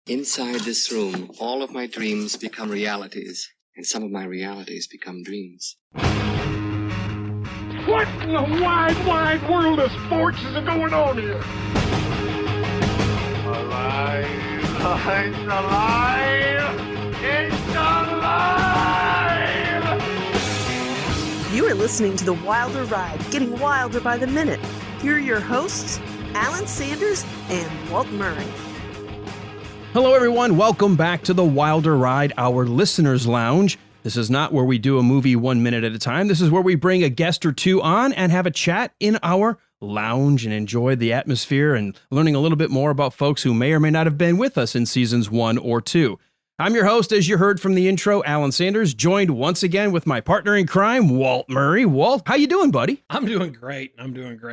Inside this room, all of my dreams become realities, and some of my realities become dreams. What in the wide, wide world of sports is going on here? Alive! It's alive! It's alive! You are listening to The Wilder Ride, getting wilder by the minute. Here are your hosts, Alan Sanders and Walt Murray. Hello, everyone. Welcome back to The Wilder Ride, our listeners' lounge. This is not where we do a movie 1 minute at a time. This is where we bring a guest or two on and have a chat in our lounge and enjoy the atmosphere and learning a little bit more about folks who may or may not have been with us in seasons 1 or 2. I'm your host, as you heard from the intro, Alan Sanders, joined once again with my partner in crime, Walt Murray. Walt, how you doing, buddy? I'm doing great.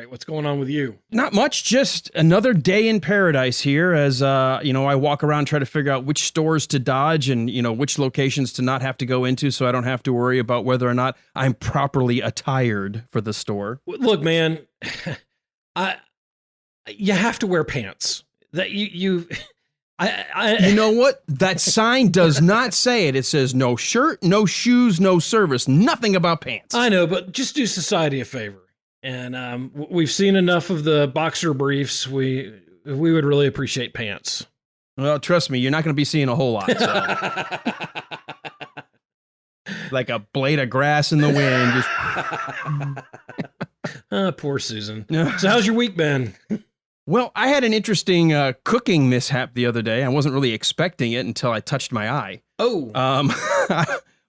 What's going on with you? Not much, just another day in paradise here as, I walk around, try to figure out which stores to dodge and, which locations to not have to go into so I don't have to worry about whether or not I'm properly attired for the store. Look, man, you have to wear pants. That you know what? That sign does not say it. It says no shirt, no shoes, no service, nothing about pants. I know, but just do society a favor. And we've seen enough of the boxer briefs. We would really appreciate pants. Well, trust me, you're not going to be seeing a whole lot. So. Like a blade of grass in the wind. Just... Poor Susan. So how's your week been? Well, I had an interesting cooking mishap the other day. I wasn't really expecting it until I touched my eye. Oh.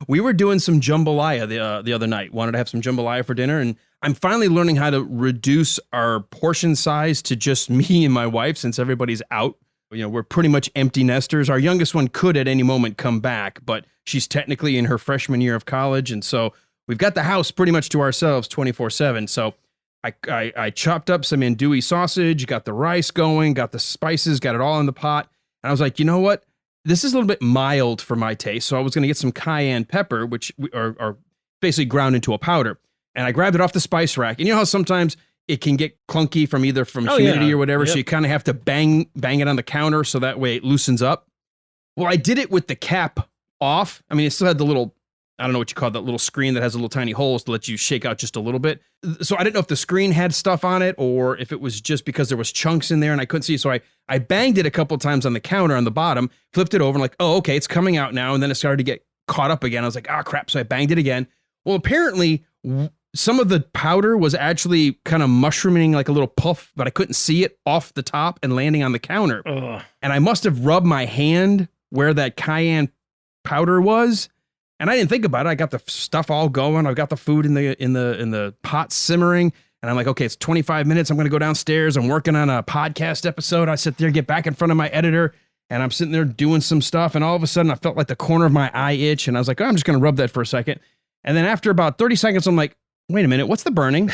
We were doing some jambalaya the other night. Wanted to have some jambalaya for dinner, and I'm finally learning how to reduce our portion size to just me and my wife since everybody's out. We're pretty much empty nesters. Our youngest one could at any moment come back, but she's technically in her freshman year of college, and so we've got the house pretty much to ourselves 24/7. So I chopped up some andouille sausage, got the rice going, got the spices, got it all in the pot. And I was like, you know what? This is a little bit mild for my taste. So I was going to get some cayenne pepper, which are basically ground into a powder. And I grabbed it off the spice rack. And you know how sometimes it can get clunky from humidity or whatever. Yep. So you kind of have to bang it on the counter so that way it loosens up. Well, I did it with the cap off. I mean, it still had the little, I don't know what you call that little screen that has little tiny holes to let you shake out just a little bit. So I didn't know if the screen had stuff on it or if it was just because there was chunks in there and I couldn't see. So I banged it a couple of times on the counter on the bottom, flipped it over and like, oh, okay, it's coming out now. And then it started to get caught up again. I was like, oh, crap. So I banged it again. Well, apparently some of the powder was actually kind of mushrooming like a little puff, but I couldn't see it off the top and landing on the counter. Ugh. And I must have rubbed my hand where that cayenne powder was. And I didn't think about it. I got the stuff all going. I've got the food in the pot simmering. And I'm like, okay, it's 25 minutes. I'm going to go downstairs. I'm working on a podcast episode. I sit there, get back in front of my editor, and I'm sitting there doing some stuff. And all of a sudden, I felt like the corner of my eye itch. And I was like, oh, I'm just going to rub that for a second. And then after about 30 seconds, I'm like, wait a minute, what's the burning?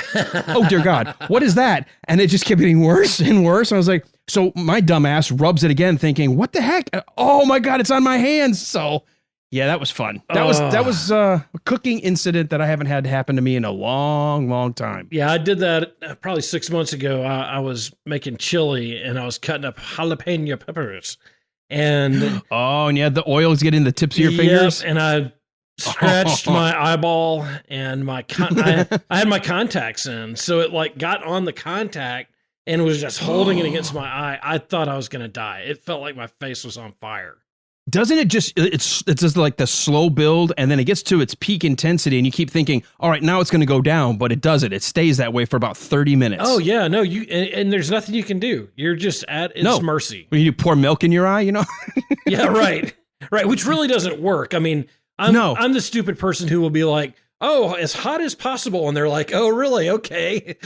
Oh, dear God, what is that? And it just kept getting worse and worse. And I was like, so my dumbass rubs it again thinking, what the heck? Oh, my God, it's on my hands. So... yeah, that was fun. That was a cooking incident that I haven't had happen to me in a long, long time. Yeah, I did that probably 6 months ago. I was making chili and I was cutting up jalapeno peppers. And and you had the oils get in the tips of your fingers? And I scratched my eyeball and I had my contacts in. So it like got on the contact and was just holding it against my eye. I thought I was going to die. It felt like my face was on fire. Doesn't it just, it's just like the slow build and then it gets to its peak intensity and you keep thinking, all right, now it's going to go down, but it doesn't. It stays that way for about 30 minutes. Oh yeah, no, and there's nothing you can do. You're just at its mercy. When you pour milk in your eye, Yeah, right. Right, which really doesn't work. I mean, I'm the stupid person who will be like, oh, as hot as possible. And they're like, oh, really? Okay.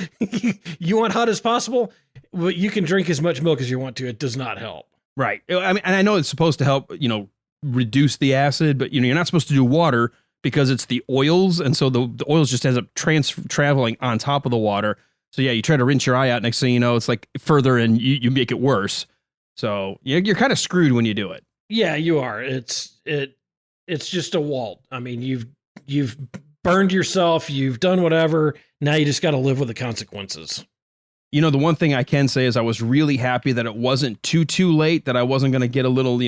You want hot as possible? Well, you can drink as much milk as you want to. It does not help. Right. I mean, and I know it's supposed to help, reduce the acid, but, you're not supposed to do water because it's the oils. And so the oils just ends up traveling on top of the water. So, yeah, you try to rinse your eye out. Next thing you know, it's like further and you make it worse. So you're kind of screwed when you do it. Yeah, you are. It's just a Walt. I mean, you've burned yourself. You've done whatever. Now you just got to live with the consequences. You know, the one thing I can say is I was really happy that it wasn't too late, that I wasn't going to get a little,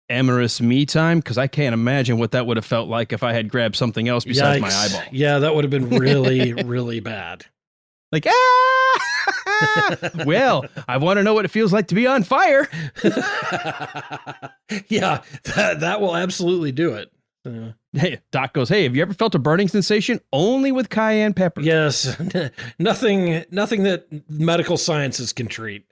amorous me time, because I can't imagine what that would have felt like if I had grabbed something else besides my eyeball. Yeah, that would have been really, really bad. Like, well, I want to know what it feels like to be on fire. Yeah, that will absolutely do it. Hey, Doc goes, hey, have you ever felt a burning sensation? Only with cayenne pepper. Yes, nothing that medical sciences can treat.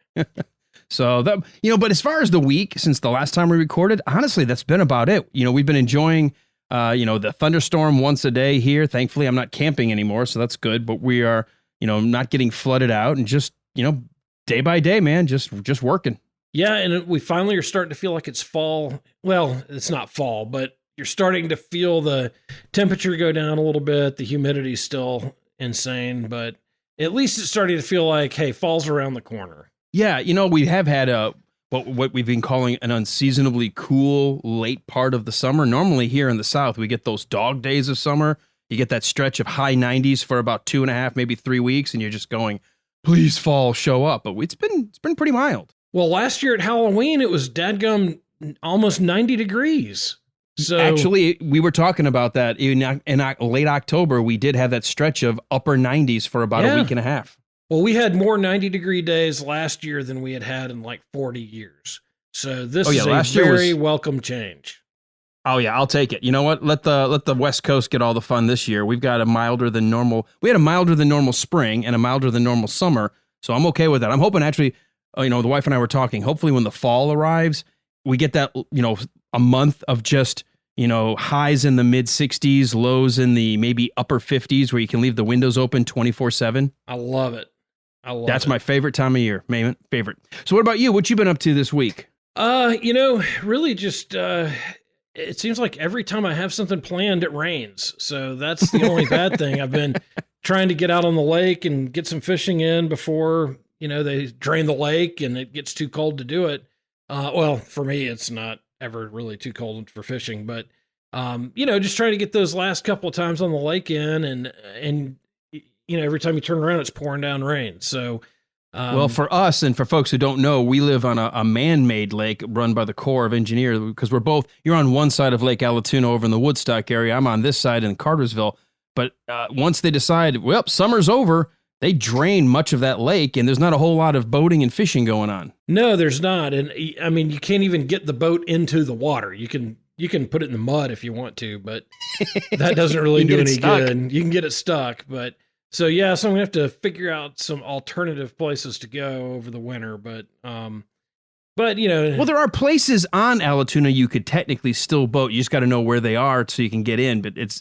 So that, but as far as the week since the last time we recorded, honestly, that's been about it. We've been enjoying, the thunderstorm once a day here. Thankfully, I'm not camping anymore, so that's good. But we are, not getting flooded out and just, day by day, man, just working. Yeah, and we finally are starting to feel like it's fall. Well, it's not fall, but you're starting to feel the temperature go down a little bit. The humidity's still insane, but at least it's starting to feel like, hey, fall's around the corner. Yeah, we have had what we've been calling an unseasonably cool late part of the summer. Normally here in the South, we get those dog days of summer. You get that stretch of high 90s for about 2.5, maybe 3 weeks, and you're just going, please fall, show up. But it's been pretty mild. Well, last year at Halloween, it was dadgum almost 90 degrees. So actually, we were talking about that in late October. We did have that stretch of upper 90s for about a week and a half. Well, we had more 90-degree days last year than we had in like 40 years. So this is a very welcome change. Oh yeah, I'll take it. You know what? Let the West Coast get all the fun this year. We've got a milder than normal. We had a milder than normal spring and a milder than normal summer. So I'm okay with that. I'm hoping actually, the wife and I were talking, hopefully when the fall arrives, we get that, a month of just, highs in the mid 60s, lows in the maybe upper 50s where you can leave the windows open 24/7. I love it. That's my favorite time of year, man. Favorite. So what about you? What you been up to this week? Really just, it seems like every time I have something planned, it rains. So that's the only bad thing. I've been trying to get out on the lake and get some fishing in before, they drain the lake and it gets too cold to do it. Well, for me, it's not ever really too cold for fishing, but, just trying to get those last couple of times on the lake in and every time you turn around, it's pouring down rain. So, well, for us and for folks who don't know, we live on a man-made lake run by the Corps of Engineers because you're on one side of Lake Allatoona over in the Woodstock area. I'm on this side in Cartersville. But once they decide, well, summer's over, they drain much of that lake and there's not a whole lot of boating and fishing going on. No, there's not. And I mean, you can't even get the boat into the water. You can put it in the mud if you want to, but that doesn't really do any good. You can get it stuck, but so I'm gonna have to figure out some alternative places to go over the winter. But well, there are places on Allatoona you could technically still boat. You just got to know where they are so you can get in. But it's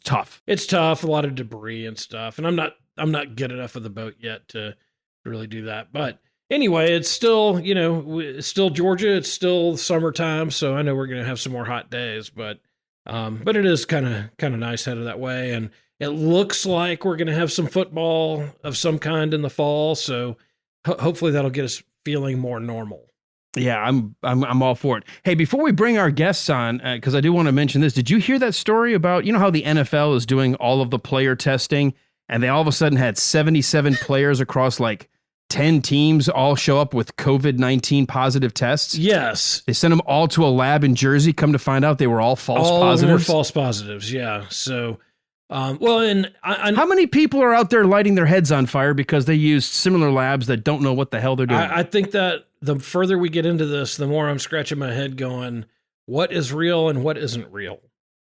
tough. It's tough. A lot of debris and stuff. And I'm not good enough of the boat yet to really do that. But anyway, it's still it's still Georgia. It's still summertime, so I know we're gonna have some more hot days. But it is kind of nice headed that way and. It looks like we're going to have some football of some kind in the fall, so hopefully that'll get us feeling more normal. Yeah, I'm all for it. Hey, before we bring our guests on, because I do want to mention this, did you hear that story about how the NFL is doing all of the player testing, and they all of a sudden had 77 players across like 10 teams all show up with COVID-19 positive tests? Yes. They sent them all to a lab in Jersey. Come to find out, they were all false positives. All of them were false positives. Yeah. So. And how many people are out there lighting their heads on fire because they use similar labs that don't know what the hell they're doing? I think that the further we get into this, the more I'm scratching my head going, what is real and what isn't real?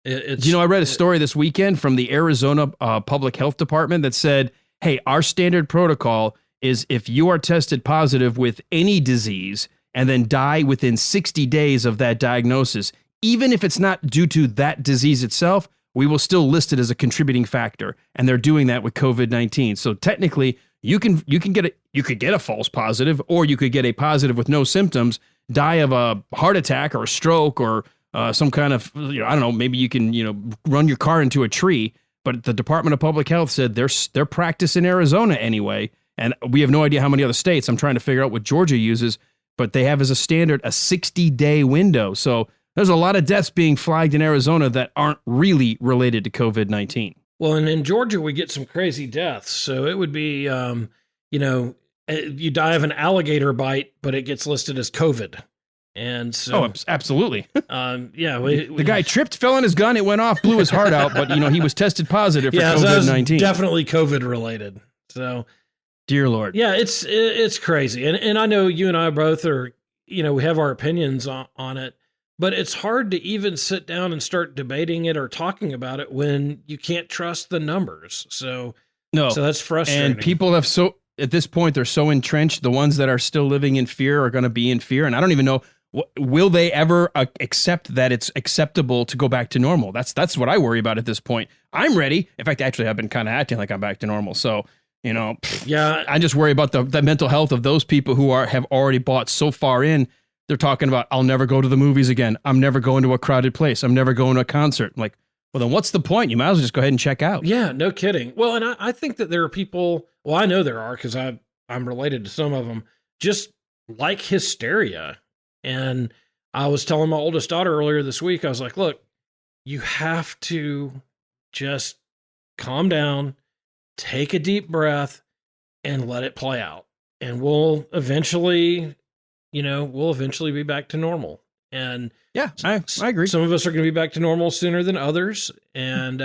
I read a story this weekend from the Arizona Public Health Department that said, hey, our standard protocol is if you are tested positive with any disease and then die within 60 days of that diagnosis, even if it's not due to that disease itself, we will still list it as a contributing factor, and they're doing that with COVID-19. So technically, you could get a false positive, or you could get a positive with no symptoms, die of a heart attack or a stroke or some kind of I don't know. Maybe you can run your car into a tree. But the Department of Public Health said their practice in Arizona anyway, and we have no idea how many other states. I'm trying to figure out what Georgia uses, but they have as a standard a 60-day window. So. There's a lot of deaths being flagged in Arizona that aren't really related to COVID-19. Well, and in Georgia, we get some crazy deaths. So it would be, you die of an alligator bite, but it gets listed as COVID. And so, absolutely. The guy tripped, fell on his gun, it went off, blew his heart out, but he was tested positive for COVID-19. Definitely COVID related. So, dear Lord, yeah, it's crazy, and I know you and I both are, we have our opinions on it, but it's hard to even sit down and start debating it or talking about it when you can't trust the numbers. So that's frustrating. And people have at this point they're so entrenched. The ones that are still living in fear are going to be in fear, and I don't even know. Will they ever accept that it's acceptable to go back to normal? That's what I worry about at this point. I'm ready. In fact, actually, I've been kind of acting like I'm back to normal. So, I just worry about the mental health of those people who have already bought so far in. They're talking about, I'll never go to the movies again. I'm never going to a crowded place. I'm never going to a concert. I'm like, well, then what's the point? You might as well just go ahead and check out. Yeah, no kidding. Well, and I think that there are people, well, I know there are because I'm related to some of them, just like hysteria. And I was telling my oldest daughter earlier this week, I was like, look, you have to just calm down, take a deep breath, and let it play out. And we'll eventually be back to normal. And yeah, I agree. Some of us are going to be back to normal sooner than others. And,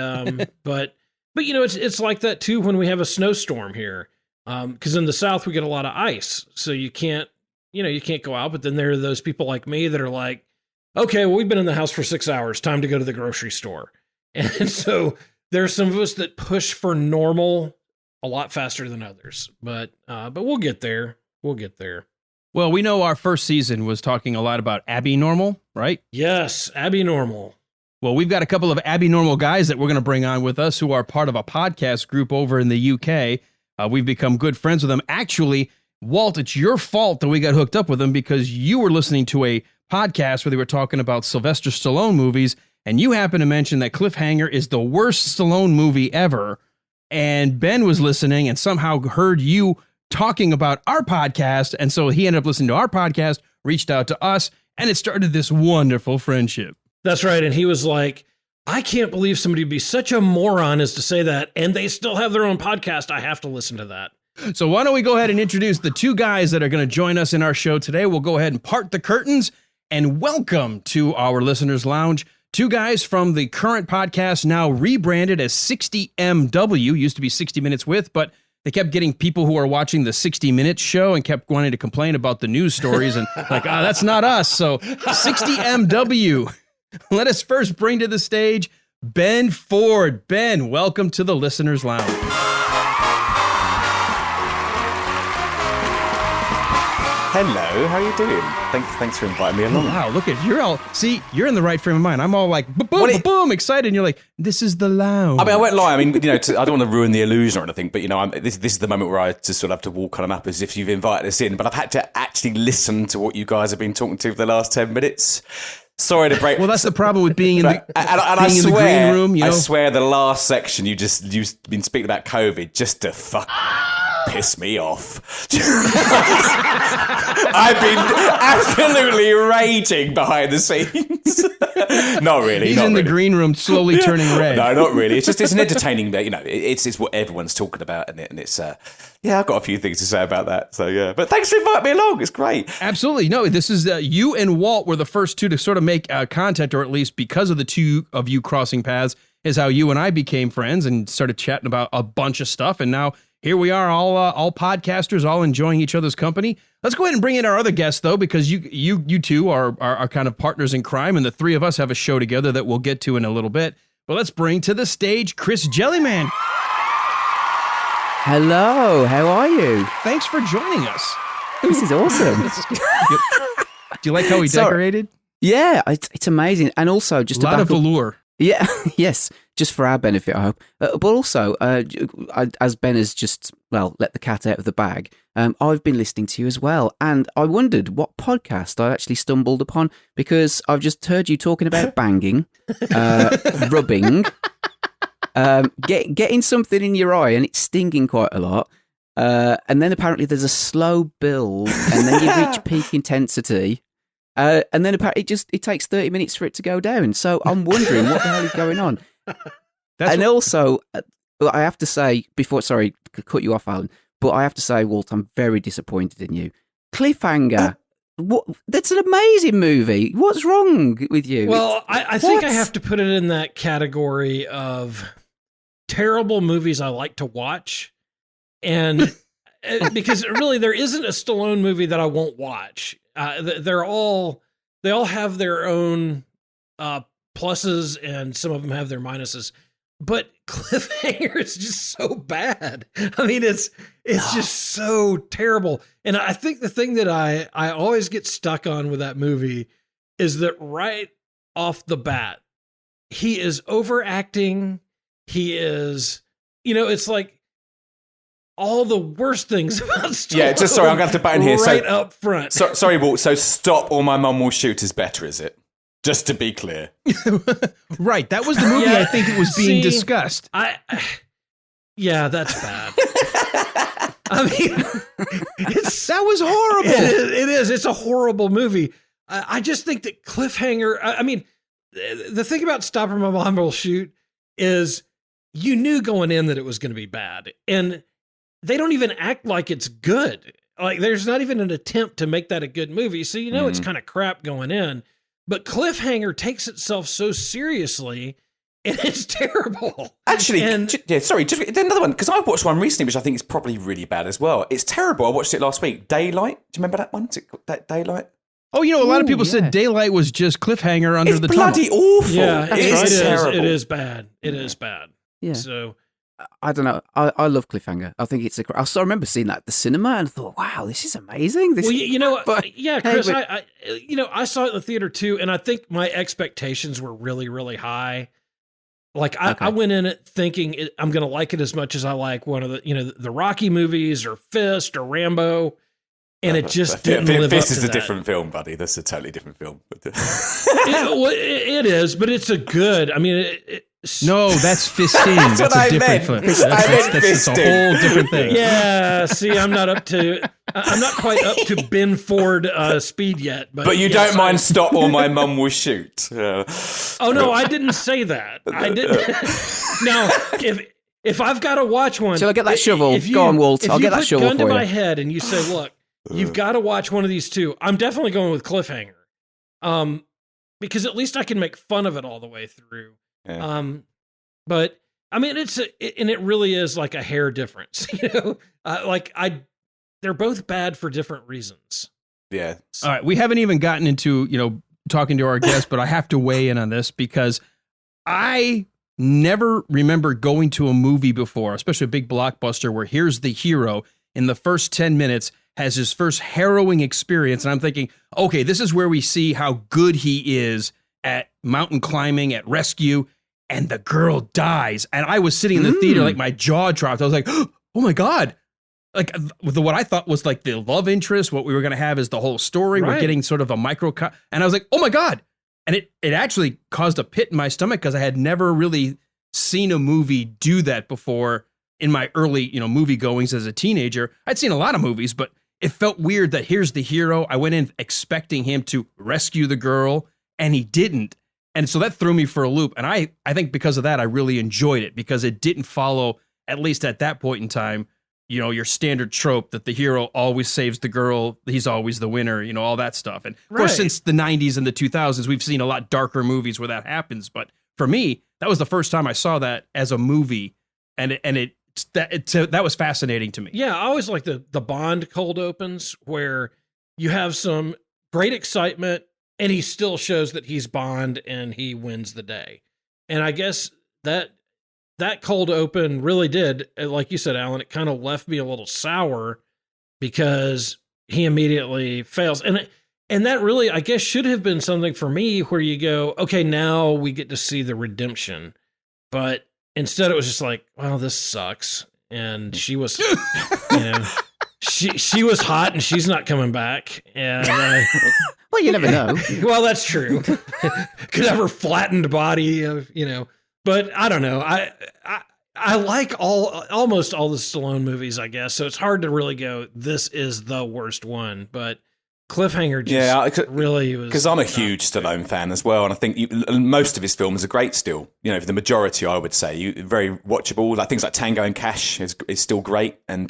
but it's like that too when we have a snowstorm here. Because in the South, we get a lot of ice. So you can't go out, but then there are those people like me that are like, okay, well, we've been in the house for 6 hours, time to go to the grocery store. And so there's some of us that push for normal a lot faster than others, but we'll get there. We'll get there. Well, we know our first season was talking a lot about abnormal, right? Yes, abnormal. Well, we've got a couple of abnormal guys that we're going to bring on with us who are part of a podcast group over in the UK. We've become good friends with them. Actually, Walt, it's your fault that we got hooked up with them because you were listening to a podcast where they were talking about Sylvester Stallone movies, and you happened to mention that Cliffhanger is the worst Stallone movie ever. And Ben was listening and somehow heard you talking about our podcast, and so he ended up listening to our podcast, reached out to us, and it started this wonderful friendship. That's right, and he was like, I can't believe somebody would be such a moron as to say that, and they still have their own podcast. I have to listen to that. So why don't we go ahead and introduce the two guys that are going to join us in our show today. We'll go ahead and part the curtains and welcome to our listeners' lounge. Two guys from the current podcast, now rebranded as 60MW, used to be 60 Minutes With, but they kept getting people who are watching the 60 Minutes show and kept wanting to complain about the news stories and like, that's not us. So 60MW. Let us first bring to the stage Ben Ford. Ben, welcome to the listeners' lounge. Hello, how are you doing? Thanks for inviting me along. Wow, look at you're in the right frame of mind. I'm all like boom, excited, and you're like, this is the lounge. I mean, I won't lie. I mean, I don't want to ruin the illusion or anything, but this is the moment where I just sort of have to walk on up as if you've invited us in. But I've had to actually listen to what you guys have been talking to for the last 10 minutes. Sorry to break. Well, that's the problem with being in the in the green room. I swear, the last section you've been speaking about COVID just to fuck. Piss me off. I've been absolutely raging behind the scenes. Not really. He's in the green room slowly turning red. No, not really. It's an entertaining, it's what everyone's talking about, and it's I've got a few things to say about that. So yeah, but thanks for inviting me along. It's great. Absolutely. No, this is you and Walt were the first two to sort of make content, or at least because of the two of you crossing paths, is how you and I became friends and started chatting about a bunch of stuff, and now here we are, all podcasters, all enjoying each other's company. Let's go ahead and bring in our other guests, though, because you two are kind of partners in crime, and the three of us have a show together that we'll get to in a little bit. But let's bring to the stage Chris Jellyman. Hello, how are you? Thanks for joining us. This is awesome. Do you like how we decorated? Yeah, it's amazing, and also just a lot of velour. Yeah, yes, just for our benefit, I hope. But also, as Ben has just, let the cat out of the bag, I've been listening to you as well. And I wondered what podcast I actually stumbled upon, because I've just heard you talking about banging, rubbing, getting something in your eye and it's stinging quite a lot. And then apparently there's a slow build and then you reach peak intensity. And then apparently it takes 30 minutes for it to go down. So I'm wondering what the hell is going on. Also, I have to say, sorry to cut you off, Alan, but I have to say, Walt, I'm very disappointed in you. Cliffhanger. What? That's an amazing movie. What's wrong with you? Well, I think I have to put it in that category of terrible movies I like to watch. And because really there isn't a Stallone movie that I won't watch. They all have their own pluses and some of them have their minuses. But Cliffhanger is just so bad. I mean, it's just so terrible. And I think the thing that I always get stuck on with that movie is that right off the bat, he is overacting. He is, it's like all the worst things about Stallone. Yeah, just sorry, I'm going to have to butt in here. Right up front. Sorry, Walt. So Stop or My Mum Will Shoot is better, is it? Just to be clear. Right. That was the movie I think it was being discussed. Yeah, that's bad. I mean, that was horrible. It is. It's a horrible movie. I just think that Cliffhanger, I mean, the thing about Stop or My Mom Will Shoot is you knew going in that it was going to be bad. And they don't even act like it's good. Like there's not even an attempt to make that a good movie. So it's kind of crap going in. But Cliffhanger takes itself so seriously, and it's terrible. Actually, sorry, just another one, because I watched one recently, which I think is probably really bad as well. It's terrible. I watched it last week. Daylight. Do you remember that one? Is it that Daylight? Oh, a lot of people said Daylight was just Cliffhanger under the tunnel. It's bloody awful. Yeah, it is terrible. It is bad. It is bad. Yeah. So I don't know. I love Cliffhanger. I think it's I still remember seeing that at the cinema and thought, wow, this is amazing. Chris, I saw it in the theater too, and I think my expectations were really, really high. Like I went in it thinking I'm going to like it as much as I like one of the, the Rocky movies or Fist or Rambo. And it just didn't live up to that. Fist is a different film, buddy. That's a totally different film. It is, but it's a good. I mean, no, that's Fisting. That's a different film. That's a whole different thing. Yeah. See, I'm not quite up to Ben Ford speed yet. But you don't mind Stop or My Mum Will Shoot. Oh no, I didn't say that. I didn't. Now, if I've got to watch one, shall I get that shovel? Go on, Walt. I'll get that shovel for you. If you put gun to my head and you say, "Look, you've got to watch one of these two," I'm definitely going with Cliffhanger, because at least I can make fun of it all the way through. Yeah. But I mean, it really is like a hair difference, they're both bad for different reasons. Yeah. All right. We haven't even gotten into, talking to our guests, but I have to weigh in on this because I never remember going to a movie before, especially a big blockbuster where here's the hero in the first 10 minutes has his first harrowing experience. And I'm thinking, okay, this is where we see how good he is at mountain climbing, at rescue. And the girl dies. And I was sitting in the theater, like my jaw dropped. I was like, oh my God. Like what I thought was like the love interest, what we were going to have is the whole story. Right. We're getting sort of a micro cut. And I was like, oh my God. And it actually caused a pit in my stomach because I had never really seen a movie do that before in my early, movie goings as a teenager. I'd seen a lot of movies, but it felt weird that here's the hero. I went in expecting him to rescue the girl and he didn't. And so that threw me for a loop. And I think because of that, I really enjoyed it because it didn't follow, at least at that point in time, your standard trope that the hero always saves the girl. He's always the winner, all that stuff. And of course, since the 90s and the 2000s, we've seen a lot darker movies where that happens. But for me, that was the first time I saw that as a movie. And that was fascinating to me. Yeah, I always like the Bond cold opens where you have some great excitement, and he still shows that he's Bond and he wins the day. And I guess that cold open really did, like you said, Alan, it kind of left me a little sour because he immediately fails. And that really, I guess, should have been something for me where you go, okay, now we get to see the redemption. But instead it was just like, well, this sucks. And she was, she was hot and she's not coming back. And well, you never know. Well, that's true. Could have her flattened body, But I don't know. I like almost all the Stallone movies, I guess. So it's hard to really go, this is the worst one. But cliffhanger just really was. Because I'm a huge Stallone fan as well, and I think most of his films are great still. You know, for the majority, I would say, very watchable. Like things like Tango and Cash is still great. And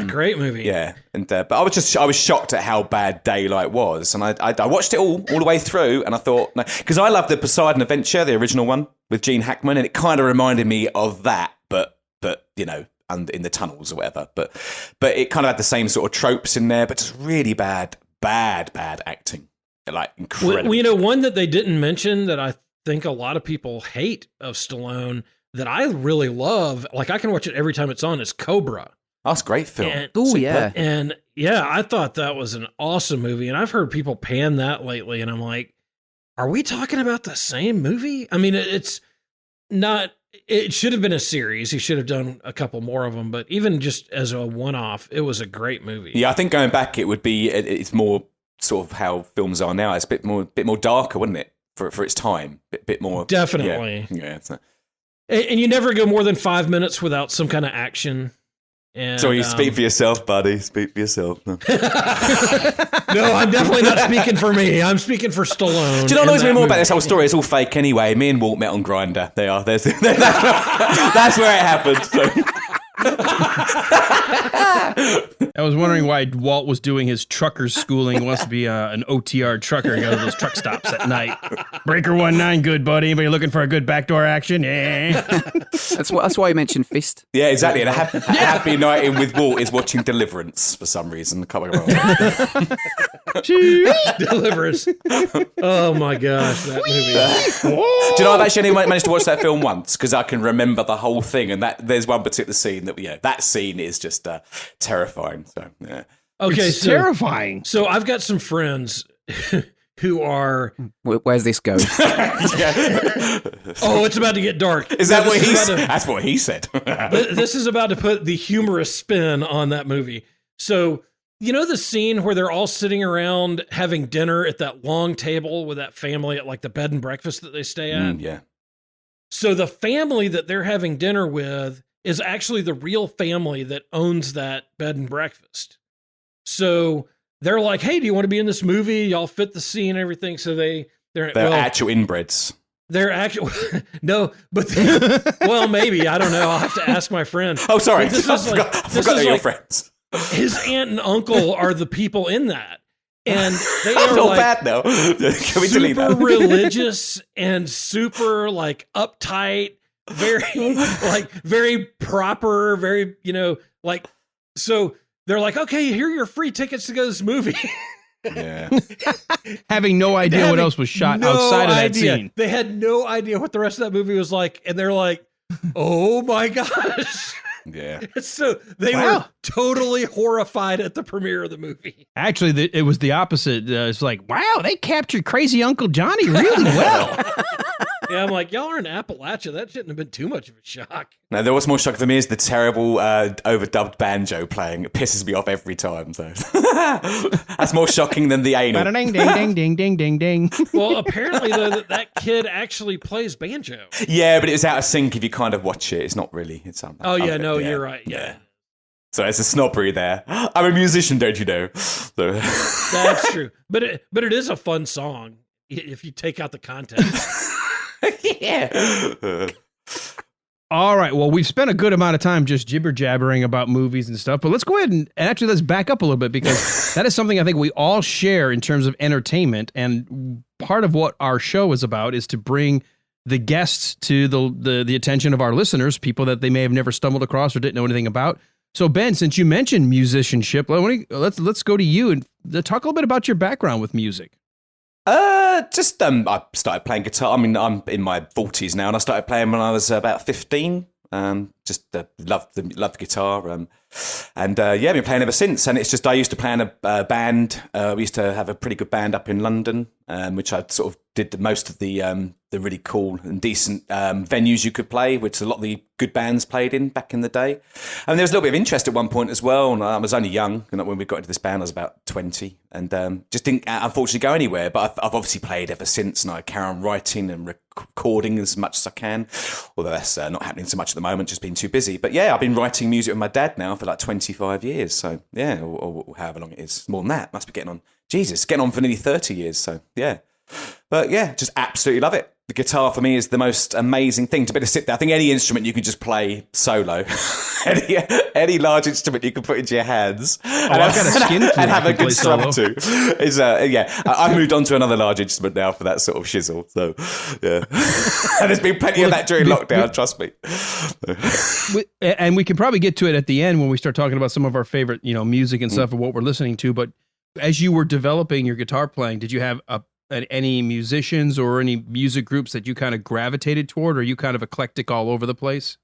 great movie. Yeah, and but I was shocked at how bad Daylight was, and I watched it all the way through, and I thought, because I love the Poseidon Adventure, the original one with Gene Hackman, and it kind of reminded me of that, but you know, in the tunnels or whatever. But it kind of had the same sort of tropes in there, but just really bad acting. Like incredible. Well, you know, one that they didn't mention that I think a lot of people hate of Stallone that I really love, like I can watch it every time it's on, is Cobra. That's a great film. And I thought that was an awesome movie. And I've heard people pan that lately, and I'm like, are we talking about the same movie? I mean, it's not. It should have been a series. He should have done a couple more of them, but even just as a one-off, it was a great movie. Yeah, I think going back, it's more sort of how films are now. It's a bit more darker, wouldn't it, for its time? Bit more. Definitely. Yeah. And you never go more than 5 minutes without some kind of action. And, so you speak for yourself, buddy. Speak for yourself. No, I'm definitely not speaking for me. I'm speaking for Stallone. Do you not know more about this whole story? It's all fake anyway. Me and Walt met on Grindr. They are. That's where it happened. So. I was wondering why Walt was doing his trucker schooling. He wants to be an OTR trucker. He goes to those truck stops at night. Breaker 19, good buddy. Anybody looking for a good backdoor action? Yeah. That's why you mentioned Fist. Yeah, exactly. And a happy night in with Walt is watching Deliverance for some reason. Deliverance. Oh my gosh, that movie. Do you know, I've actually only managed to watch that film once because I can remember the whole thing, and there's one particular scene that scene is just terrifying. So yeah. Okay, it's terrifying. So I've got some friends who are. Where's this going? Oh, it's about to get dark. Is that what he said? That's what he said. This is about to put the humorous spin on that movie. So, you know the scene where they're all sitting around having dinner at that long table with that family at like the bed and breakfast that they stay at? Yeah. So the family that they're having dinner with is actually the real family that owns that bed and breakfast. So they're like, hey, do you want to be in this movie? Y'all fit the scene and everything. So they're actual inbreds. They're actual, no, but well, maybe, I don't know. I'll have to ask my friend. Oh, sorry. I forgot they're your friends. His aunt and uncle are the people in that. And they are not like bad now. Can we delete that? Super religious and super like uptight, very proper, very, like, so they're like, okay, here are your free tickets to go to this movie. Yeah. Having no idea what else was shot outside of that scene. They had no idea what the rest of that movie was like. And they're like, oh my gosh. Yeah. So they were totally horrified at the premiere of the movie. Actually, it was the opposite. It's like, wow, they captured Crazy Uncle Johnny really well. Yeah, I'm like, y'all are in Appalachia. That shouldn't have been too much of a shock. No, what's more shocking for me is the terrible overdubbed banjo playing. It pisses me off every time. So that's more shocking than the anal. Ding, ding, ding, ding, ding, ding. Well, apparently, though, that kid actually plays banjo. Yeah, but it was out of sync if you kind of watch it. It's not really. It's you're right. Yeah. So it's a snobbery there. I'm a musician, don't you know? So. That's true. But it is a fun song if you take out the context. Yeah. All right. Well, we've spent a good amount of time just jibber jabbering about movies and stuff, but let's go ahead and actually let's back up a little bit because that is something I think we all share in terms of entertainment. And part of what our show is about is to bring the guests to the attention of our listeners, people that they may have never stumbled across or didn't know anything about. So Ben, since you mentioned musicianship, let's go to you and talk a little bit about your background with music. I started playing guitar. I mean, I'm in my 40s now, and I started playing when I was about 15. Loved the guitar, and I've been playing ever since. And it's just I used to play in a band. We used to have a pretty good band up in London, which I sort of did most of the really cool and decent venues you could play, which a lot of the good bands played in back in the day. And there was a little bit of interest at one point as well. And I was only young, and when we got into this band, I was about 20, and just didn't unfortunately go anywhere. But I've obviously played ever since, and I carry on writing and recording as much as I can. Although that's not happening so much at the moment, just being too busy. But yeah, I've been writing music with my dad now for like 25 years. So yeah, or however long it is. More than that, must be getting on Jesus, getting on for nearly 30 years. So, yeah. But yeah, just absolutely love it. The guitar for me is the most amazing thing to be able to sit there. I think any instrument you can just play solo. any large instrument you can put into your hands I've got a skin and have a good strum to. Is I've moved on to another large instrument now for that sort of shizzle. So yeah, and there's been plenty of that during lockdown. Trust me. And we can probably get to it at the end when we start talking about some of our favorite, music and stuff and what we're listening to. But as you were developing your guitar playing, did you have any musicians or any music groups that you kind of gravitated toward, or are you kind of eclectic all over the place?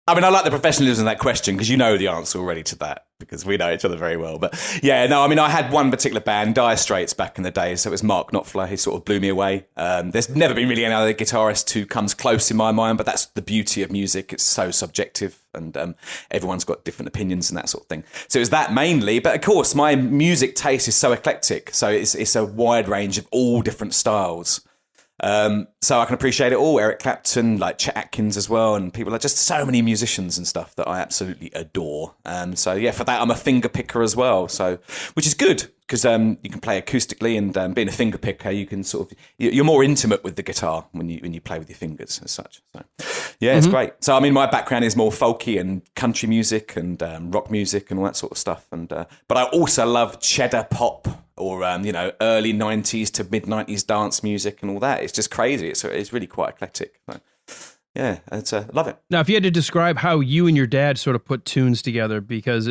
I mean, I like the professionalism in that question because you know the answer already to that because we know each other very well. But yeah, no, I mean, I had one particular band, Dire Straits, back in the day. So it was Mark Knopfler who sort of blew me away. There's never been really any other guitarist who comes close in my mind, but that's the beauty of music. It's so subjective and everyone's got different opinions and that sort of thing. So it was that mainly. But of course, my music taste is so eclectic. So it's a wide range of all different styles. So I can appreciate it all. Eric Clapton, like Chet Atkins as well, and people are just so many musicians and stuff that I absolutely adore. So yeah, for that I'm a finger picker as well. So which is good because you can play acoustically, and being a finger picker, you can sort of you're more intimate with the guitar when you play with your fingers as such. So yeah, it's great. So I mean, my background is more folky and country music and rock music and all that sort of stuff. And but I also love cheddar pop. Or early 90s to mid 90s dance music and all that. It's just crazy. It's really quite eclectic. So, yeah, love it. Now, if you had to describe how you and your dad sort of put tunes together, because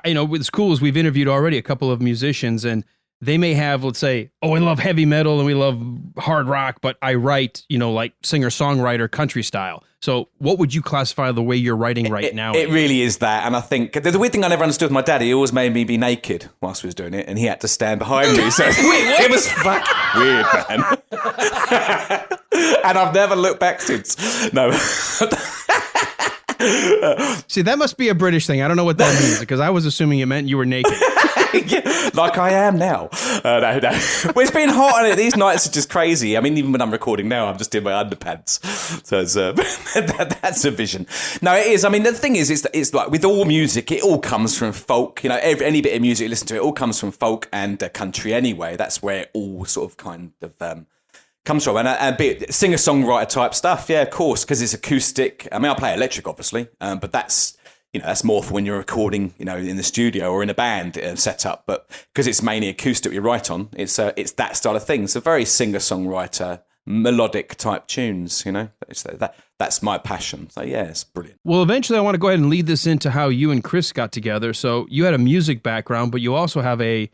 with schools we've interviewed already a couple of musicians, and they may have, let's say, we love heavy metal and we love hard rock, but I write, like singer-songwriter country style. So what would you classify the way you're writing right now? It really is that. And I think the weird thing I never understood with my dad, he always made me be naked whilst he was doing it, and he had to stand behind me. So it was fucking weird, man. And I've never looked back since. No. See, that must be a British thing. I don't know what that means, because I was assuming it meant you were naked. Like I am now. No. Well, it's been hot, and these nights are just crazy. I mean, even when I'm recording now, I'm just in my underpants. So it's, that's a vision. No, it is. I mean, the thing is, it's like with all music, it all comes from folk. Any bit of music you listen to, it all comes from folk and country anyway. That's where it all sort of kind of comes from. And a bit singer-songwriter type stuff, yeah, of course, because it's acoustic. I mean, I play electric, obviously, but that's more for when you're recording, in the studio or in a band setup. But because it's mainly acoustic we write on, it's that style of thing. So very singer-songwriter, melodic type tunes, That's my passion. So yeah, it's brilliant. Well, eventually I want to go ahead and lead this into how you and Chris got together. So you had a music background, but you also have a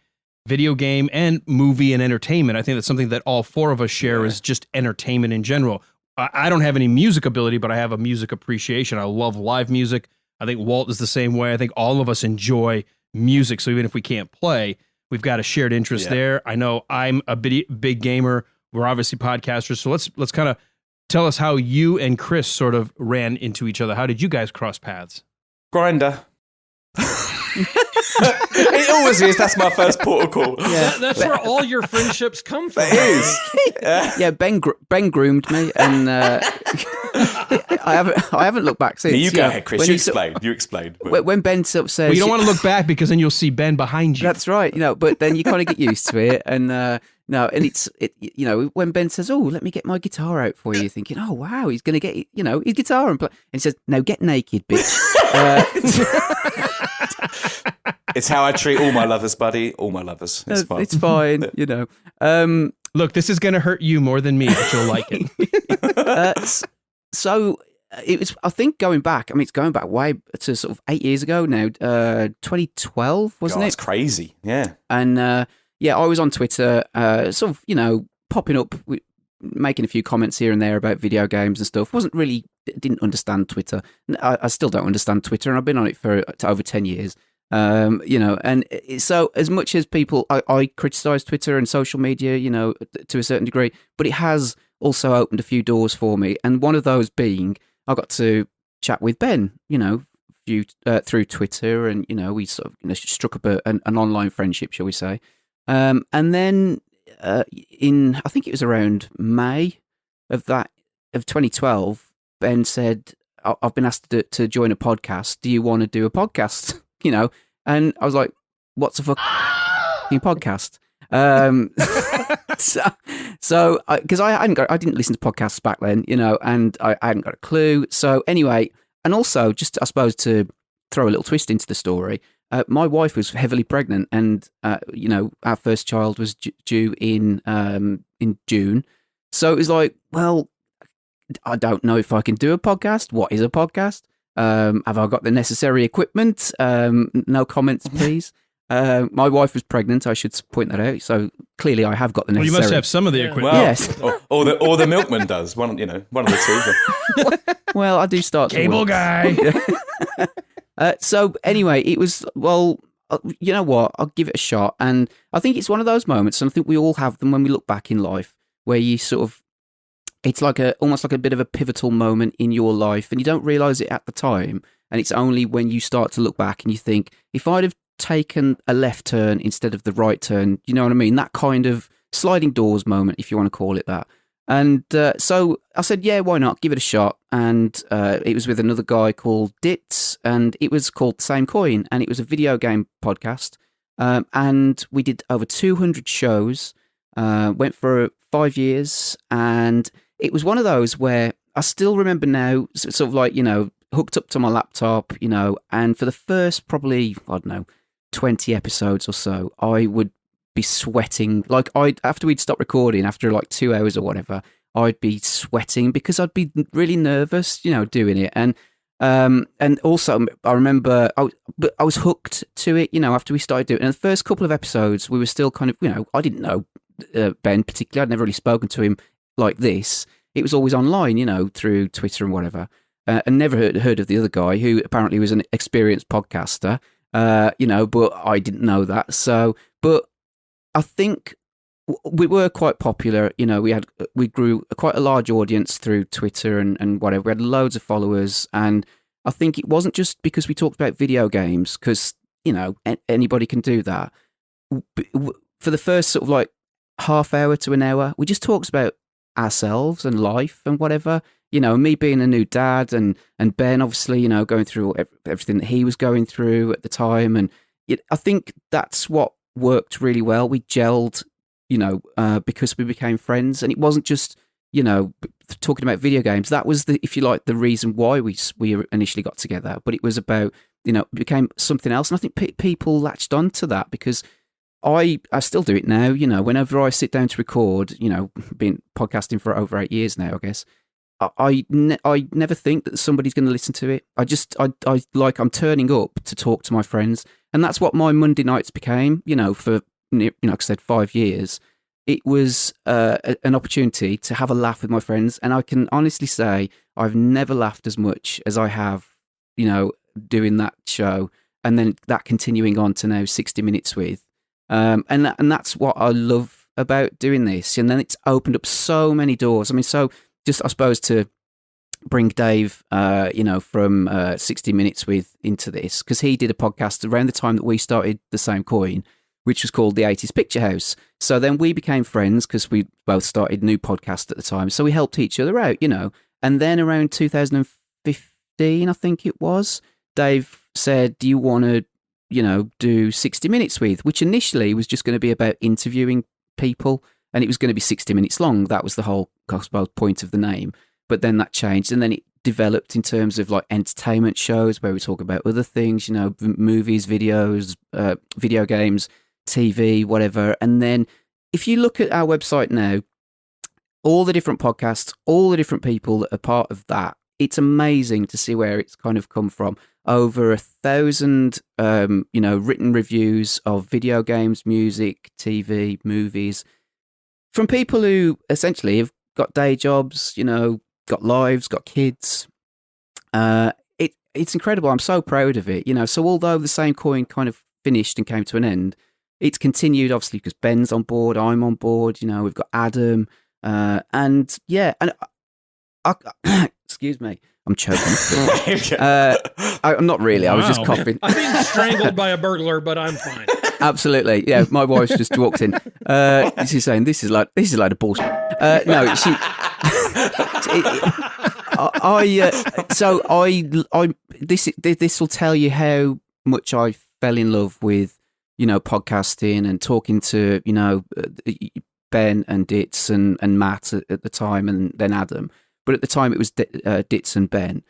video game and movie and entertainment. I think that's something that all four of us share is just entertainment in general. I don't have any music ability, but I have a music appreciation. I love live music. I think Walt is the same way. I think all of us enjoy music. So even if we can't play, we've got a shared interest there. I know I'm a big gamer. We're obviously podcasters. So let's kind of tell us how you and Chris sort of ran into each other. How did you guys cross paths? Grinder. It always is. That's my first protocol. Yeah, that's where all your friendships come from. It is. Yeah, Ben groomed me, and I haven't looked back since. You go ahead, Chris. You explain. When Ben sort of says, well, you don't want to look back because then you'll see Ben behind you. That's right. But then you kind of get used to it, and when Ben says, let me get my guitar out for you, you're thinking, oh wow, he's gonna get his guitar and play, and he says, no, get naked, bitch. It's how I treat all my lovers, buddy. All my lovers. It's fine. It's fine, Look, this is going to hurt you more than me, but you'll like it. So it was, I think, going back. I mean, it's going back way to sort of 8 years ago now. 2012, wasn't it? That's crazy. Yeah. And I was on Twitter, sort of, popping up, making a few comments here and there about video games and stuff. Didn't understand Twitter. I still don't understand Twitter, and I've been on it for over 10 years. And so as much as people, I criticize Twitter and social media, to a certain degree, but it has also opened a few doors for me. And one of those being, I got to chat with Ben, through Twitter, and, we sort of, struck up an online friendship, shall we say. And then I think it was around May of 2012, Ben said, I've been asked to join a podcast. Do you want to do a podcast? And I was like, what's a fucking podcast? So because I didn't listen to podcasts back then, and I hadn't got a clue. So anyway, and also just I suppose to throw a little twist into the story, my wife was heavily pregnant, and our first child was due in June. So it was like, well, I don't know if I can do a podcast. What is a podcast? Have I got the necessary equipment? No comments, please. My wife was pregnant. I should point that out. So clearly, I have got the necessary. Well, you must have some of the equipment. Well, yes, or the milkman does. One of the two. Well, I do start Cable guy. So anyway, it was, well, you know what? I'll give it a shot. And I think it's one of those moments, and I think we all have them when we look back in life, where you sort of, it's like almost like a bit of a pivotal moment in your life, and you don't realize it at the time. And it's only when you start to look back and you think, if I'd have taken a left turn instead of the right turn, you know what I mean? That kind of sliding doors moment, if you want to call it that. And so I said, yeah, why not? Give it a shot. And it was with another guy called Ditz, and it was called Same Coin, and it was a video game podcast. And we did over 200 shows, went for 5 years, and it was one of those where I still remember now, sort of like, hooked up to my laptop, and for the first probably, I don't know, 20 episodes or so, I would be sweating. Like after we'd stop recording, after like 2 hours or whatever, I'd be sweating because I'd be really nervous, doing it. And also I remember I was hooked to it, after we started doing it. And the first couple of episodes, we were still kind of, I didn't know Ben particularly. I'd never really spoken to him like this. It was always online, through Twitter and whatever. And never heard of the other guy who apparently was an experienced podcaster, but I didn't know that. So, but I think we were quite popular. We grew quite a large audience through Twitter and whatever. We had loads of followers. And I think it wasn't just because we talked about video games, because, anybody can do that. For the first sort of like half hour to an hour, we just talked about ourselves and life and whatever. Me being a new dad, and Ben obviously, going through everything that he was going through at the time. And I think that's what worked really well. We gelled, because we became friends, and it wasn't just, talking about video games. That was if you like, the reason why we initially got together. But it was about, it became something else. And I think people latched onto that because I still do it now. Whenever I sit down to record, been podcasting for over 8 years now, I guess. I never think that somebody's going to listen to it. I'm turning up to talk to my friends, and that's what my Monday nights became. For like I said, 5 years, it was an opportunity to have a laugh with my friends, and I can honestly say I've never laughed as much as I have, doing that show, and then that continuing on to now 60 Minutes with, and that's what I love about doing this. And then it's opened up so many doors. I mean, so. Just, I suppose, to bring Dave, from 60 Minutes with into this, because he did a podcast around the time that we started The Same Coin, which was called The 80s Picture House. So then we became friends because we both started new podcasts at the time. So we helped each other out, And then around 2015, I think it was, Dave said, do you want to, do 60 Minutes with, which initially was just going to be about interviewing people. And it was going to be 60 minutes long. That was the whole, I suppose, point of the name. But then that changed. And then it developed in terms of like entertainment shows where we talk about other things, movies, videos, video games, TV, whatever. And then if you look at our website now, all the different podcasts, all the different people that are part of that, it's amazing to see where it's kind of come from. Over 1,000, written reviews of video games, music, TV, movies, from people who essentially have got day jobs, got lives, got kids. It's incredible. I'm so proud of it. So although The Same Coin kind of finished and came to an end, it's continued obviously because Ben's on board, I'm on board. We've got Adam, and yeah, and excuse me, I'm choking. I'm not really. I was just coughing. I'm being strangled by a burglar, but I'm fine. Absolutely, yeah. My wife's just walked in. She's saying this is like a bullshit. No, she. This will tell you how much I fell in love with podcasting and talking to, Ben and Ditz and Matt at the time, and then Adam. But at the time, it was Ditz and Ben.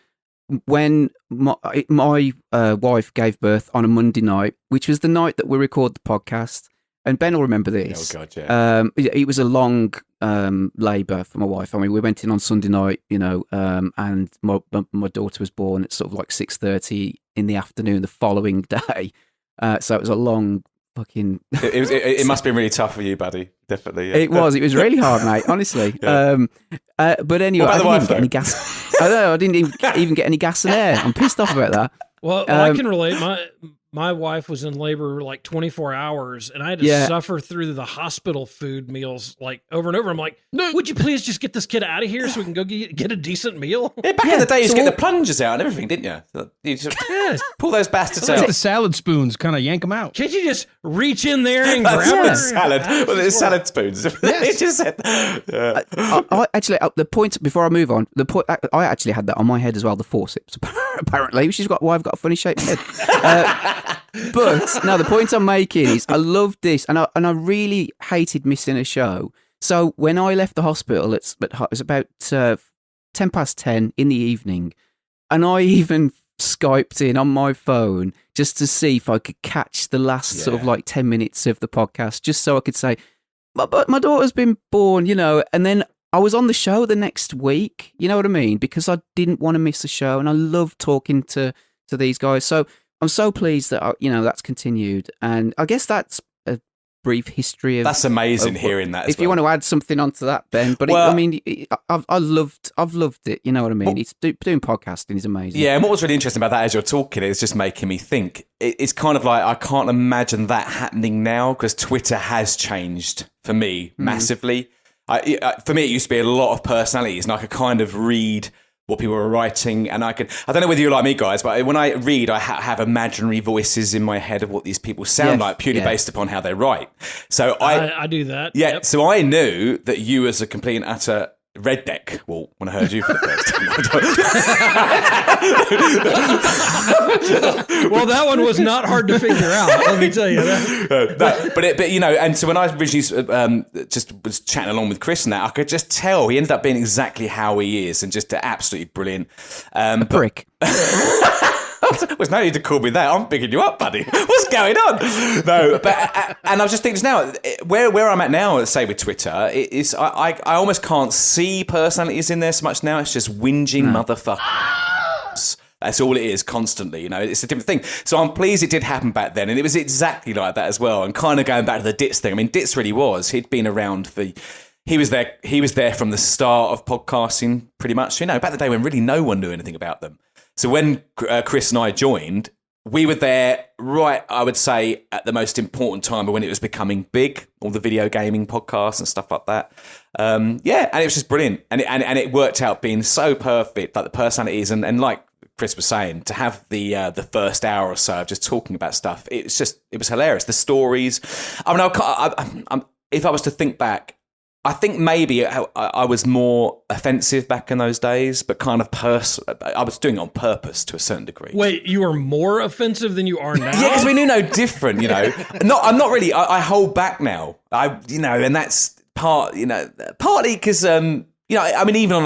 When my wife gave birth on a Monday night, which was the night that we record the podcast, and Ben will remember this. Oh God, yeah. It was a long labour for my wife. I mean, we went in on Sunday night, and my daughter was born at sort of like 6:30 in the afternoon the following day. So it was a long fucking. It must have been really tough for you, buddy. Definitely. Yeah. It was really hard, mate. Honestly. Yeah. But anyway, I didn't even get any gas. I didn't even get any gas and air. I'm pissed off about that. Well, I can relate. My wife was in labor like 24 hours, and I had to suffer through the hospital food meals like over and over. I'm like, no, would you please just get this kid out of here so we can go get a decent meal? Yeah, back in the day, you used to get the plungers out and everything, didn't you? You just pull those bastards out. The salad spoons, kind of yank them out. Can't you just reach in there and grab it? Salad. Well, there's salad spoons. Yes. Just said, I actually, the point before I move on, I actually had that on my head as well. The forceps, apparently, which is why I've got a funny shaped head. But no, the point I'm making is I loved this, and I really hated missing a show. So when I left the hospital, it was about 10:10 in the evening, and I even Skyped in on my phone just to see if I could catch the last sort of like 10 minutes of the podcast, just so I could say, but my daughter's been born, and then I was on the show the next week, you know what I mean? Because I didn't want to miss the show, and I love talking to these guys. So I'm so pleased that, that's continued. And I guess that's a brief history of... That's amazing hearing that as If you want to add something onto that, Ben. But I've loved it, you know what I mean? Doing podcasting is amazing. Yeah, and what was really interesting about that as you're talking is just making me think. It's kind of like I can't imagine that happening now because Twitter has changed for me massively. For me, it used to be a lot of personalities, and I could kind of read what people were writing, and I don't know whether you're like me, guys, but when I read, I have imaginary voices in my head of what these people sound like, purely based upon how they write. So I do that. Yeah, yep. So I knew that you as a complete and utter redneck, Walt, when I heard you for the first time. Well, that one was not hard to figure out, let me tell you that. But and so when I originally just was chatting along with Chris and that, I could just tell he ended up being exactly how he is, and just absolutely brilliant. A prick. There's no need to call me that. I'm picking you up, buddy. What's going on? No, but and I was just thinking now, where I'm at now, say with Twitter, I almost can't see personalities in there so much now. It's just whinging motherfuckers. That's all it is, constantly. It's a different thing. So I'm pleased it did happen back then, and it was exactly like that as well. And kind of going back to the Ditz thing. I mean, Ditz really was. He'd been around for. He was there from the start of podcasting, pretty much. Back in the day when really no one knew anything about them. So when Chris and I joined, we were there right, I would say, at the most important time of when it was becoming big, all the video gaming podcasts and stuff like that. And it was just brilliant. And it worked out being so perfect, like the personalities. And like Chris was saying, to have the first hour or so of just talking about stuff, it was hilarious. The stories. I mean, if I was to think back, I think maybe I was more offensive back in those days, but kind of I was doing it on purpose to a certain degree. Wait, you were more offensive than you are now? Yeah, because we knew no different, I'm not really. I hold back now. And that's partly because I mean, even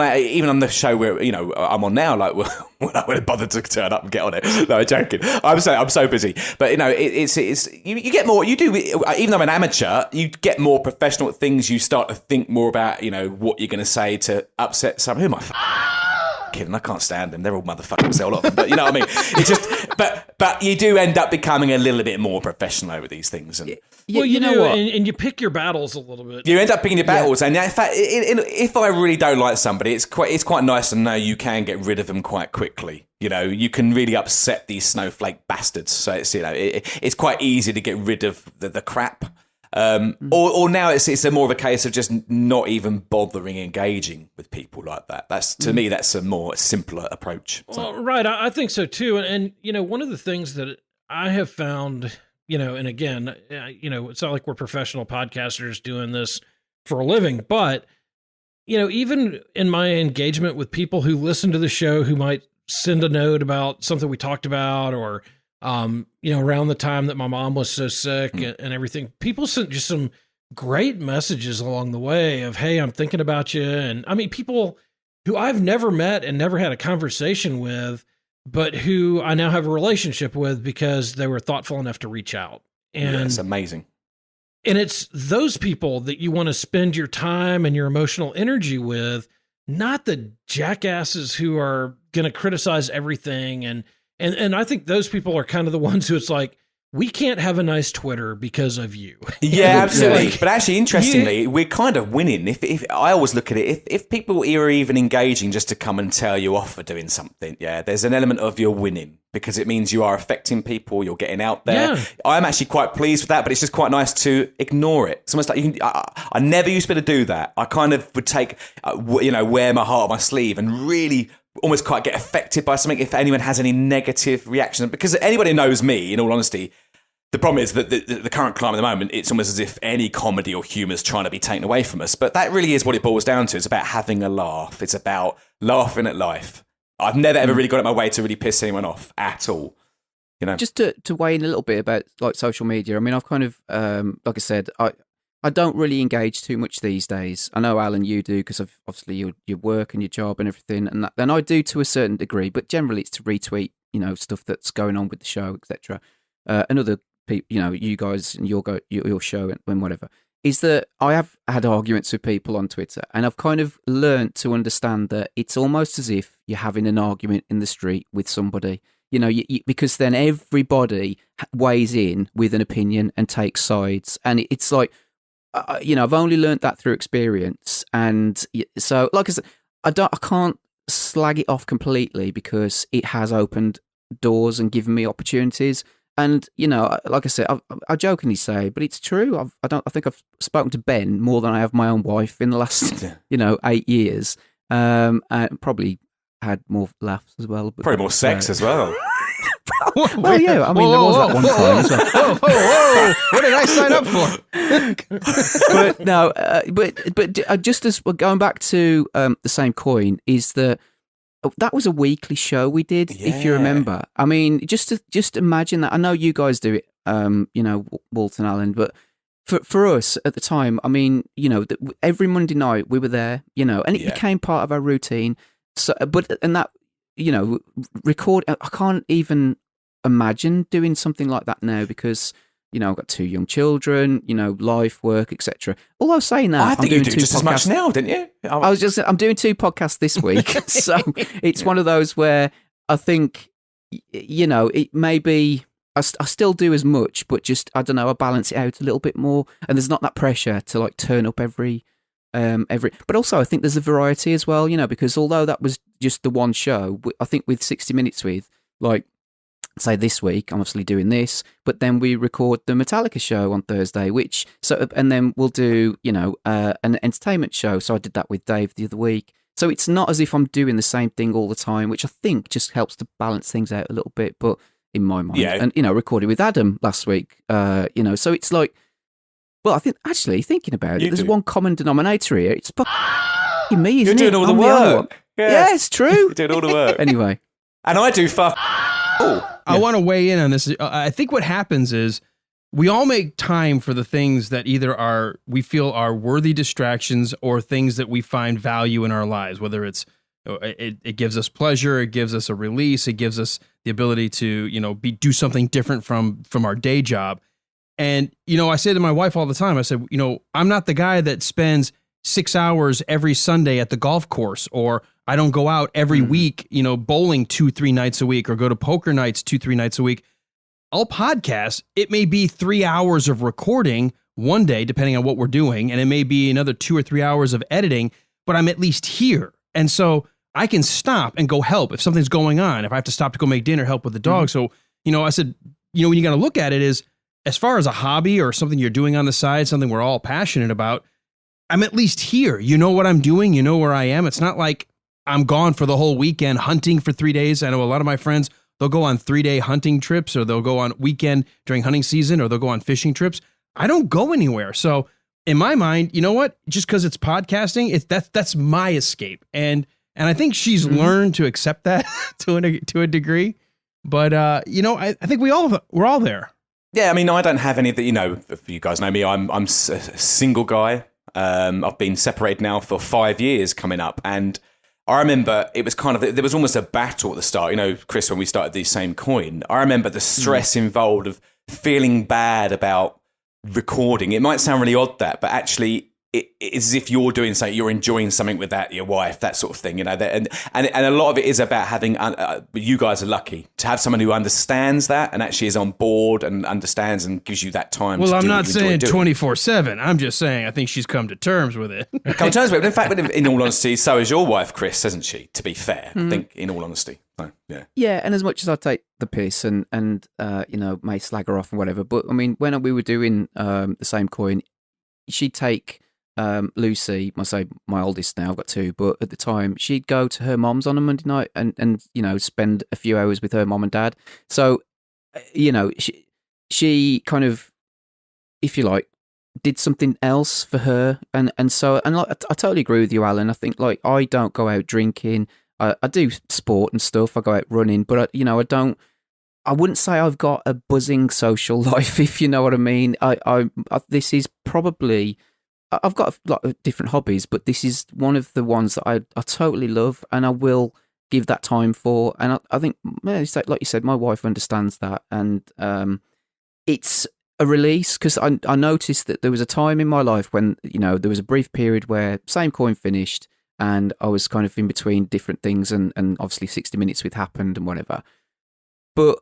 on the show where I'm on now, like when I would bother to turn up and get on it. No, I'm joking. I'm so busy, but it's you get more. You do, even though I'm an amateur, you get more professional at things. You start to think more about what you're going to say to upset some. Who am I? Kidding? I can't stand them. They're all motherfuckers. A lot of them, but you know what I mean. It's just, but you do end up becoming a little bit more professional over these things. And well, you know what? And you pick your battles a little bit. You end up picking your battles, and in fact, if I really don't like somebody, it's quite nice to know you can get rid of them quite quickly. You can really upset these snowflake bastards. So it's quite easy to get rid of the crap. Or now it's a more of a case of just not even bothering engaging with people like that. That's to me, that's a more simpler approach. Well, right, I think so too. And one of the things that I have found, and again, it's not like we're professional podcasters doing this for a living, but even in my engagement with people who listen to the show, who might send a note about something we talked about, or around the time that my mom was so sick and everything, people sent just some great messages along the way of, hey, I'm thinking about you. And I mean, people who I've never met and never had a conversation with, but who I now have a relationship with because they were thoughtful enough to reach out. And it's amazing. And it's those people that you want to spend your time and your emotional energy with, not the jackasses who are going to criticize everything. And I think those people are kind of the ones who it's like, we can't have a nice Twitter because of you. Yeah, absolutely. But actually, interestingly, we're kind of winning. If I always look at it, if people are even engaging just to come and tell you off for doing something, there's an element of you're winning because it means you are affecting people, you're getting out there. Yeah. I'm actually quite pleased with that, but it's just quite nice to ignore it. It's almost like I never used to be able to do that. I kind of would take, wear my heart on my sleeve and really almost quite get affected by something if anyone has any negative reaction. Because anybody knows me, in all honesty, the problem is that the current climate at the moment, it's almost as if any comedy or humour is trying to be taken away from us. But that really is what it boils down to. It's about having a laugh. It's about laughing at life. I've never ever really got it my way to really piss anyone off at all. Just to weigh in a little bit about like social media. I mean, I've kind of, like I said, I don't really engage too much these days. I know, Alan, you do because of obviously your work and your job and everything, and I do to a certain degree. But generally, it's to retweet, stuff that's going on with the show, etc. And other people, you guys and your show and whatever. Is that I have had arguments with people on Twitter, and I've kind of learned to understand that it's almost as if you're having an argument in the street with somebody. Because then everybody weighs in with an opinion and takes sides, and it's like. I've only learned that through experience, and so, like I said, I can't slag it off completely because it has opened doors and given me opportunities. And like I said, I jokingly say, but it's true. I think I've spoken to Ben more than I have my own wife in the last 8 years, and probably had more laughs as well. But, probably more sex as well. Well, yeah, I mean, there was that one time as well. Whoa. What did I sign up for? But no, but just as we're going back to the same coin, is that was a weekly show we did, if you remember. I mean, just imagine that. I know you guys do it, Walt and Alan, but for us at the time, I mean, every Monday night we were there, and it became part of our routine. So, record. I can't even imagine doing something like that now because I've got 2 young children, life, work, etc. Although saying that, I think you do just as much now, didn't you? I'm doing 2 podcasts this week, so it's one of those where I think it may be. I still do as much, but just I don't know. I balance it out a little bit more, and there's not that pressure to like turn up every. But also I think there's a variety as well, because although that was just the one show, I think with 60 Minutes with, like, say this week, I'm obviously doing this, but then we record the Metallica show on Thursday, and then we'll do, an entertainment show. So I did that with Dave the other week. So it's not as if I'm doing the same thing all the time, which I think just helps to balance things out a little bit, but in my mind. Yeah. And, recorded with Adam last week, so it's like, well, I think, actually, thinking about it, there's one common denominator here. It's fucking me, isn't it? You're doing all the work. Yeah, it's true. You're doing all the work. Anyway. And I do fuck. I want to weigh in on this. I think what happens is we all make time for the things that either we feel are worthy distractions or things that we find value in our lives, whether it's it gives us pleasure, it gives us a release, it gives us the ability to, do something different from our day job. And, I say to my wife all the time, I said, I'm not the guy that spends 6 hours every Sunday at the golf course, or I don't go out every week, bowling 2-3 nights a week or go to poker nights 2-3 nights a week. I'll podcast. It may be 3 hours of recording one day, depending on what we're doing. And it may be another 2 or 3 hours of editing, but I'm at least here. And so I can stop and go help if something's going on. If I have to stop to go make dinner, help with the dog. So, I said, when you got to look at it is, as far as a hobby or something you're doing on the side, something we're all passionate about, I'm at least here. You know what I'm doing. You know where I am. It's not like I'm gone for the whole weekend hunting for 3 days. I know a lot of my friends, they'll go on 3-day hunting trips, or they'll go on weekend during hunting season, or they'll go on fishing trips. I don't go anywhere. So in my mind, you know what? Just because it's podcasting, that's my escape. And I think she's learned to accept that to a degree. But you know, I think we're all there. Yeah, I mean, I don't have any of the, you know, if you guys know me, I'm a single guy. I've been separated now for 5 years coming up. And I remember it was kind of, there was almost a battle at the start. You know, Chris, when we started the same coin, I remember the stress involved of feeling bad about recording. It might sound really odd but actually it's as if you're doing something, you're enjoying something with your wife, that sort of thing, you know. And a lot of it is about having. You guys are lucky to have someone who understands that and actually is on board and understands and gives you that time. Well, I'm not saying 24/7. I'm just saying I think she's come to terms with it. Come to terms with it. In fact, in all honesty, so is your wife, Chris, hasn't she? To be fair, I think in all honesty, so, yeah. Yeah, and as much as I take the piss and you know, may slag her off and whatever, but I mean, when we were doing the same coin, she'd take. Lucy, my oldest now, I've got two, but at the time she'd go to her mom's on a Monday night and you know, spend a few hours with her mom and dad. So, you know, she kind of, if you like, did something else for her. And like, I totally agree with you, Alan. I think, like, I don't go out drinking. I do sport and stuff. I go out running, but I wouldn't say I've got a buzzing social life, if you know what I mean. This is probably, I've got a lot of different hobbies, but this is one of the ones that I totally love and I will give that time for. And I think, like you said, my wife understands that. And it's a release, because I noticed that there was a time in my life when, you know, there was a brief period where same coin finished and I was kind of in between different things and obviously 60 Minutes with happened and whatever. But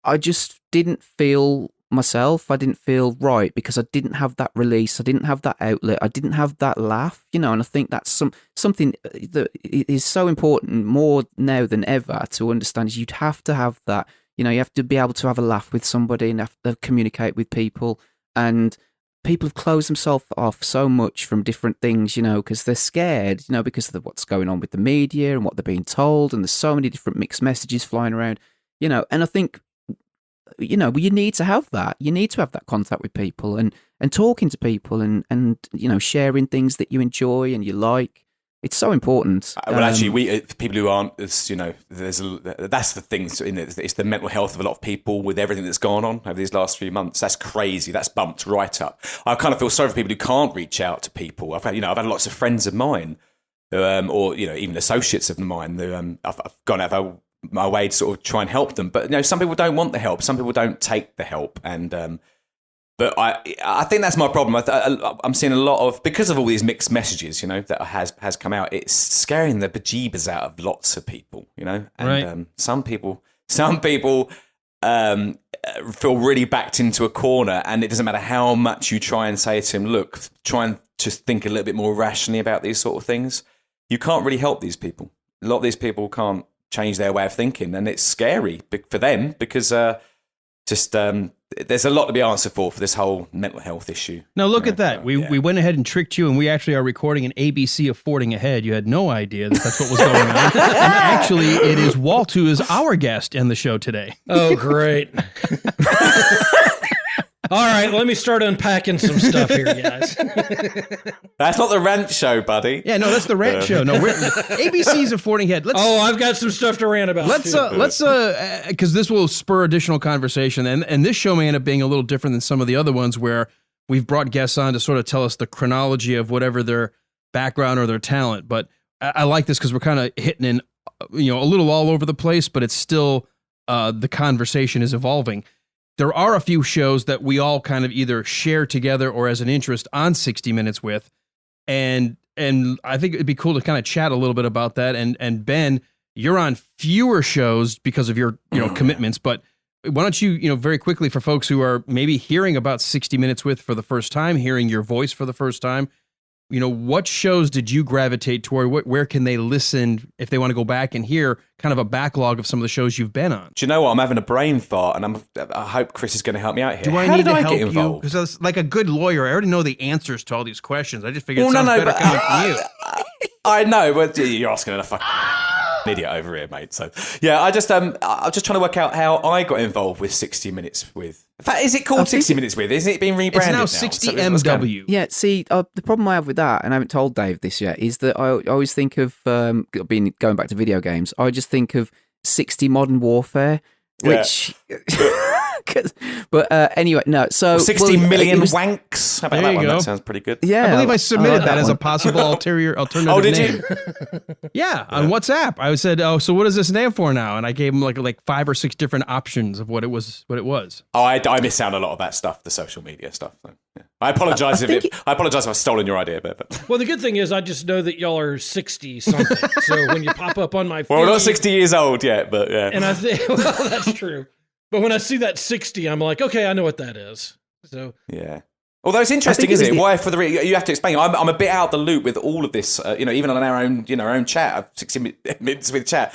I just didn't feel myself. I didn't feel right because I didn't have that release. I didn't have that outlet. I didn't have that laugh, you know. And I think that's something that is so important more now than ever to understand. Is you'd have to have that. You know, you have to be able to have a laugh with somebody and have to communicate with people. And people have closed themselves off so much from different things, you know, because they're scared, you know, because of what's going on with the media and what they're being told. And there's so many different mixed messages flying around, you know. And I think, you know, you need to have that. You need to have that contact with people and talking to people and you know, sharing things that you enjoy and you like. It's so important. Well, actually, we people who aren't, as you know, that's the thing. It's the mental health of a lot of people with everything that's gone on over these last few months. That's crazy. That's bumped right up. I kind of feel sorry for people who can't reach out to people. I've had lots of friends of mine, or you know, even associates of mine. Who, I've gone out of my way to sort of try and help them, but you know, some people don't want the help. Some people don't take the help, and but I think that's my problem. I'm seeing a lot of, because of all these mixed messages, you know, that has come out. It's scaring the bejeebers out of lots of people, you know, and right. Some people feel really backed into a corner, and it doesn't matter how much you try and say to him, look, try and just think a little bit more rationally about these sort of things. You can't really help these people. A lot of these people can't change their way of thinking, and it's scary for them because there's a lot to be answered for this whole mental health issue. Now look at that. We went ahead and tricked you, and we actually are recording an ABC of Fording Ahead. You had no idea that that's what was going on. And actually, it is Walt who is our guest in the show today. Oh, great. All right, let me start unpacking some stuff here, guys. That's not the rant show, buddy. Yeah, no, that's the rant show. No, ABC's of Fording Ahead. I've got some stuff to rant about. Let's because this will spur additional conversation, and this show may end up being a little different than some of the other ones where we've brought guests on to sort of tell us the chronology of whatever their background or their talent. But I like this because we're kind of hitting in, you know, a little all over the place, but it's still the conversation is evolving. There are a few shows that we all kind of either share together or as an interest on 60 Minutes with. And I think it'd be cool to kind of chat a little bit about that. And Ben, you're on fewer shows because of your, you know, commitments, but why don't you, you know, very quickly for folks who are maybe hearing about 60 Minutes with for the first time, hearing your voice for the first time, you know, what shows did you gravitate toward? Where can they listen if they want to go back and hear kind of a backlog of some of the shows you've been on? Do you know what? I'm having a brain fart, and I hope Chris is going to help me out here. Do I need to help you? Because like a good lawyer, I already know the answers to all these questions. I just figured better coming from you. I know, but you're asking enough fucking idiot over here, mate. So yeah, I'm just trying to work out how I got involved with 60 Minutes with. In fact, is it called 60 Minutes with? Isn't it being rebranded now? It's now 60MW. Yeah, see, the problem I have with that, and I haven't told Dave this yet, is that I always think of, going back to video games, I just think of 60 Modern Warfare, which. But anyway, no. So 60 million wanks. How about that one? That sounds pretty good. Yeah, I believe I submitted that as a possible alternative. Oh, did name. you? Yeah, on WhatsApp. I said, "Oh, so what does this stand for now?" And I gave him like 5 or 6 different options of what it was. Oh, I miss out on a lot of that stuff, the social media stuff. So, yeah. I apologize if I've stolen your idea, but well, the good thing is I just know that y'all are 60 something. So when you pop up on my feed, well, we're not 60 years old yet, but yeah. And I think, well, that's true. But when I see that 60, I'm like, okay, I know what that is. So yeah. Although it's interesting, isn't it? Why you have to explain? I'm a bit out the loop with all of this. Even on our own chat, 60 minutes with chat.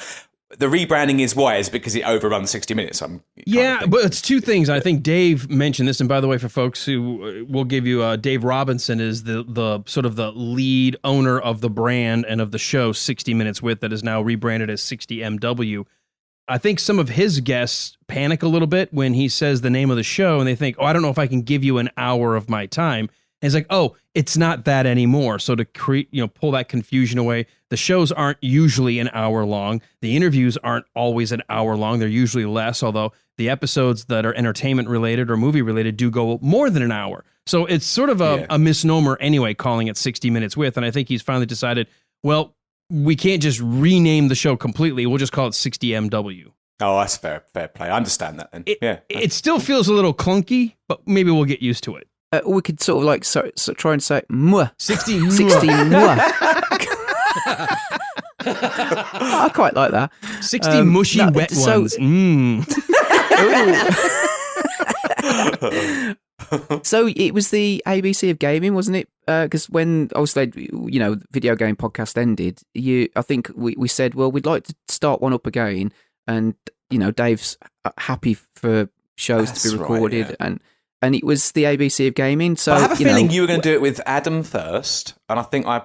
The rebranding is why is because it overruns 60 minutes. But it's 2 things. I think Dave mentioned this, and by the way, for folks who will give you, Dave Robinson is the sort of the lead owner of the brand and of the show 60 Minutes With, that is now rebranded as 60MW. I think some of his guests panic a little bit when he says the name of the show, and they think, "Oh, I don't know if I can give you an hour of my time." And it's like, "Oh, it's not that anymore." So to pull that confusion away, the shows aren't usually an hour long. The interviews aren't always an hour long. They're usually less, although the episodes that are entertainment related or movie related do go more than an hour. So it's sort of a misnomer anyway, calling it 60 Minutes With. And I think he's finally decided, well, we can't just rename the show completely. We'll just call it 60MW. Oh, that's fair play. I understand that then. It still feels a little clunky, but maybe we'll get used to it. We could sort of like try and say mwah. 60 mwah. I quite like that. 60 mushy wet ones. So it was the ABC of gaming, wasn't it? Because when obviously video game podcast ended, I think we said, well, we'd like to start one up again, and Dave's happy for shows to be recorded, and it was the ABC of gaming. So but I have a feeling you were going to do it with Adam first, and I think I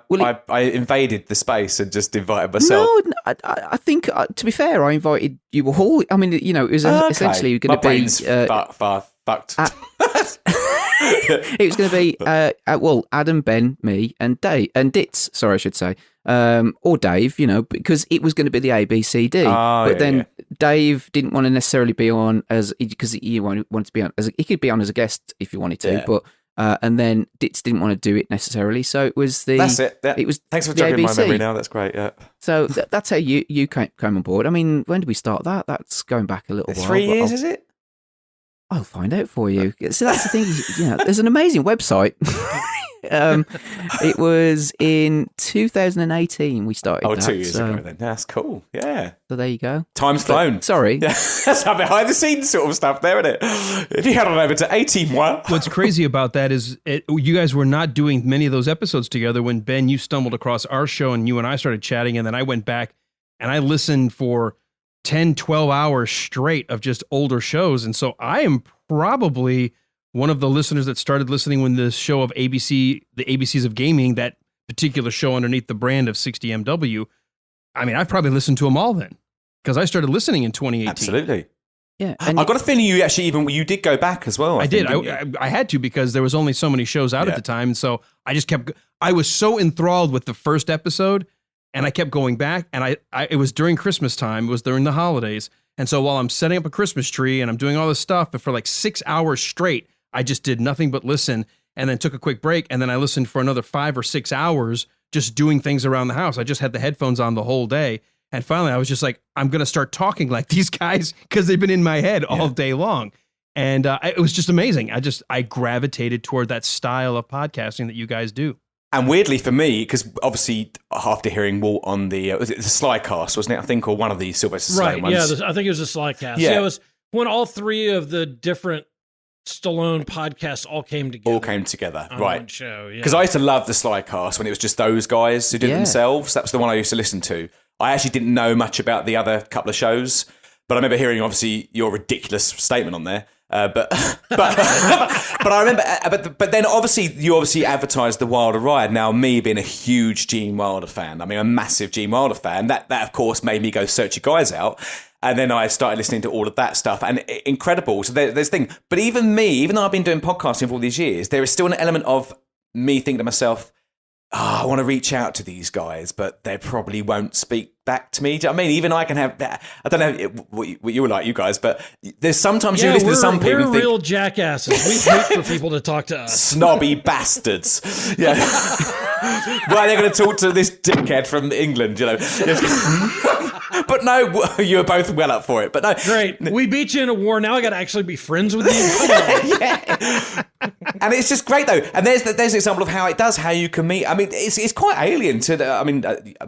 invaded the space and just invited myself. No, I think to be fair, I invited you all. I mean, it was essentially going to be fucked. It was going to be Adam, Ben, me, and Dave, and Ditz. Sorry, I should say, or Dave. Because it was going to be the ABCD. But then Dave didn't want to necessarily be on because he wanted to be on as he could be on as a guest if he wanted to, but. And then Ditz didn't want to do it necessarily, so it was the. That's it. It was. Thanks for jogging my memory now. That's great. Yeah. So that's how you came on board. I mean, when did we start that? That's going back a little while. 3 years, is it? I'll find out for you. So that's the thing. There's an amazing website. It was in 2018 we started. 2 years ago then. That's cool. Yeah. So there you go. Time's flown. Sorry. That's how behind the scenes sort of stuff there, isn't it? If you head on over to 18 What's crazy about that is you guys were not doing many of those episodes together when, Ben, you stumbled across our show and you and I started chatting, and then I went back and I listened for 10, 12 hours straight of just older shows. And so I am probably one of the listeners that started listening when the show of the ABCs of Gaming, that particular show underneath the brand of 60MW. I mean, I've probably listened to them all then, because I started listening in 2018. Absolutely. Yeah. And I've got a feeling you did go back as well. I did. I had to, because there was only so many shows out at the time. And so I just I was so enthralled with the first episode, and I kept going back, and it was during Christmas time. It was during the holidays. And so while I'm setting up a Christmas tree and I'm doing all this stuff, but for like 6 hours straight, I just did nothing but listen, and then took a quick break. And then I listened for another 5 or 6 hours, just doing things around the house. I just had the headphones on the whole day. And finally I was just like, I'm going to start talking like these guys, because they've been in my head all day long. And it was just amazing. I gravitated toward that style of podcasting that you guys do. And weirdly for me, because obviously after hearing Walt on the Slycast, wasn't it? I think, or one of the Sylvester Stallone ones. Yeah, I think it was the Slycast. Yeah. It was when all 3 of the different Stallone podcasts all came together. On right? One show, because I used to love the Slycast when it was just those guys who did it themselves. That was the one I used to listen to. I actually didn't know much about the other couple of shows, but I remember hearing obviously your ridiculous statement on there. But I remember, but then you advertised the Wilder Ride. Now, me being a huge Gene Wilder fan, I mean a massive Gene Wilder fan, that of course made me go search you guys out. And then I started listening to all of that stuff, and incredible. So there's thing. But even though I've been doing podcasting for all these years, there is still an element of me thinking to myself, I want to reach out to these guys, but they probably won't speak back to me. Do you know what I mean? Even I can have that. I don't know what you were like, you guys, but there's sometimes you listen to some people. We're real jackasses. We hate for people to talk to us. Snobby bastards. Yeah. Why are they going to talk to this dickhead from England? You know. But no, you were both well up for it. But no, great. We beat you in a war. Now I got to actually be friends with you. Yeah. And it's just great though. And there's an example of how you can meet. I mean, it's quite alien to.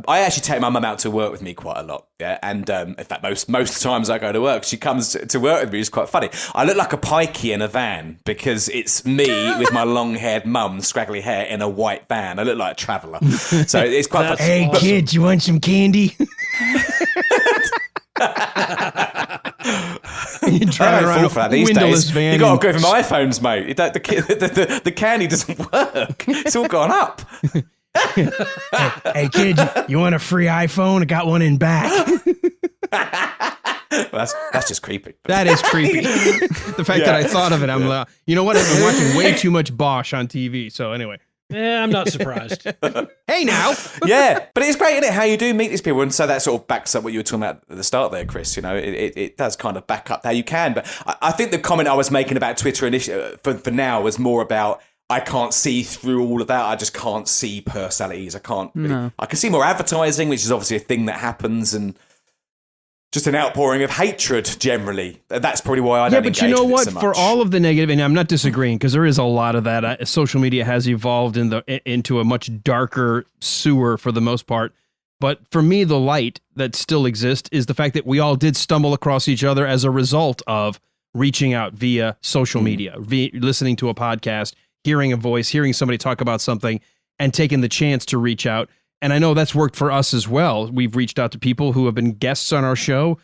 I actually take my mum out to work with me quite a lot. Yeah, and in fact, most times I go to work, she comes to work with me. It's quite funny. I look like a pikey in a van because it's me with my long-haired mum, scraggly hair, in a white van. I look like a traveller. So it's quite funny. Hey, awesome. Kids, you want some candy? You drive around a windowless van. You got to go for my iPhones, mate. The candy doesn't work. It's all gone up. Hey, kid, you want a free iPhone? I got one in back. Well, that's just creepy. That is creepy. The fact that I thought of it, I'm like, you know what? I've been watching way too much Bosch on TV. So anyway. Yeah, I'm not surprised. Hey, now. Yeah, but it's great, isn't it, how you do meet these people? And so that sort of backs up what you were talking about at the start there, Chris. You know, it does kind of back up how you can. But I think the comment I was making about Twitter initially, for now was more about I can't see through all of that. I just can't see personalities. I can't. No. I can see more advertising, which is obviously a thing that happens, and just an outpouring of hatred generally. That's probably why I don't engage with it so much. Yeah, but you know what? For all of the negative, and I'm not disagreeing because there is a lot of that. Social media has evolved into a much darker sewer for the most part. But for me, the light that still exists is the fact that we all did stumble across each other as a result of reaching out via social media, listening to a podcast, hearing a voice, hearing somebody talk about something, and taking the chance to reach out. And I know that's worked for us as well. We've reached out to people who have been guests on our show.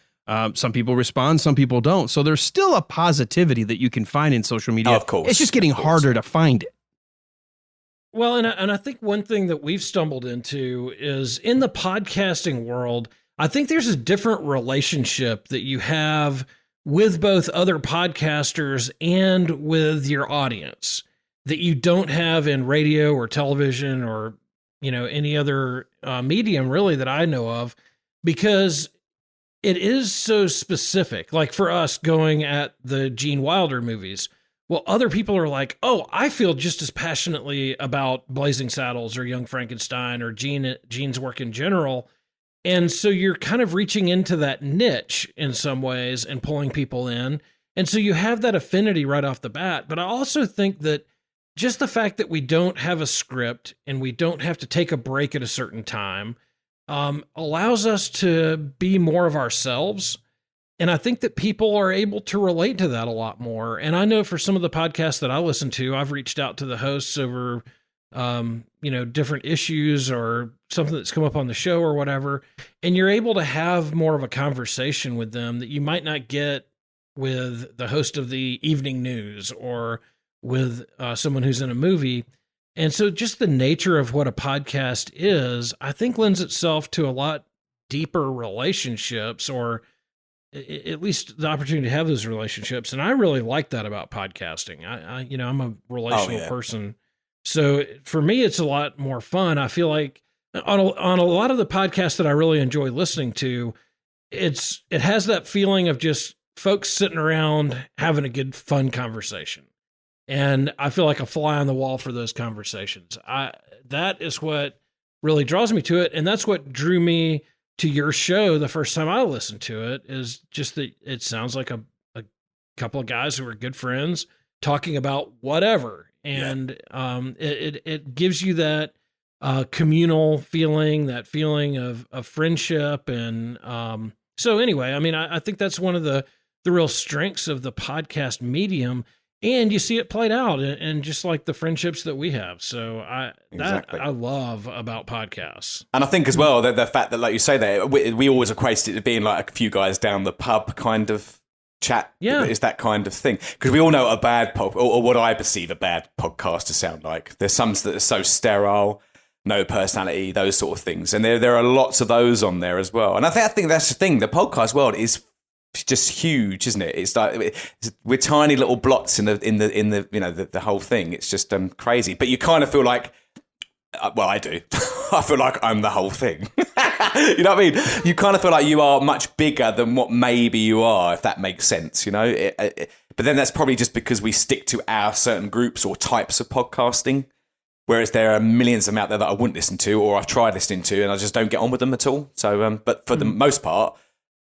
Some people respond, some people don't. So there's still a positivity that you can find in social media. Of course. It's just getting harder to find it. Well, and I think one thing that we've stumbled into is in the podcasting world, I think there's a different relationship that you have with both other podcasters and with your audience that you don't have in radio or television or any other medium really that I know of, because it is so specific. Like for us going at the Gene Wilder movies, well, other people are like, oh, I feel just as passionately about Blazing Saddles or Young Frankenstein or Gene's work in general. And so you're kind of reaching into that niche in some ways and pulling people in. And so you have that affinity right off the bat. But I also think that just the fact that we don't have a script and we don't have to take a break at a certain time allows us to be more of ourselves. And I think that people are able to relate to that a lot more. And I know for some of the podcasts that I listen to, I've reached out to the hosts over, different issues or something that's come up on the show or whatever. And you're able to have more of a conversation with them that you might not get with the host of the evening news or with someone who's in a movie. And so just the nature of what a podcast is, I think lends itself to a lot deeper relationships, or at least the opportunity to have those relationships. And I really like that about podcasting. I'm a relational person. So for me, it's a lot more fun. I feel like on a lot of the podcasts that I really enjoy listening to, it has that feeling of just folks sitting around having a good, fun conversation. And I feel like a fly on the wall for those conversations. That is what really draws me to it. And that's what drew me to your show the first time I listened to it, is just that it sounds like a couple of guys who are good friends talking about whatever. And it gives you that communal feeling, that feeling of friendship. And so anyway, I mean, I think that's one of the real strengths of the podcast medium. And you see it played out in just like the friendships that we have. So I love about podcasts. And I think as well, the fact that, like you say there, we always equate it to being like a few guys down the pub kind of chat. Yeah. It's that kind of thing. Because we all know a bad or what I perceive a bad podcast to sound like. There's some that are so sterile, no personality, those sort of things. And there are lots of those on there as well. And I think that's the thing. The podcast world is just huge, isn't it? It's like we're tiny little blots in the whole thing. It's just crazy. But you kind of feel like, well, I do. I feel like I'm the whole thing. You know what I mean? You kind of feel like you are much bigger than what maybe you are, if that makes sense, you know? But then that's probably just because we stick to our certain groups or types of podcasting, whereas there are millions of them out there that I wouldn't listen to or I've tried listening to and I just don't get on with them at all. So, but for the most part,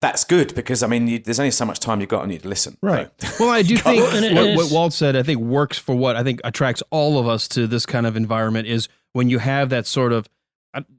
that's good because, I mean, there's only so much time you've got on you to listen. Right. So. Well, I do think what Walt said, I think works for what I think attracts all of us to this kind of environment is when you have that sort of,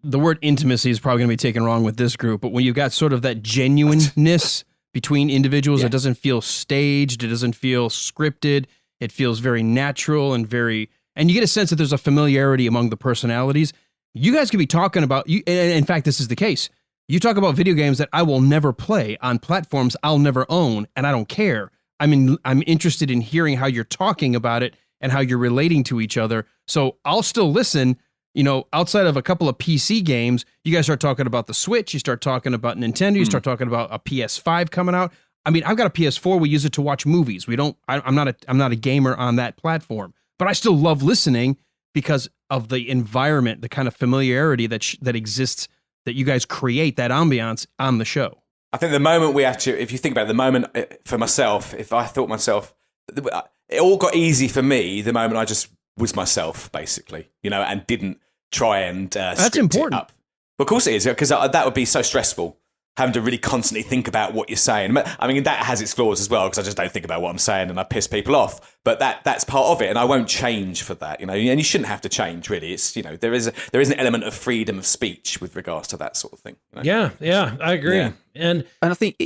the word intimacy is probably going to be taken wrong with this group, but when you've got sort of that genuineness between individuals, it doesn't feel staged, it doesn't feel scripted, it feels very natural and you get a sense that there's a familiarity among the personalities. You guys could be talking about, and in fact, this is the case. You talk about video games that I will never play on platforms I'll never own, and I don't care. I'm interested in hearing how you're talking about it and how you're relating to each other. So I'll still listen. You know, outside of a couple of PC games, you guys start talking about the Switch, you start talking about Nintendo, you start talking about a PS5 coming out. I mean, I've got a PS4, we use it to watch movies. I'm not a gamer on that platform, but I still love listening because of the environment, the kind of familiarity that exists, that you guys create, that ambiance on the show. I think the moment we have to, if you think about it, the moment for myself, if I thought myself, it all got easy for me the moment I just was myself, basically, you know, and didn't try and that's important. It up. Well, of course it is, because that would be so stressful, having to really constantly think about what you're saying. I mean, that has its flaws as well, because I just don't think about what I'm saying and I piss people off. But that's part of it, and I won't change for that, you know. And you shouldn't have to change, really. It's, you know, there is an element of freedom of speech with regards to that sort of thing. You know? Yeah, I agree. Yeah. And I think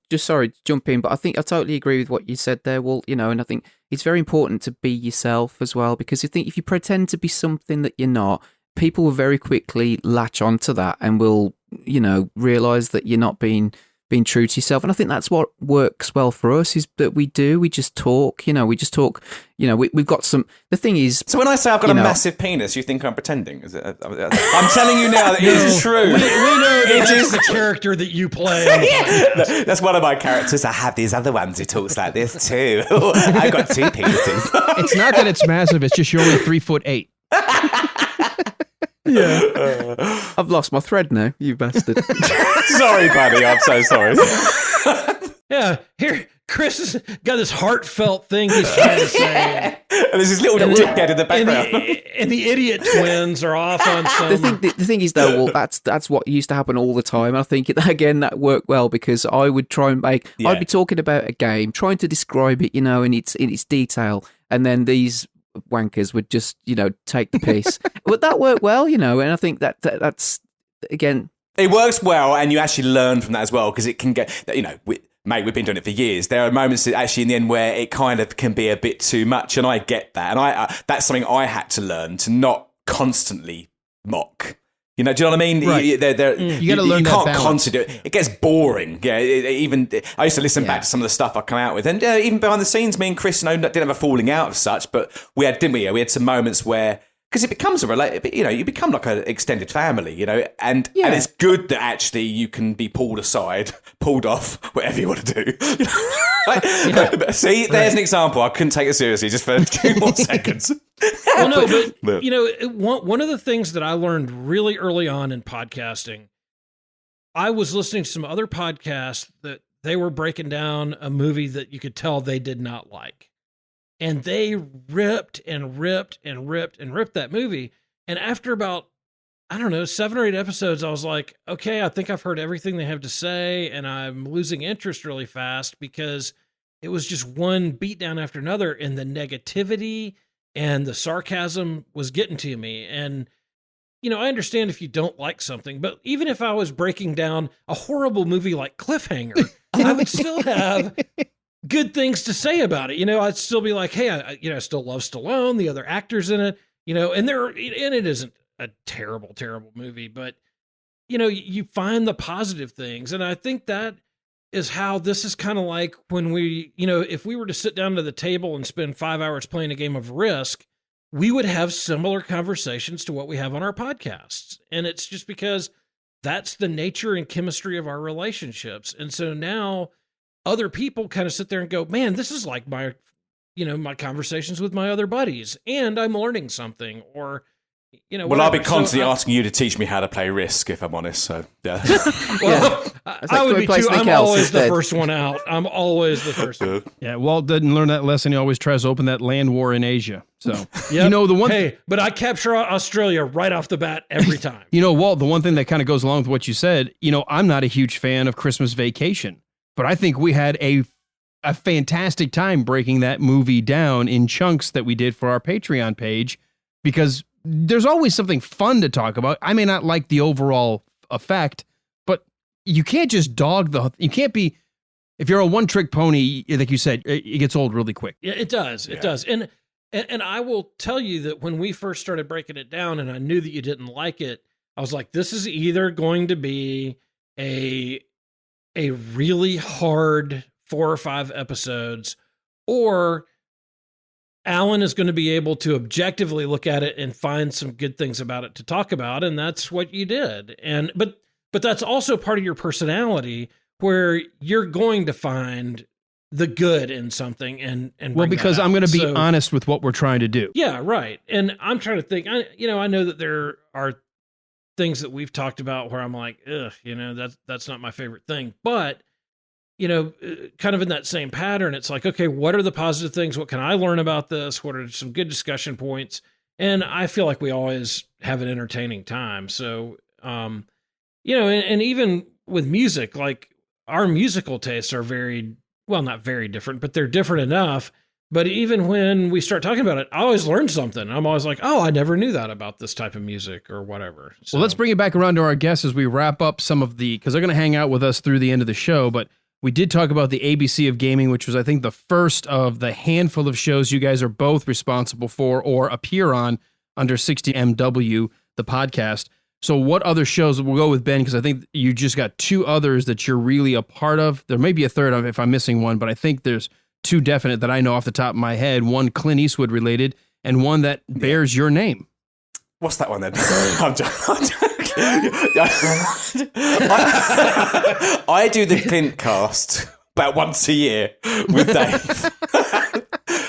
just sorry to jump in, but I think I totally agree with what you said there, Walt. You know, and I think it's very important to be yourself as well, because if you pretend to be something that you're not, people will very quickly latch onto that and will, you know, realize that you're not being true to yourself. And I think that's what works well for us, is that we just talk, you know, we've got some, the thing is. So when I say I've got a massive penis, you think I'm pretending? Is it? I'm telling you now that it is true. We know that it's the character that you play on the podcast. That's one of my characters. I have these other ones who talks like this too. I've got two penises. It's not that it's massive, it's just you're only 3'8". Yeah. I've lost my thread now, you bastard. Sorry, buddy. I'm so sorry. Yeah, here, Chris has got this heartfelt thing he's trying to say. And there's this little dickhead in the background. And the idiot twins are off on some... The thing is, though, well, that's what used to happen all the time. I think, again, that worked well, because I would try and I'd be talking about a game, trying to describe it, you know, in its detail, and then these wankers would just, you know, take the piss. But that worked well, you know, and I think that's, again... It works well, and you actually learn from that as well, because it can get, you know, mate, we've been doing it for years. There are moments that actually in the end where it kind of can be a bit too much, and I get that. And that's something I had to learn, to not constantly mock. You know, do you know what I mean? Right. You got to learn that can't balance. constantly do it. It gets boring. Yeah, I used to listen back to some of the stuff I come out with, and even behind the scenes, me and Chris, you know, didn't have a falling out of such, but we had some moments where, because it becomes you become like an extended family, you know, and it's good that actually you can be pulled off, whatever you want to do. See, there's an example. I couldn't take it seriously just for 2 more seconds. Well, no, but you know, one of the things that I learned really early on in podcasting, I was listening to some other podcasts that they were breaking down a movie that you could tell they did not like. And they ripped that movie. And after about, I don't know, 7 or 8 episodes, I was like, okay, I think I've heard everything they have to say, and I'm losing interest really fast, because it was just one beatdown after another, and the negativity and the sarcasm was getting to me. And, you know, I understand if you don't like something, but even if I was breaking down a horrible movie like Cliffhanger, I would still have good things to say about it. You know, I'd still be like, hey, I still love Stallone, the other actors in it, you know, and it isn't a terrible, terrible movie, but, you know, you find the positive things. And I think that is how this is kind of like when we, you know, if we were to sit down to the table and spend 5 hours playing a game of Risk, we would have similar conversations to what we have on our podcasts. And it's just because that's the nature and chemistry of our relationships. And so now other people kind of sit there and go, man, this is like my conversations with my other buddies, and I'm learning something, or, Well, I'll be constantly asking you to teach me how to play Risk, if I'm honest. So, yeah. Well, I would be too. I'm always the first one out. I'm always the first one. Yeah, Walt didn't learn that lesson. He always tries to open that land war in Asia. So, yep. The one. Hey, but I capture Australia right off the bat every time. Walt, the one thing that kind of goes along with what you said, I'm not a huge fan of Christmas Vacation, but I think we had a fantastic time breaking that movie down in chunks that we did for our Patreon page, because there's always something fun to talk about. I may not like the overall effect, but you can't just you can't be, if you're a one-trick pony, like you said, it gets old really quick. Yeah, it does. It does. And I will tell you that when we first started breaking it down and I knew that you didn't like it, I was like, this is either going to be a really hard 4 or 5 episodes, or Alan is going to be able to objectively look at it and find some good things about it to talk about. And that's what you did. But that's also part of your personality, where you're going to find the good in something and because I'm going to be honest with what we're trying to do. Yeah, right. And I'm trying to think, I know that there are things that we've talked about where I'm like, ugh, that's not my favorite thing. But kind of in that same pattern, it's like, okay, what are the positive things? What can I learn about this? What are some good discussion points? And I feel like we always have an entertaining time. So, and even with music, like our musical tastes are not very different, but they're different enough. But even when we start talking about it, I always learn something. I'm always like, oh, I never knew that about this type of music or whatever. So, well, let's bring it back around to our guests as we wrap up because they're going to hang out with us through the end of the show. But we did talk about the ABC of Gaming, which was, I think, the first of the handful of shows you guys are both responsible for or appear on under 60MW, the podcast. So what other shows, we'll go with Ben, because I think you just got 2 others that you're really a part of. There may be a third if I'm missing one, but I think there's 2 definite that I know off the top of my head. One Clint Eastwood related and one that bears your name. What's that one then? I do the Clint cast about once a year with Dave.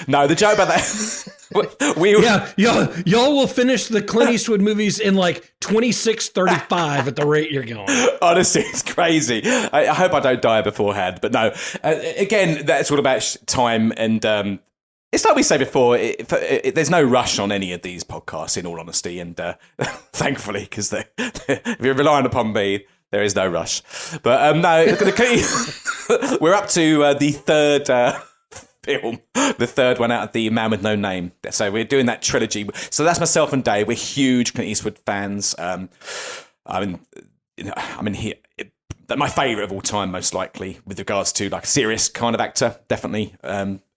No, the joke about that. Y'all will finish the Clint Eastwood movies in like 26:35 at the rate you're going. Honestly, it's crazy. I hope I don't die beforehand. But no, again, that's all about time. And it's like we say before, there's no rush on any of these podcasts, in all honesty. And thankfully, because if you're relying upon me, there is no rush. But no, we're up to the third film, the third one out of the Man with No Name. So we're doing that trilogy. So that's myself and Dave. We're huge Clint Eastwood fans. My favourite of all time, most likely, with regards to like a serious kind of actor, definitely.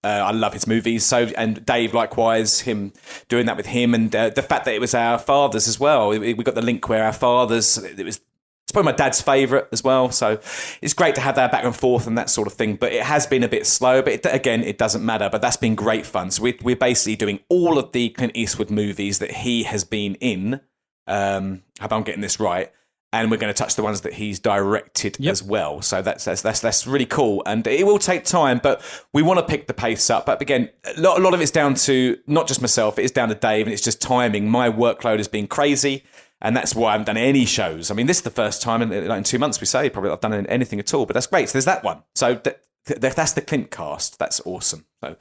I love his movies. So, and Dave, likewise, him doing that with him, and the fact that it was our fathers as well. We got the link where our fathers. It's probably my dad's favourite as well. So it's great to have that back and forth and that sort of thing. But it has been a bit slow. But it doesn't matter. But that's been great fun. So we're basically doing all of the Clint Eastwood movies that he has been in. I hope I'm getting this right. And we're going to touch the ones that he's directed as well. So that's really cool. And it will take time, but we want to pick the pace up. But again, a lot of it's down to not just myself, it is down to Dave, and it's just timing. My workload has been crazy, and that's why I haven't done any shows. I mean, this is the first time in 2 months, we say, probably I've done anything at all, but that's great. So there's that one. So that's the Clint cast. That's awesome. So,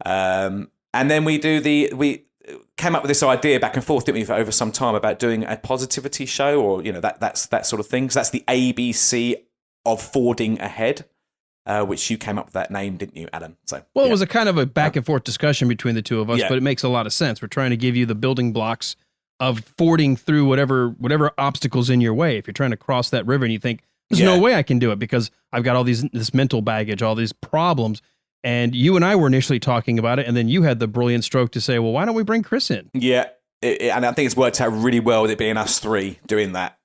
and then we came up with this idea back and forth, didn't we, for over some time, about doing a positivity show, or that's that sort of thing. So that's the ABC of Fording Ahead, which you came up with that name, didn't you, Adam? So it was a kind of a back and forth discussion between the two of us, but it makes a lot of sense. We're trying to give you the building blocks of fording through whatever obstacles in your way. If you're trying to cross that river and you think there's no way I can do it because I've got all this mental baggage, all these problems. And you and I were initially talking about it, and then you had the brilliant stroke to say, well, why don't we bring Chris in? Yeah, and I think it's worked out really well with it being us 3 doing that.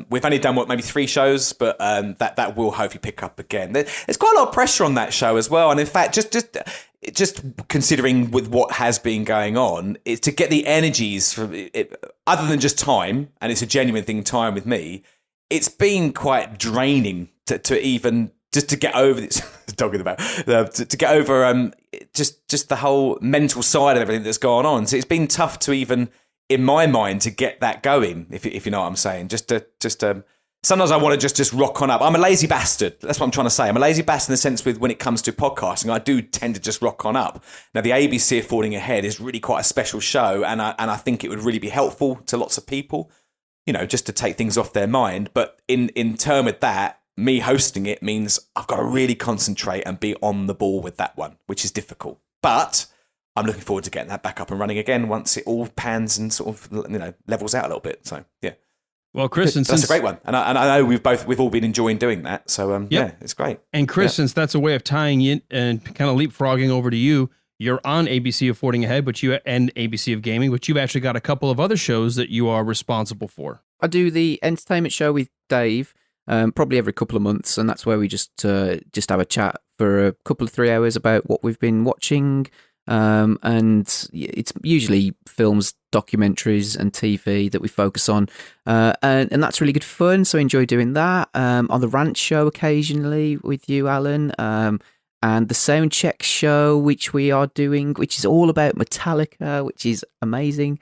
We've only done, maybe 3 shows, but that will hopefully pick up again. There's quite a lot of pressure on that show as well. And in fact, just considering with what has been going on, is to get the energies from it, other than just time, and it's a genuine thing, time with me, it's been quite draining to even... just to get over this, talking about to get over just the whole mental side of everything that's gone on. So it's been tough to even in my mind to get that going, if you know what I'm saying. Sometimes I want to just rock on up. I'm a lazy bastard. That's what I'm trying to say. I'm a lazy bastard in the sense with when it comes to podcasting, I do tend to just rock on up. Now, the ABC of Falling Ahead is really quite a special show, and I think it would really be helpful to lots of people, just to take things off their mind. But in turn with that, me hosting it means I've got to really concentrate and be on the ball with that one, which is difficult. But I'm looking forward to getting that back up and running again once it all pans and sort of levels out a little bit. So yeah. Well, Chris, and that's a great one, and I know we've all been enjoying doing that. So yeah, it's great. And Chris, since that's a way of tying in and kind of leapfrogging over to you, you're on ABC of Forging Ahead, and ABC of Gaming, but you've actually got a couple of other shows that you are responsible for. I do the entertainment show with Dave, probably every couple of months, and that's where we just have a chat for a couple of 3 hours about what we've been watching. And it's usually films, documentaries, and TV that we focus on, and that's really good fun. So I enjoy doing that. On the Rant Show occasionally with you, Alan, and the Sound Check Show, which we are doing, which is all about Metallica, which is amazing.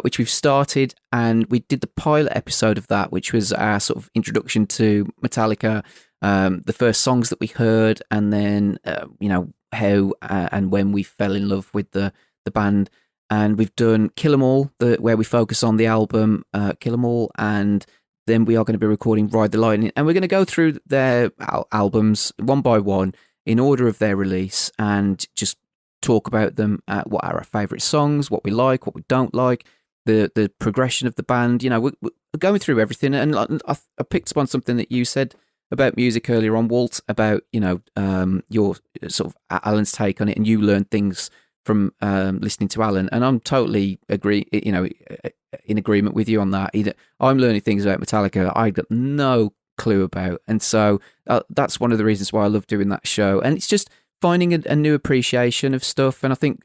Which we've started, and we did the pilot episode of that, which was our sort of introduction to Metallica, the first songs that we heard, and then how and when we fell in love with the band. And we've done Kill 'Em All, where we focus on the album Kill 'Em All, and then we are going to be recording Ride the Lightning, and we're going to go through their albums one by one in order of their release and just talk about them, what are our favourite songs, what we like, what we don't like, the progression of the band. We're going through everything. And I picked up on something that you said about music earlier on, Walt, about your sort of Alan's take on it, and you learned things from listening to Alan, and I'm totally in agreement with you on that. I'm learning things about Metallica I got no clue about, and so that's one of the reasons why I love doing that show. And it's just finding a new appreciation of stuff. And I think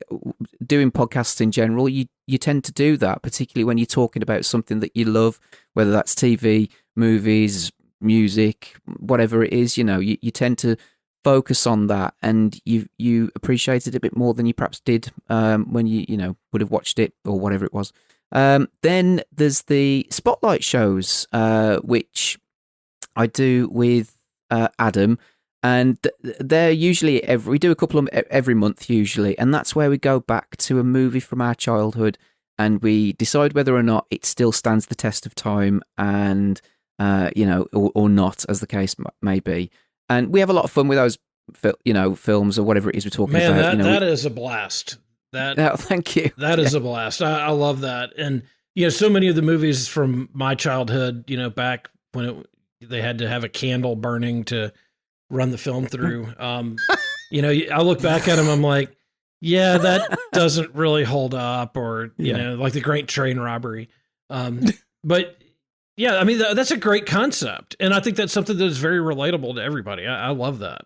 doing podcasts in general, you tend to do that, particularly when you're talking about something that you love, whether that's TV, movies, music, whatever it is. You tend to focus on that, and you appreciate it a bit more than you perhaps did when you would have watched it or whatever it was. Then there's the spotlight shows, which I do with Adam. And they're usually we do a couple of every month usually, and that's where we go back to a movie from our childhood, and we decide whether or not it still stands the test of time, and or not, as the case may be. And we have a lot of fun with those, films or whatever it is we're talking about. That is a blast. Thank you. That is a blast. I love that, and so many of the movies from my childhood, back when they had to have a candle burning to run the film through. I look back at them, I'm like, yeah, that doesn't really hold up, or, like the Great Train Robbery. But yeah, I mean, that's a great concept. And I think that's something that is very relatable to everybody. I love that.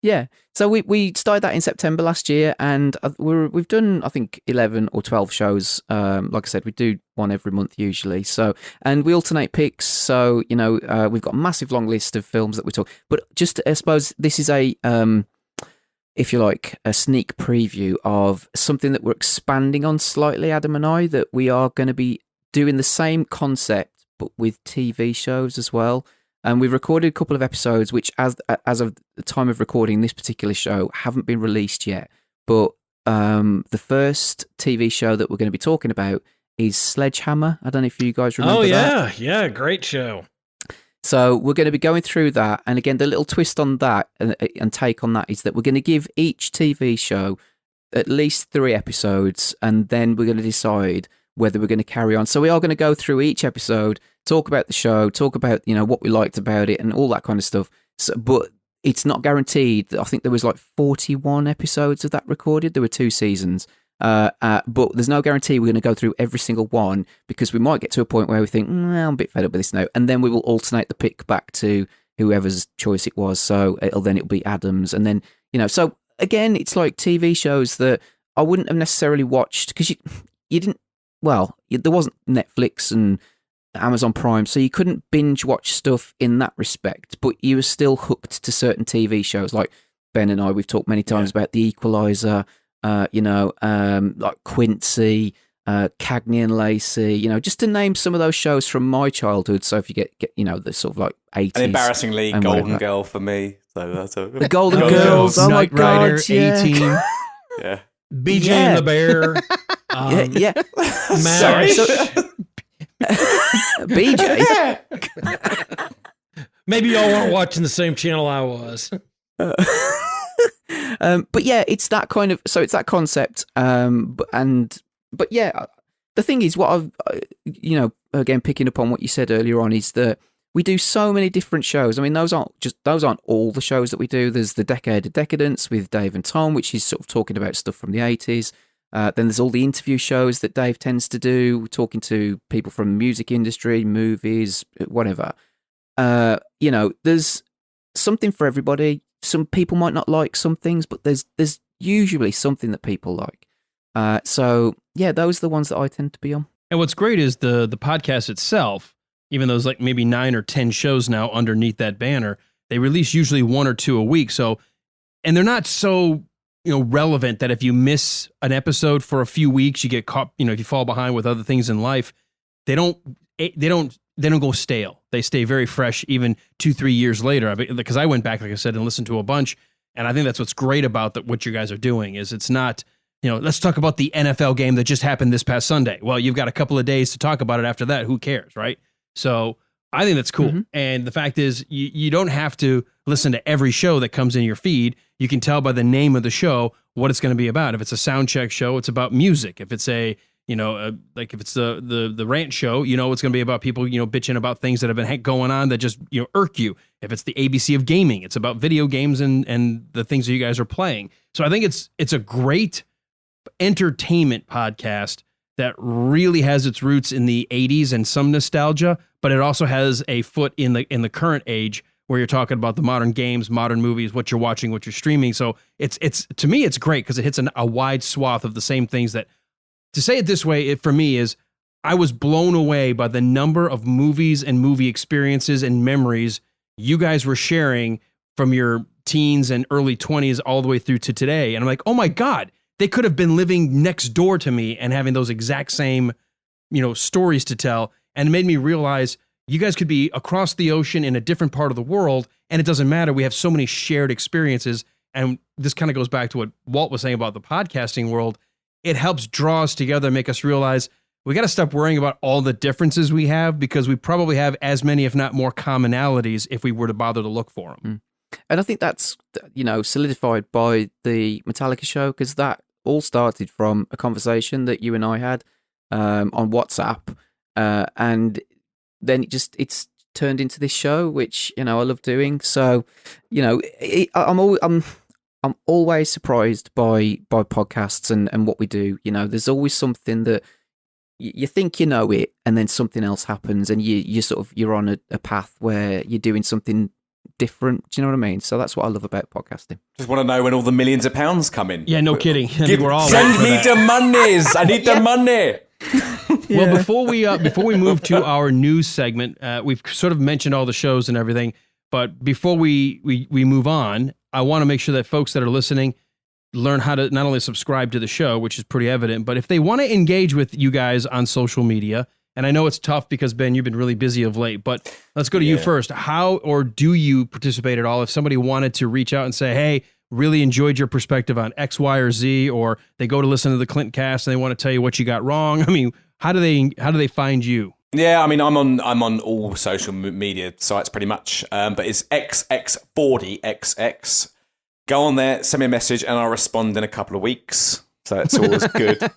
Yeah. So we started that in September last year, and we've done, I think, 11 or 12 shows. Like I said, we do one every month usually. So, and we alternate picks. So, we've got a massive long list of films that we talk. But just, I suppose, this is if you like, a sneak preview of something that we're expanding on slightly, Adam and I, that we are going to be doing the same concept, but with TV shows as well. And we've recorded a couple of episodes, which, as of the time of recording this particular show, haven't been released yet. But the first TV show that we're going to be talking about is Sledgehammer. I don't know if you guys remember that. Oh, yeah, great show. So we're going to be going through that. And again, the little twist on that and take on that is that we're going to give each TV show at least 3 episodes, and then we're going to decide whether we're going to carry on. So we are going to go through each episode, talk about the show, talk about, what we liked about it and all that kind of stuff. So, but it's not guaranteed. I think there was like 41 episodes of that recorded. There were 2 seasons. But there's no guarantee we're going to go through every single one, because we might get to a point where we think, I'm a bit fed up with this now. And then we will alternate the pick back to whoever's choice it was. So it'll be Adam's. And then, so again, it's like TV shows that I wouldn't have necessarily watched, because you didn't, there wasn't Netflix and Amazon Prime, so you couldn't binge watch stuff in that respect, but you were still hooked to certain TV shows. Like Ben and I, we've talked many times about The Equalizer, like Quincy, Cagney and Lacey, just to name some of those shows from my childhood. So if you get the sort of like 80s. And embarrassingly, and Golden whatever. Girl for me. So that's The Golden Girls. Oh my Knight Rider, God. Yeah. A-Team. yeah. BJ Yeah. and the Bear. Yeah. MASH. BJ. Maybe y'all weren't watching the same channel I was. But yeah, it's that kind of, so it's that concept. But yeah, the thing is, what I've, again, picking up on what you said earlier on, is that we do so many different shows. I mean, those aren't all the shows that we do. There's the Decade of Decadence with Dave and Tom, which is sort of talking about stuff from the 80s. Then there's all the interview shows that Dave tends to do, talking to people from the music industry, movies, whatever. There's something for everybody. Some people might not like some things, but there's usually something that people like. So yeah, those are the ones that I tend to be on. And what's great is the podcast itself, even though there's like maybe 9 or 10 shows now underneath that banner, they release usually 1 or 2 a week. So, and they're not so, relevant that if you miss an episode for a few weeks, you get caught, if you fall behind with other things in life, they don't go stale. They stay very fresh even 2-3 years later. Because I went back, like I said, and listened to a bunch. And I think that's what's great about what you guys are doing is it's not, let's talk about the NFL game that just happened this past Sunday. Well, you've got a couple of days to talk about it after that. Who cares, right? So I think that's cool. Mm-hmm. And the fact is, you don't have to listen to every show that comes in your feed. You can tell by the name of the show what it's going to be about. If it's a sound check show, it's about music. If it's if it's the rant show, it's going to be about people, bitching about things that have been going on that just, irk you. If it's the ABC of gaming, it's about video games and the things that you guys are playing. So I think it's a great entertainment podcast that really has its roots in the 80s and some nostalgia, but it also has a foot in the current age where you're talking about the modern games, modern movies, what you're watching, what you're streaming. So it's to me, it's great because it hits a wide swath of the same things that, to say it this way, for me is I was blown away by the number of movies and movie experiences and memories you guys were sharing from your teens and early 20s all the way through to today. And I'm like, oh my God, they could have been living next door to me and having those exact same, stories to tell. And it made me realize you guys could be across the ocean in a different part of the world, and it doesn't matter. We have so many shared experiences. And this kind of goes back to what Walt was saying about the podcasting world. It helps draw us together, make us realize we got to stop worrying about all the differences we have, because we probably have as many, if not more, commonalities if we were to bother to look for them. And I think that's, solidified by the Metallica show, because that all started from a conversation that you and I had on WhatsApp. And then it's turned into this show, which, I love doing. So, I'm always surprised by podcasts and what we do. There's always something that you think it, and then something else happens, and you're on a path where you're doing something different. Do you know what I mean? So that's what I love about podcasting. Just want to know when all the millions of pounds come in. Yeah, no kidding. We're all send me the monies. I need the money. Well, before we move to our news segment, we've sort of mentioned all the shows and everything, but before we move on, I want to make sure that folks that are listening learn how to not only subscribe to the show, which is pretty evident, but if they want to engage with you guys on social media, and I know it's tough because, Ben, you've been really busy of late, but let's go to you first. How or do you participate at all? If somebody wanted to reach out and say, hey, really enjoyed your perspective on X, Y, or Z, or they go to listen to the Clinton cast and they want to tell you what you got wrong, I mean, how do they find you? Yeah, I mean, I'm on all social media sites pretty much, but it's XX40XX. Go on there, send me a message, and I'll respond in a couple of weeks. So it's always good.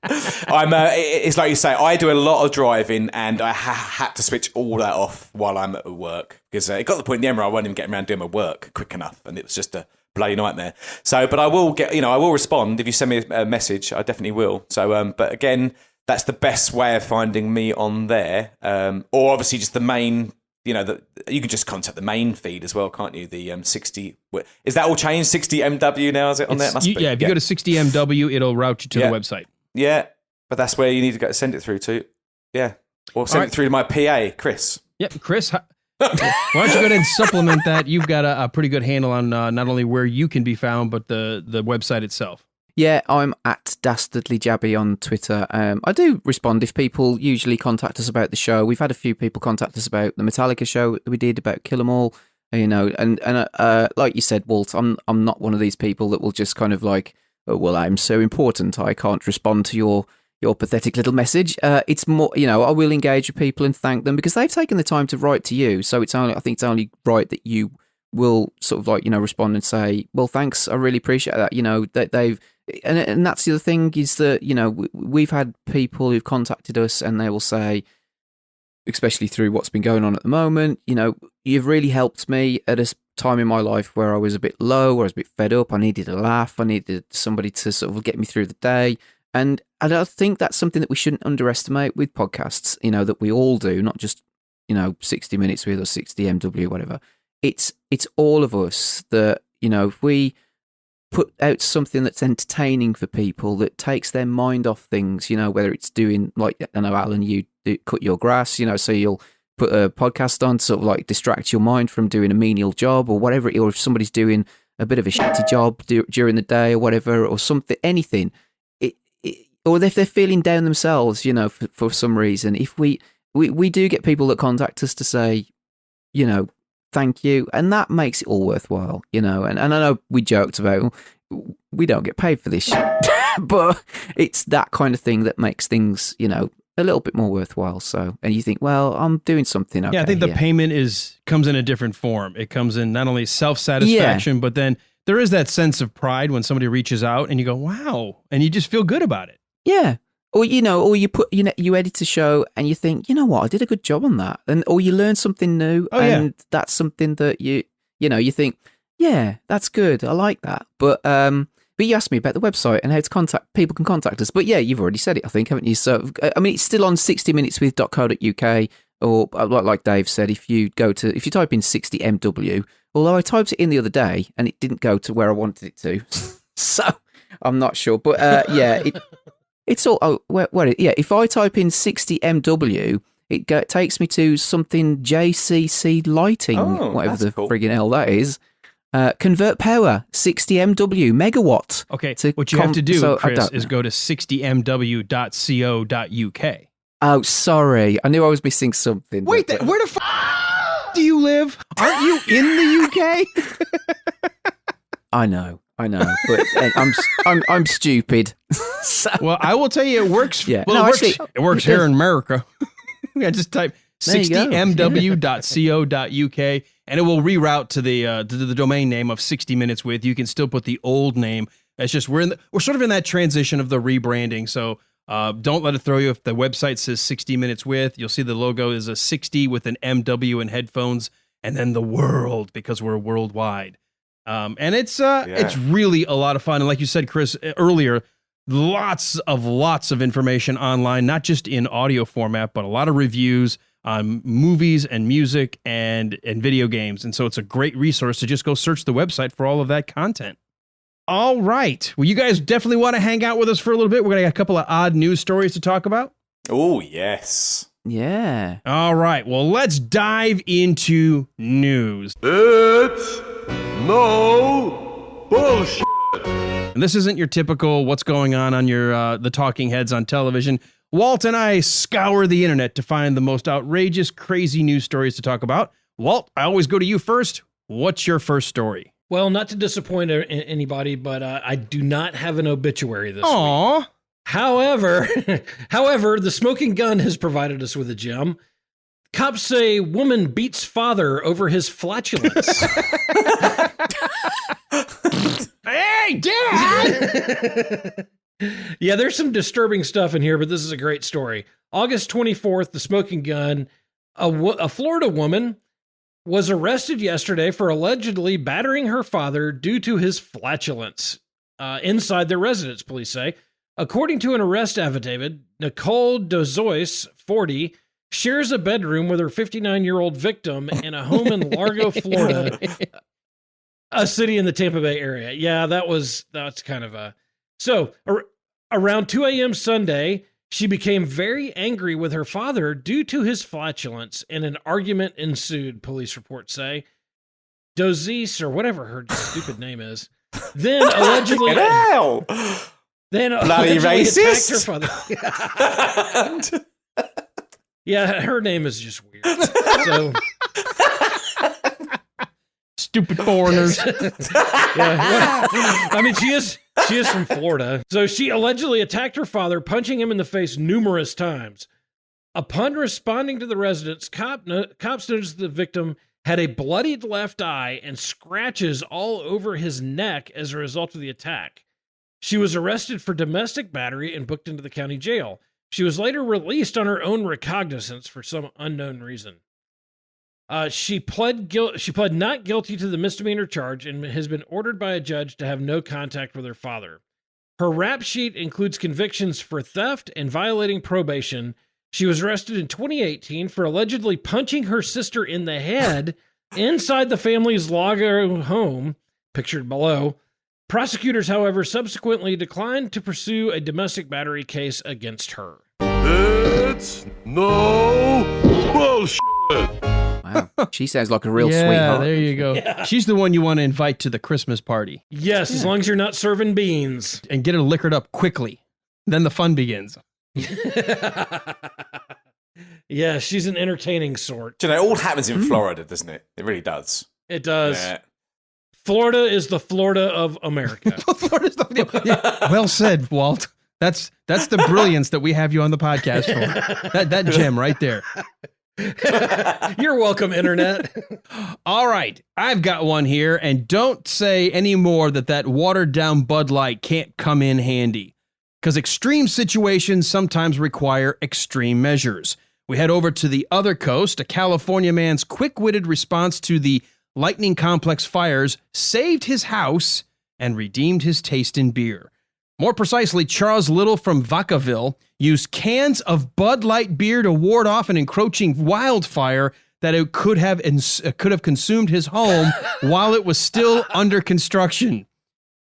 It's like you say, I do a lot of driving, and I had to switch all that off while I'm at work, because it got to the point in the end where I wasn't even getting around doing my work quick enough, and it was just a bloody nightmare. So, but I will I will respond if you send me a message. I definitely will. So, but again, that's the best way of finding me on there. Or obviously just the main, you can just contact the main feed as well, can't you? The 60, is that all changed? 60MW now, is it on there? If you go to 60MW, it'll route you to the website. Yeah, but that's where you need to go send it through to. Yeah. Or send it through to my PA, Chris. Yep, Chris, why don't you go ahead and supplement that? You've got a pretty good handle on not only where you can be found, but the website itself. Yeah, I'm at Dastardly Jabby on Twitter. I do respond if people usually contact us about the show. We've had a few people contact us about the Metallica show that we did about Kill 'Em All, and like you said, Walt, I'm not one of these people that will just kind of like, oh, well, I'm so important, I can't respond to your pathetic little message. It's more, I will engage with people and thank them because they've taken the time to write to you. So I think it's only right that you will sort of like, respond and say, well, thanks, I really appreciate that. That they've, and that's the other thing is that, we've had people who've contacted us and they will say, especially through what's been going on at the moment, you've really helped me at a time in my life where I was a bit low, where I was a bit fed up. I needed a laugh. I needed somebody to sort of get me through the day. And I think that's something that we shouldn't underestimate with podcasts, that we all do, not just, 60 Minutes With or 60 MW, whatever. It's all of us that, if we put out something that's entertaining for people, that takes their mind off things, whether it's doing, like, I know, Alan, you cut your grass, so you'll put a podcast on to sort of like distract your mind from doing a menial job or whatever, or if somebody's doing a bit of a shitty job during the day or whatever, or something, anything, or if they're feeling down themselves, for some reason, if we do get people that contact us to say, thank you, and that makes it all worthwhile, and I know we joked about we don't get paid for this shit, but it's that kind of thing that makes things, a little bit more worthwhile. So, and you think, well, I'm doing something. Okay, yeah, I think the payment comes in a different form. It comes in not only self-satisfaction, but then there is that sense of pride when somebody reaches out and you go, wow, and you just feel good about it. Yeah. Or, or you put, you edit a show and you think, you know what, I did a good job on that. Or you learn something new that's something that you think, yeah, that's good. I like that. But you asked me about the website and how to people can contact us. But yeah, you've already said it, I think, haven't you? So, I mean, it's still on 60minuteswith.co.uk, or like Dave said, if you type in 60MW, although I typed it in the other day and it didn't go to where I wanted it to. So I'm not sure. But it's all, if I type in 60MW, it takes me to something JCC lighting, whatever the friggin' hell that is. Convert power, 60MW, megawatt. Okay, what you have to do, Chris, is go to 60mw.co.uk. Oh, sorry. I knew I was missing something. Wait, where the do you live? Aren't you in the UK? I know, but I'm stupid. Well, I will tell you, it works. Yeah, well, it works here in America. I just type 60mw.co.uk and it will reroute to the domain name of 60 Minutes With. You can still put the old name. It's just we're sort of in that transition of the rebranding. So don't let it throw you. If the website says 60 Minutes With, you'll see the logo is a 60 with an MW and headphones, and then the world, because we're worldwide. And it's really a lot of fun. And like you said, Chris, earlier, lots of information online, not just in audio format, but a lot of reviews on movies and music and video games. And so it's a great resource to just go search the website for all of that content. All right. Well, you guys definitely want to hang out with us for a little bit. We're going to get a couple of odd news stories to talk about. Oh, yes. Yeah. All right. Well, let's dive into news. It's no bullshit. And this isn't your typical what's going on your the talking heads on television. Walt and I scour the internet to find the most outrageous, crazy news stories to talk about. Walt, I always go to you first. What's your first story? Well, not to disappoint anybody, but I do not have an obituary this week. However, the smoking gun has provided us with a gem. Cops say woman beats father over his flatulence. Hey, Dad! Yeah, there's some disturbing stuff in here, but this is a great story. August 24th, the smoking gun, a Florida woman was arrested yesterday for allegedly battering her father due to his flatulence inside their residence, police say. According to an arrest affidavit, Nicole Dozois, 40, shares a bedroom with her 59-year-old victim in a home in Largo, Florida, a city in the Tampa Bay area. Yeah, that's kind of a... So, around 2 a.m. Sunday, she became very angry with her father due to his flatulence, and an argument ensued, police reports say. Dozice, or whatever her stupid name is, Then allegedly, bloody racist. Attacked her father. Yeah, her name is just weird. So stupid foreigners. Yeah, I mean, she is from Florida. So she allegedly attacked her father, punching him in the face numerous times. Upon responding to the residents, cops noticed the victim had a bloodied left eye and scratches all over his neck as a result of the attack. She was arrested for domestic battery and booked into the county jail. She was later released on her own recognizance for some unknown reason. She pled not guilty to the misdemeanor charge and has been ordered by a judge to have no contact with her father. Her rap sheet includes convictions for theft and violating probation. She was arrested in 2018 for allegedly punching her sister in the head inside the family's log home, pictured below. Prosecutors, however, subsequently declined to pursue a domestic battery case against her. It's no bullshit. Wow. She sounds like a real Yeah, sweetheart. there you go. Yeah. She's the one you want to invite to the Christmas party Yes, as long as you're not serving beans. and get her liquored up quickly. Then the fun begins. Yeah, she's an entertaining sort. Do you know, it all happens in Florida, doesn't it? It really does. It does. Yeah. Florida is the Florida of America. Yeah, well said, Walt. That's the brilliance that we have you on the podcast for. That gem right there. You're welcome, Internet. All right, I've got one here, and don't say anymore that watered down Bud Light can't come in handy, because extreme situations sometimes require extreme measures. We head over to the other coast. A California man's quick-witted response to the lightning complex fires saved his house and redeemed his taste in beer. More precisely, Charles Little from Vacaville used cans of Bud Light beer to ward off an encroaching wildfire that it could have consumed his home while it was still under construction.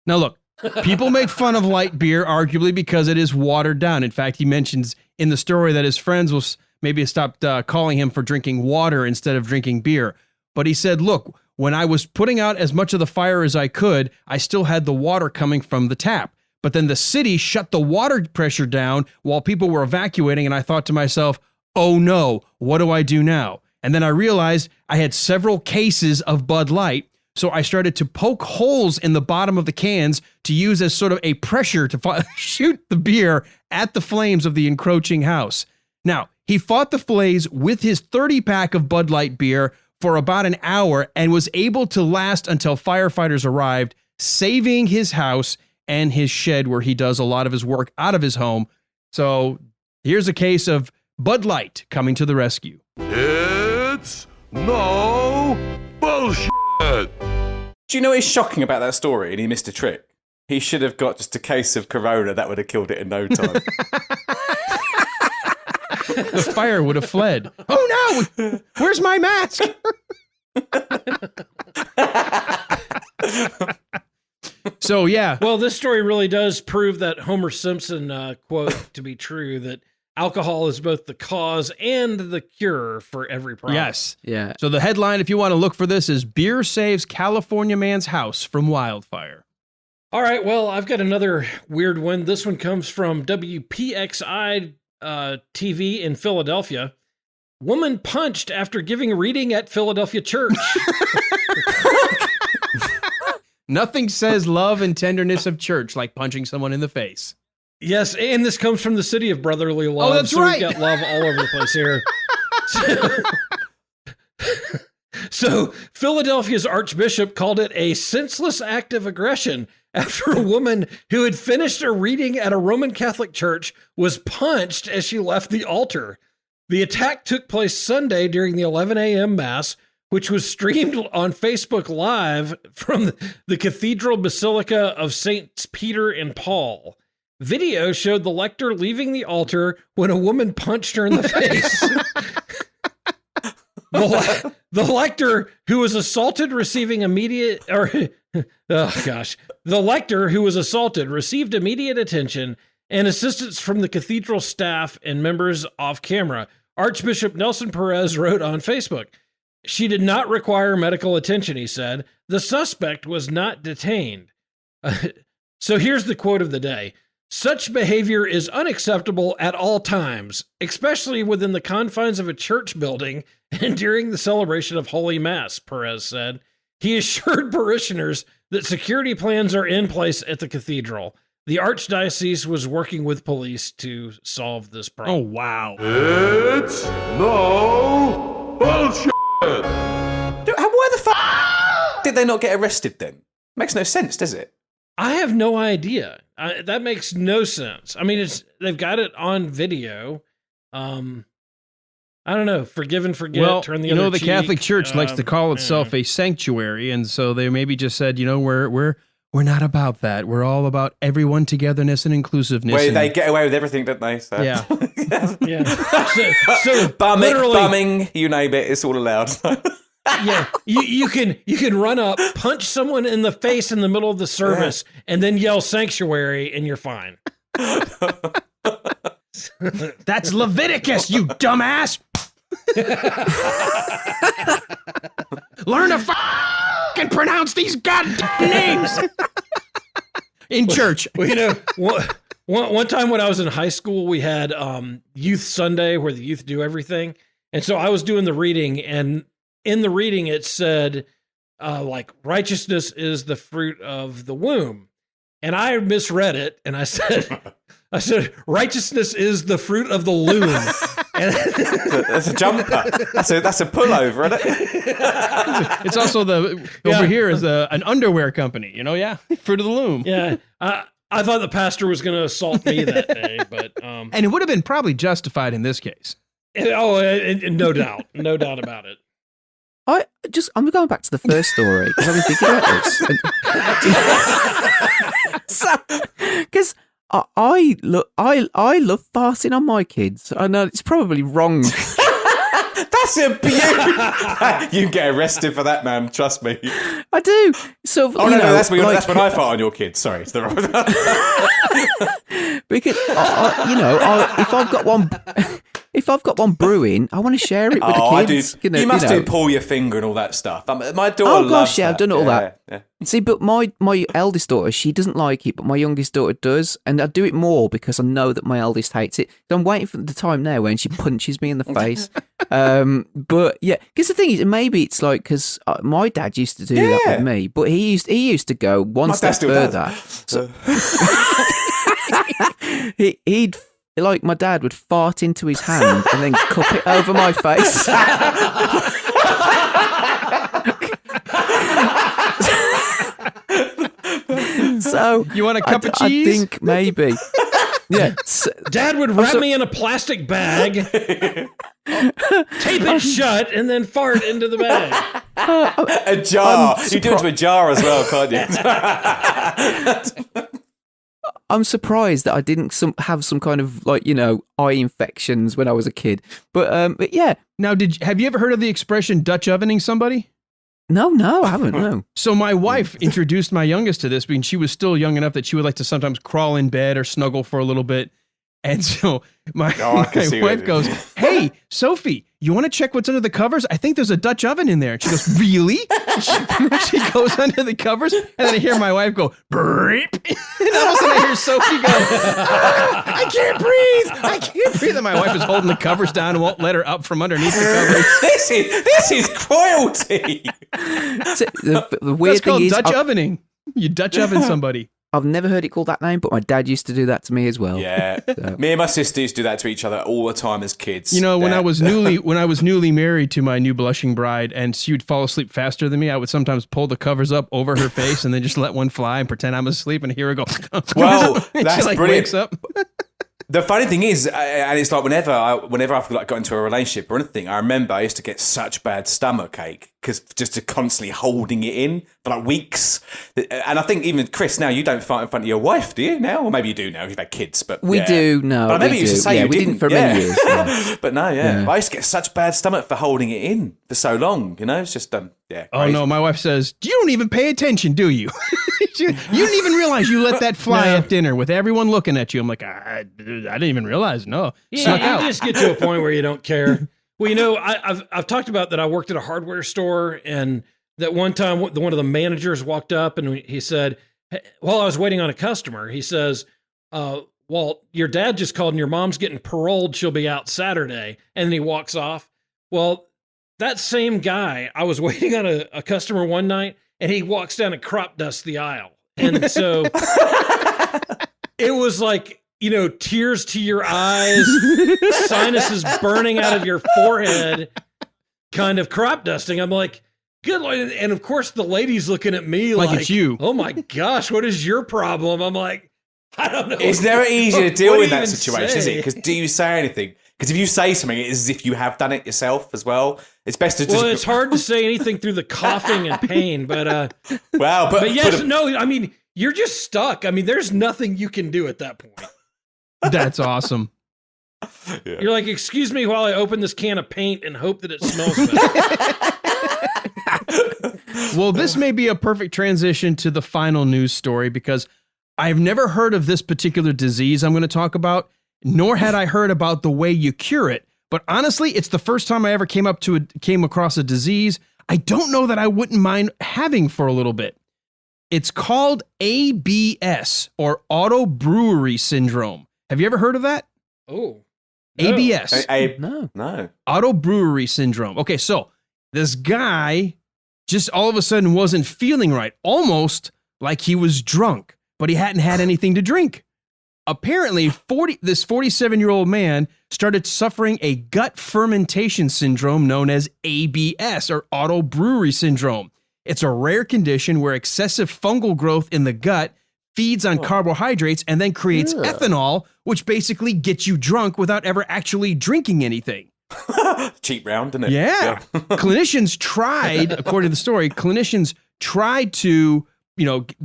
Now look, people make fun of light beer, arguably because it is watered down. In fact, he mentions in the story that his friends will maybe stopped calling him for drinking water instead of drinking beer. But he said, look, when I was putting out as much of the fire as I could, I still had the water coming from the tap. But then the city shut the water pressure down while people were evacuating, and I thought to myself, oh no, what do I do now? And then I realized I had several cases of Bud Light, so I started to poke holes in the bottom of the cans to use as sort of a pressure to shoot the beer at the flames of the encroaching house. Now, he fought the blaze with his 30-pack of Bud Light beer for about an hour and was able to last until firefighters arrived, saving his house and his shed where he does a lot of his work out of his home. So here's a case of Bud Light coming to the rescue. It's no bullshit. Do you know what's shocking about that story? And he missed a trick. He should have got just a case of Corona. That would have killed it in no time. The fire would have fled. Oh no! Where's my mask? So, yeah. Well, this story really does prove that Homer Simpson quote to be true, that alcohol is both the cause and the cure for every problem. Yes. Yeah. So the headline, if you want to look for this, is Beer Saves California Man's House from Wildfire. All right, well, I've got another weird one. This one comes from WPXI TV in Philadelphia. Woman punched after giving a reading at Philadelphia church. Nothing says love and tenderness of church like punching someone in the face. Yes, and this comes from the city of brotherly love. Oh, that's so right. We've got love all over the place here. So Philadelphia's archbishop called it a senseless act of aggression after a woman who had finished a reading at a Roman Catholic church was punched as she left the altar. The attack took place Sunday during the 11 a.m. Mass, which was streamed on Facebook Live from the Cathedral Basilica of Saints Peter and Paul. Video showed the lector leaving the altar when a woman punched her in the face. The lector who was assaulted received immediate attention and assistance from the cathedral staff and members off camera. Archbishop Nelson Perez wrote on Facebook, "She did not require medical attention," he said. "The suspect was not detained. So here's the quote of the day. Such behavior is unacceptable at all times, especially within the confines of a church building and during the celebration of Holy Mass, Perez said. He assured parishioners that security plans are in place at the cathedral. The archdiocese was working with police to solve this problem. Oh, wow. It's no bullshit. Why the fuck did they not get arrested then? Makes no sense, does it? I have no idea. That makes no sense. I mean, they've got it on video. I don't know. Forgive and forget. Well, turn the you other know, the cheek. Catholic Church likes to call itself a sanctuary, and so they maybe just said, we're not about that. We're all about everyone togetherness and inclusiveness. Well, they get away with everything, don't they? So. Yeah. Yeah. So bumming, you name it, it's all allowed. Yeah, you can run up, punch someone in the face in the middle of the service, and then yell sanctuary, and you're fine. That's Leviticus, you dumbass. Learn to fucking pronounce these goddamn names in church. Well, one time when I was in high school, we had Youth Sunday where the youth do everything, and so I was doing the reading, and in the reading it said like righteousness is the fruit of the womb, and I misread it, and I said righteousness is the fruit of the loom. And that's a jumper. That's a pullover, isn't it? It's also over here is an underwear company. Fruit of the loom. Yeah, I thought the pastor was going to assault me that day, but and it would have been probably justified in this case. No doubt about it. I'm going back to the first story because I've been thinking about this. Because I love farting on my kids. I know it's probably wrong. That's a beauty. You can get arrested for that, man. Trust me. I do. So that's when I fart on your kids. Sorry, it's the wrong. Because if I've got one brewing, I want to share it with the kids. I do. You must do pull your finger and all that stuff. My daughter loves gosh, yeah, that. I've done all that. Yeah. See, but my eldest daughter, she doesn't like it, but my youngest daughter does, and I do it more because I know that my eldest hates it. So I'm waiting for the time now when she punches me in the face. But yeah, because the thing is, maybe it's like because my dad used to do that with me, but he used to go one step further. So, he'd. Like my dad would fart into his hand and then cup it over my face. So you want a cup of cheese? I think maybe. Yeah. Dad would wrap me in a plastic bag, tape it shut, and then fart into the bag. A jar. You do it to a jar as well, can't you? I'm surprised that I didn't have some kind of eye infections when I was a kid. But yeah. Now, have you ever heard of the expression Dutch ovening somebody? No, I haven't. No. So my wife introduced my youngest to this because she was still young enough that she would like to sometimes crawl in bed or snuggle for a little bit. And so my wife goes, "Hey, Sophie, you want to check what's under the covers? I think there's a Dutch oven in there." And she goes, "Really?" She goes under the covers, and then I hear my wife go, "Breep." And all of a sudden I hear Sophie go, "I can't breathe. And my wife is holding the covers down and won't let her up from underneath the covers. This is cruelty. The weird That's thing called is Dutch ovening. You Dutch oven somebody. I've never heard it called that name, but my dad used to do that to me as well. Yeah, so. Me and my sister used to do that to each other all the time as kids. When I was newly married to my new blushing bride, and she would fall asleep faster than me, I would sometimes pull the covers up over her face and then just let one fly and pretend I'm asleep, and hear her go. Well, that's she, brilliant. Wakes up. The funny thing is, and it's like whenever I've got into a relationship or anything, I remember I used to get such bad stomach ache because just to constantly holding it in for like weeks. And I think even Chris, now you don't fart in front of your wife, do you? Now, or maybe you do now if you've had kids. But we do. No, but I remember you used to say you didn't for many years. Yeah. But no, But I used to get such bad stomach for holding it in for so long. It's just crazy. Oh no, my wife says, "You don't even pay attention, do you? You didn't even realize you let that fly at dinner with everyone looking at you." I'm like, I didn't even realize. No, snuck out. You just get to a point where you don't care. Well, I've talked about that. I worked at a hardware store, and that one time one of the managers walked up and he said, while I was waiting on a customer, he says, Walt, your dad just called and your mom's getting paroled. She'll be out Saturday. And then he walks off. Well, that same guy, I was waiting on a customer one night and he walks down and crop dusts the aisle. And so it was like, you know, tears to your eyes, sinuses burning out of your forehead, kind of crop dusting. I'm like, good Lord. And of course the lady's looking at me like it's you. Oh my gosh, what is your problem? I'm like, I don't know. It's never easy to deal What do with you that even situation, say? is it? Because do you say anything? Because if you say something, it is as if you have done it yourself as well. It's best to just... Well, it's hard to say anything through the coughing and pain, but well, but yes, no, I mean, you're just stuck. I mean, there's nothing you can do at that point. That's awesome. Yeah. You're like, excuse me while I open this can of paint and hope that it smells better. Well, this may be a perfect transition to the final news story because I've never heard of this particular disease I'm going to talk about, nor had I heard about the way you cure it. But honestly, it's the first time I ever came across a disease I don't know that I wouldn't mind having for a little bit. It's called ABS, or auto brewery syndrome. Have you ever heard of that? Oh, no. ABS. No. Auto brewery syndrome. Okay, so this guy just all of a sudden wasn't feeling right, almost like he was drunk, but he hadn't had anything to drink. Apparently, this 47-year-old man started suffering a gut fermentation syndrome known as ABS, or auto brewery syndrome. It's a rare condition where excessive fungal growth in the gut feeds on carbohydrates and then creates ethanol, which basically gets you drunk without ever actually drinking anything. Cheap round, isn't it? Yeah. Clinicians tried, according to the story, to,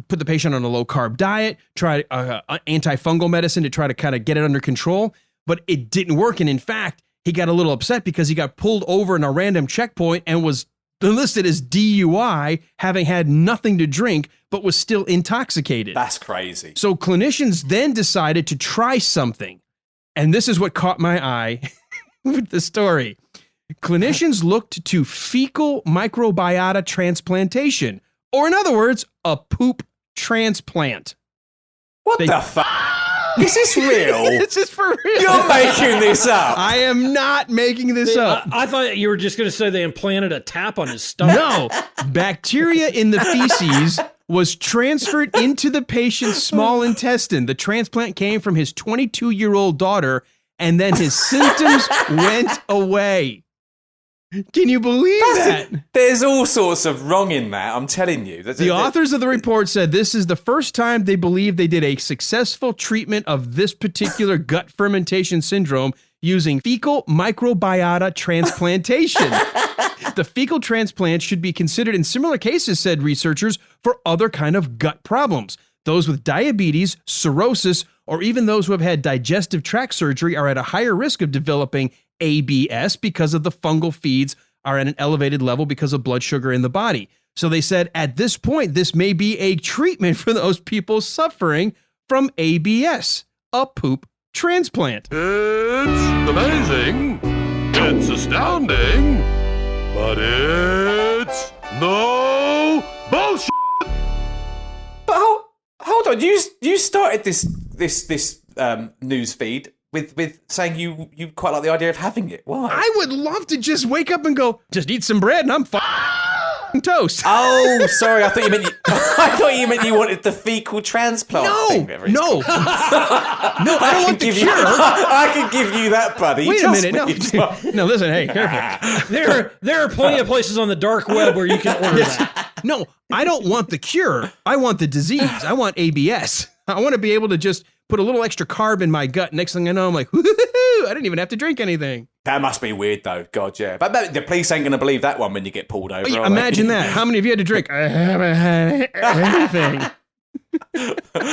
put the patient on a low carb diet, try antifungal medicine to try to kind of get it under control, but it didn't work. And in fact, he got a little upset because he got pulled over in a random checkpoint and was listed as DUI, having had nothing to drink, but was still intoxicated. That's crazy. So clinicians then decided to try something. And this is what caught my eye with the story. Clinicians looked to fecal microbiota transplantation, or in other words, a poop transplant. What the fuck? Is this real? This is for real. You're making this up. I am not making this up. I thought you were just going to say they implanted a tap on his stomach. No, bacteria in the feces was transferred into the patient's small intestine. The transplant came from his 22-year-old daughter, and then his symptoms went away. Can you believe that? There's all sorts of wrong in that, I'm telling you. The authors of the report said this is the first time they believe they did a successful treatment of this particular gut fermentation syndrome using fecal microbiota transplantation. The fecal transplant should be considered in similar cases, said researchers, for other kind of gut problems. Those with diabetes, cirrhosis, or even those who have had digestive tract surgery are at a higher risk of developing ABS because of the fungal feeds are at an elevated level because of blood sugar in the body. So they said at this point, this may be a treatment for those people suffering from ABS, a poop transplant. It's amazing. It's astounding. But it's no bullshit. But hold on, you started this news feed with saying you quite like the idea of having it. Why? I would love to just wake up and go, just eat some bread and I'm fine. Toast. Oh, sorry. I thought you meant you wanted the fecal transplant. No. I don't want the cure. I can give you that, buddy. Wait a minute. No, listen. Hey, careful. There are plenty of places on the dark web where you can order that. No, I don't want the cure. I want the disease. I want ABS. I want to be able to just put a little extra carb in my gut. Next thing I know, I'm like, woo-hoo-hoo, I didn't even have to drink anything. That must be weird, though. God, yeah. But the police ain't going to believe that one when you get pulled over. Imagine that. How many of you had to drink? I haven't had anything.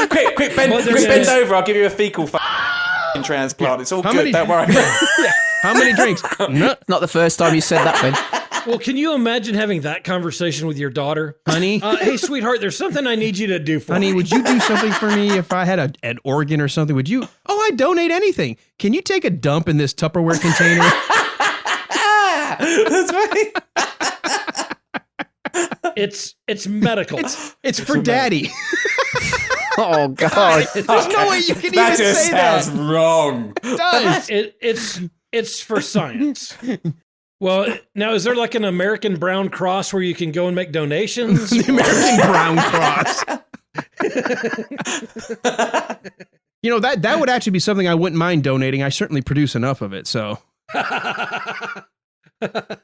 quick, bend over. I'll give you a fecal transplant. It's all good. Don't worry. How many drinks? No. Not the first time you said that, Ben. Well, can you imagine having that conversation with your daughter? Honey? Hey, sweetheart, there's something I need you to do for me. Would you do something for me if I had an organ or something? Would you? Oh, I'd donate anything. Can you take a dump in this Tupperware container? That's right. It's medical. It's for daddy. Oh God! There's no way you can That even just say that. sounds wrong. It does. It's for science. Well, now is there like an American Brown Cross where you can go and make donations? The American Brown Cross. You know, that would actually be something I wouldn't mind donating. I certainly produce enough of it. So,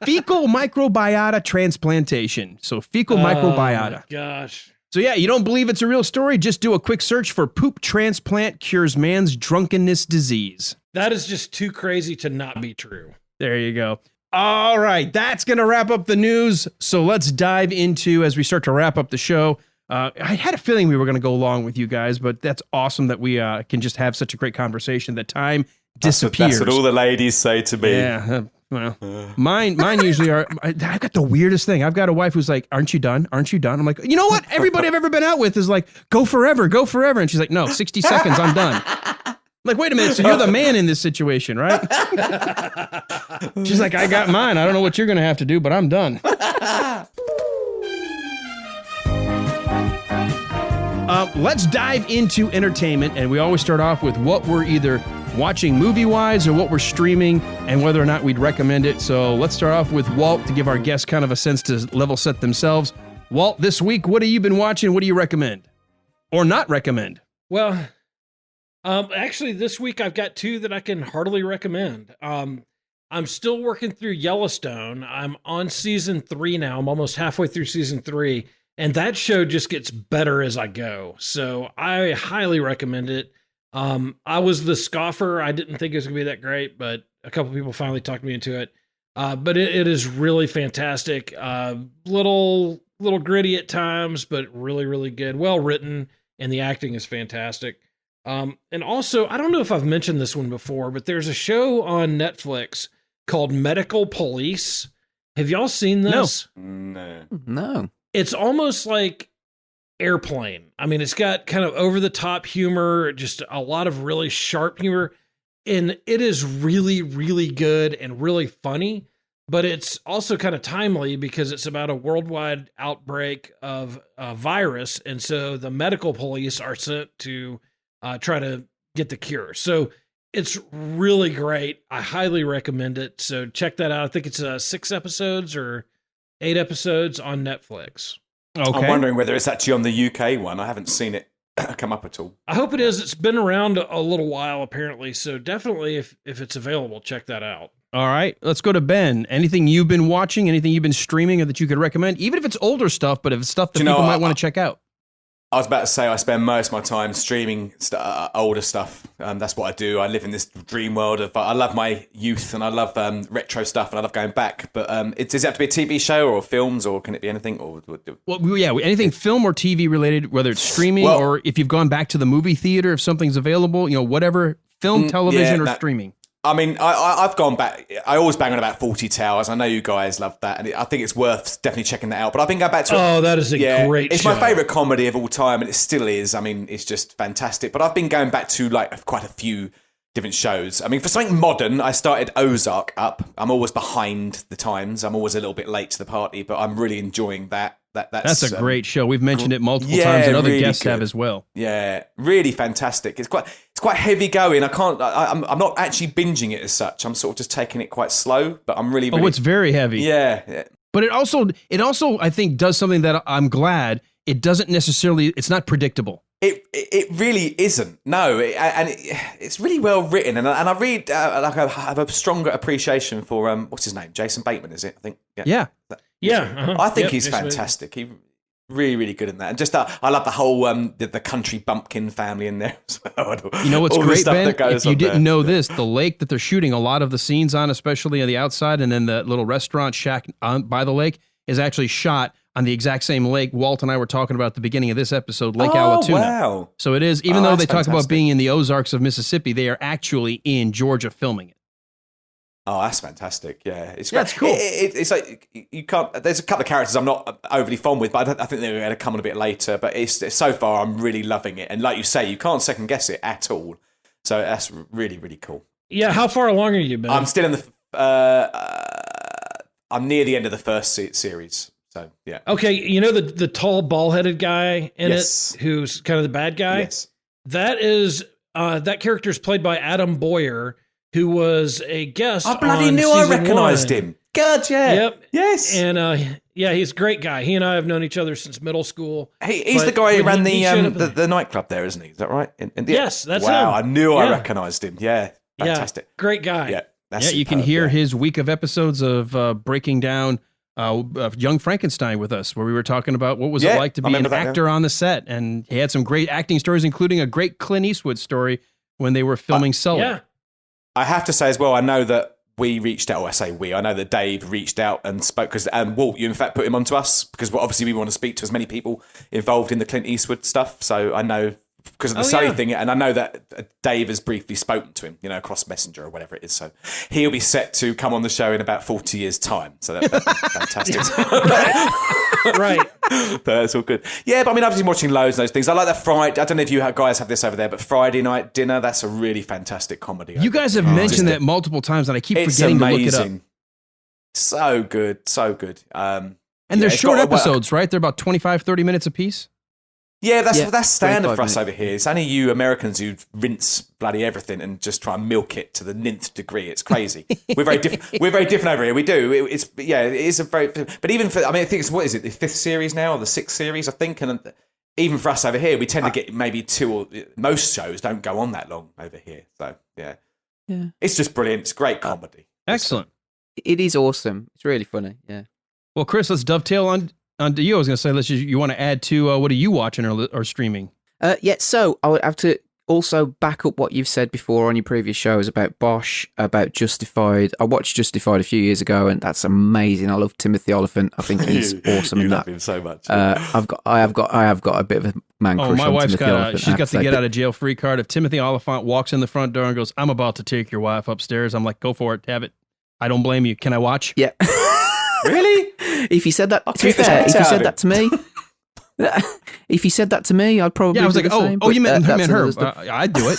fecal microbiota transplantation. So, fecal microbiota. My gosh. So, yeah, you don't believe it's a real story? Just do a quick search for poop transplant cures man's drunkenness disease. That is just too crazy to not be true. There you go. All right, that's going to wrap up the news. So let's dive into, as we start to wrap up the show. I had a feeling we were going to go along with you guys, but that's awesome that we can just have such a great conversation that time disappears. That's what all the ladies say to me. Yeah, well, mine usually are. I've got the weirdest thing. I've got a wife who's like, "Aren't you done? Aren't you done?" I'm like, you know what? Everybody I've ever been out with is like, "Go forever, go forever," and she's like, "No, 60 seconds, I'm done." I'm like, wait a minute, so you're the man in this situation, right? She's like, I got mine. I don't know what you're going to have to do, but I'm done. Let's dive into entertainment, and we always start off with what we're either watching movie-wise or what we're streaming and whether or not we'd recommend it. So let's start off with Walt to give our guests kind of a sense to level set themselves. Walt, this week, what have you been watching? What do you recommend? Or not recommend? Well, actually, this week I've got two that I can heartily recommend. I'm still working through Yellowstone. I'm on season 3 now. I'm almost halfway through season 3, and that show just gets better as I go. So I highly recommend it. I was the scoffer. I didn't think it was gonna be that great, but a couple people finally talked me into it. But it is really fantastic. Little gritty at times, but really, really good. Well written, and the acting is fantastic. And also, I don't know if I've mentioned this one before, but there's a show on Netflix called Medical Police. Have y'all seen this? No. It's almost like Airplane. I mean, it's got kind of over-the-top humor, just a lot of really sharp humor, and it is really, really good and really funny, but it's also kind of timely because it's about a worldwide outbreak of a virus, and so the medical police are sent to try to get the cure. So it's really great. I highly recommend it. So check that out. I think it's 6 episodes or 8 episodes on Netflix. Okay. I'm wondering whether it's actually on the UK one. I haven't seen it come up at all. I hope it is. It's been around a little while, apparently. So definitely, if it's available, check that out. All right, let's go to Ben. Anything you've been watching, anything you've been streaming or that you could recommend, even if it's older stuff, but if it's stuff that people might want to check out. I was about to say I spend most of my time streaming older stuff. That's what I do. I live in this dream world of. I love my youth and I love retro stuff and I love going back. But does it have to be a TV show or films or can it be anything? Well, yeah, anything film or TV related, whether it's streaming or if you've gone back to the movie theater, if something's available, whatever, film, television, or streaming. I mean, I've gone back. I always bang on about 40 Towers. I know you guys love that, and I think it's worth definitely checking that out. But I've been going back to that is a great It's show. my favourite comedy of all time, and it still is. I mean, it's just fantastic. But I've been going back to like quite a few different shows. I mean, for something modern, I started Ozark up. I'm always behind the times. I'm always a little bit late to the party, but I'm really enjoying that. That's a great show. We've mentioned it multiple times, and other really guests good. have as well. Yeah, really fantastic. It's quite heavy going. I'm not actually binging it as such. I'm sort of just taking it quite slow, but I'm really. Oh, it's very heavy. Yeah. But it also I think does something that I'm glad it doesn't necessarily. It's not predictable. It really isn't. No, it's really well written, and I read I have a stronger appreciation for what's his name, Jason Bateman, is it? I think. Yeah. I think he's fantastic. He really, really good in that, and just I love the whole the country bumpkin family in there as well. You know what's great, Ben? If you didn't know this, the lake that they're shooting a lot of the scenes on, especially on the outside, and then the little restaurant shack by the lake is actually shot on the exact same lake Walt and I were talking about at the beginning of this episode, Lake Allatoona. Wow. So it is, even though they talk fantastic. about being in the Ozarks of Mississippi, they are actually in Georgia filming it. Oh, that's fantastic! Yeah, it's That's cool. It's like you can't. There's a couple of characters I'm not overly fond with, but I think they're going to come on a bit later. But it's so far I'm really loving it, and like you say, you can't second guess it at all. So that's really, really cool. Yeah, how far along are you, Ben? I'm still in the. I'm near the end of the first series. So yeah. Okay, you know the tall bald-headed guy in Yes. it, who's kind of the bad guy. Yes. That is that character is played by Adam Boyer, who was a guest. I bloody on knew I season recognised 1. him. God, yeah. Yep. Yes. And yeah, he's a great guy. He and I have known each other since middle school. He's the But guy who when ran he showed up- the nightclub there, isn't he? Is that right? Yes, that's wow, him. I knew I Yeah. recognised him. Yeah, fantastic. Yeah, great guy. Yeah, that's Yeah, you can superb, hear yeah. his week of episodes of breaking down Young Frankenstein with us, where we were talking about what was it Yeah, like to I be an remember that, yeah. actor on the set. And he had some great acting stories, including a great Clint Eastwood story when they were filming Sully. Yeah. I have to say as well, I know that we reached out, or I say we, I know that Dave reached out and spoke, because Walt, you in fact put him onto us, because obviously we want to speak to as many people involved in the Clint Eastwood stuff. So I know, because of the Sully thing, and I know that Dave has briefly spoken to him, across Messenger or whatever it is. So he'll be set to come on the show in about 40 years' time. So that'd be fantastic. Right. That's all good. Yeah, but I mean, I've been watching loads of those things. I like that Friday. I don't know if you guys have this over there, but Friday night dinner, that's a really fantastic comedy. You guys have mentioned that multiple times, and I keep forgetting to look it up. So good, so good. And they're short episodes, right? They're about 25, 30 minutes apiece. Yeah, that's standard 25 for us minutes. over here. It's only you Americans who rinse bloody everything and just try and milk it to the nth degree. It's crazy. We're very different. We're very different over here. We do. It is a very. But even for, I mean, I think it's, what is it, the 5th series now or the 6th series? I think, and even for us over here, we tend to get maybe 2 or most shows don't go on that long over here. So yeah, it's just brilliant. It's great comedy. Excellent. It is awesome. It's really funny. Yeah. Well, Chris, let's dovetail on to you. I was going to say, you want to add to what are you watching or streaming? So I would have to also back up what you've said before on your previous shows about Bosch, about Justified. I watched Justified a few years ago, and that's amazing. I love Timothy Oliphant. I think he's awesome in You that. love him so much. I have got a bit of a man crush My on wife's Timothy Oliphant. she's got the get out of jail free card. If Timothy Oliphant walks in the front door and goes, "I'm about to take your wife upstairs," I'm like, "Go for it, have it. I don't blame you. Can I watch?" Yeah. Really? If he said that, to be keep the fair, if chat he out said of that to me, if he said that to me, I'd probably. Yeah, I was do like, the same, you meant that's her. another stuff. I'd do it.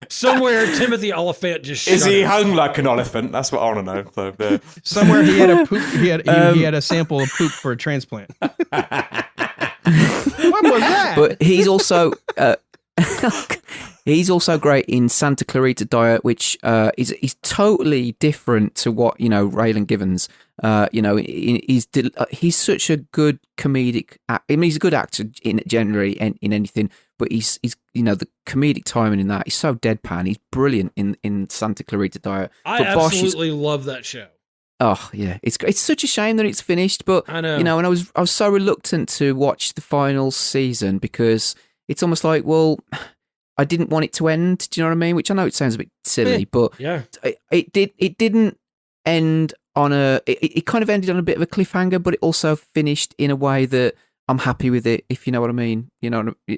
Somewhere Timothy Oliphant just Is he shut hung like an elephant? That's what I want to know. So, Somewhere he had a poop. He had a sample of poop for a transplant. What was that? But he's also he's also great in Santa Clarita Diet, which is totally different to what Raylan Givens. He's such a good comedic. I mean, he's a good actor generally in anything, but he's the comedic timing in that. He's so deadpan. He's brilliant in Santa Clarita Diet. I But Bosch absolutely love that show. Oh yeah, it's such a shame that it's finished. But I know. and I was so reluctant to watch the final season because it's almost like, well, I didn't want it to end. Do you know what I mean? Which I know it sounds a bit silly, but Yeah. it didn't end on it kind of ended on a bit of a cliffhanger, but it also finished in a way that I'm happy with it. If you know what I mean,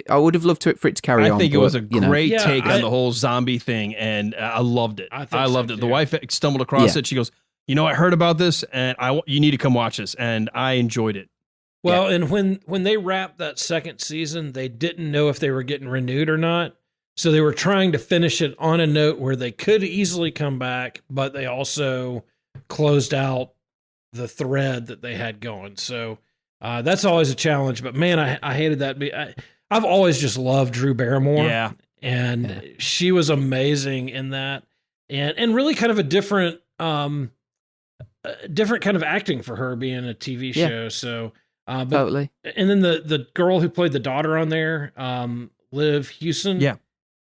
I would have loved for it to carry on. I think it was a great Yeah, take on the whole zombie thing, and I loved it. I think I so, loved it. too. The wife stumbled across Yeah. it. She goes, "I heard about this, and you need to come watch this," and I enjoyed it. Well, and when they wrapped that second season, they didn't know if they were getting renewed or not. So they were trying to finish it on a note where they could easily come back, but they also closed out the thread that they had going. So that's always a challenge. But man, I hated that. I've always just loved Drew Barrymore. Yeah. And she was amazing in that. And really kind of a different kind of acting for her being a TV show. So but, Totally. And then the girl who played the daughter on there, Liv Hewson. Yeah.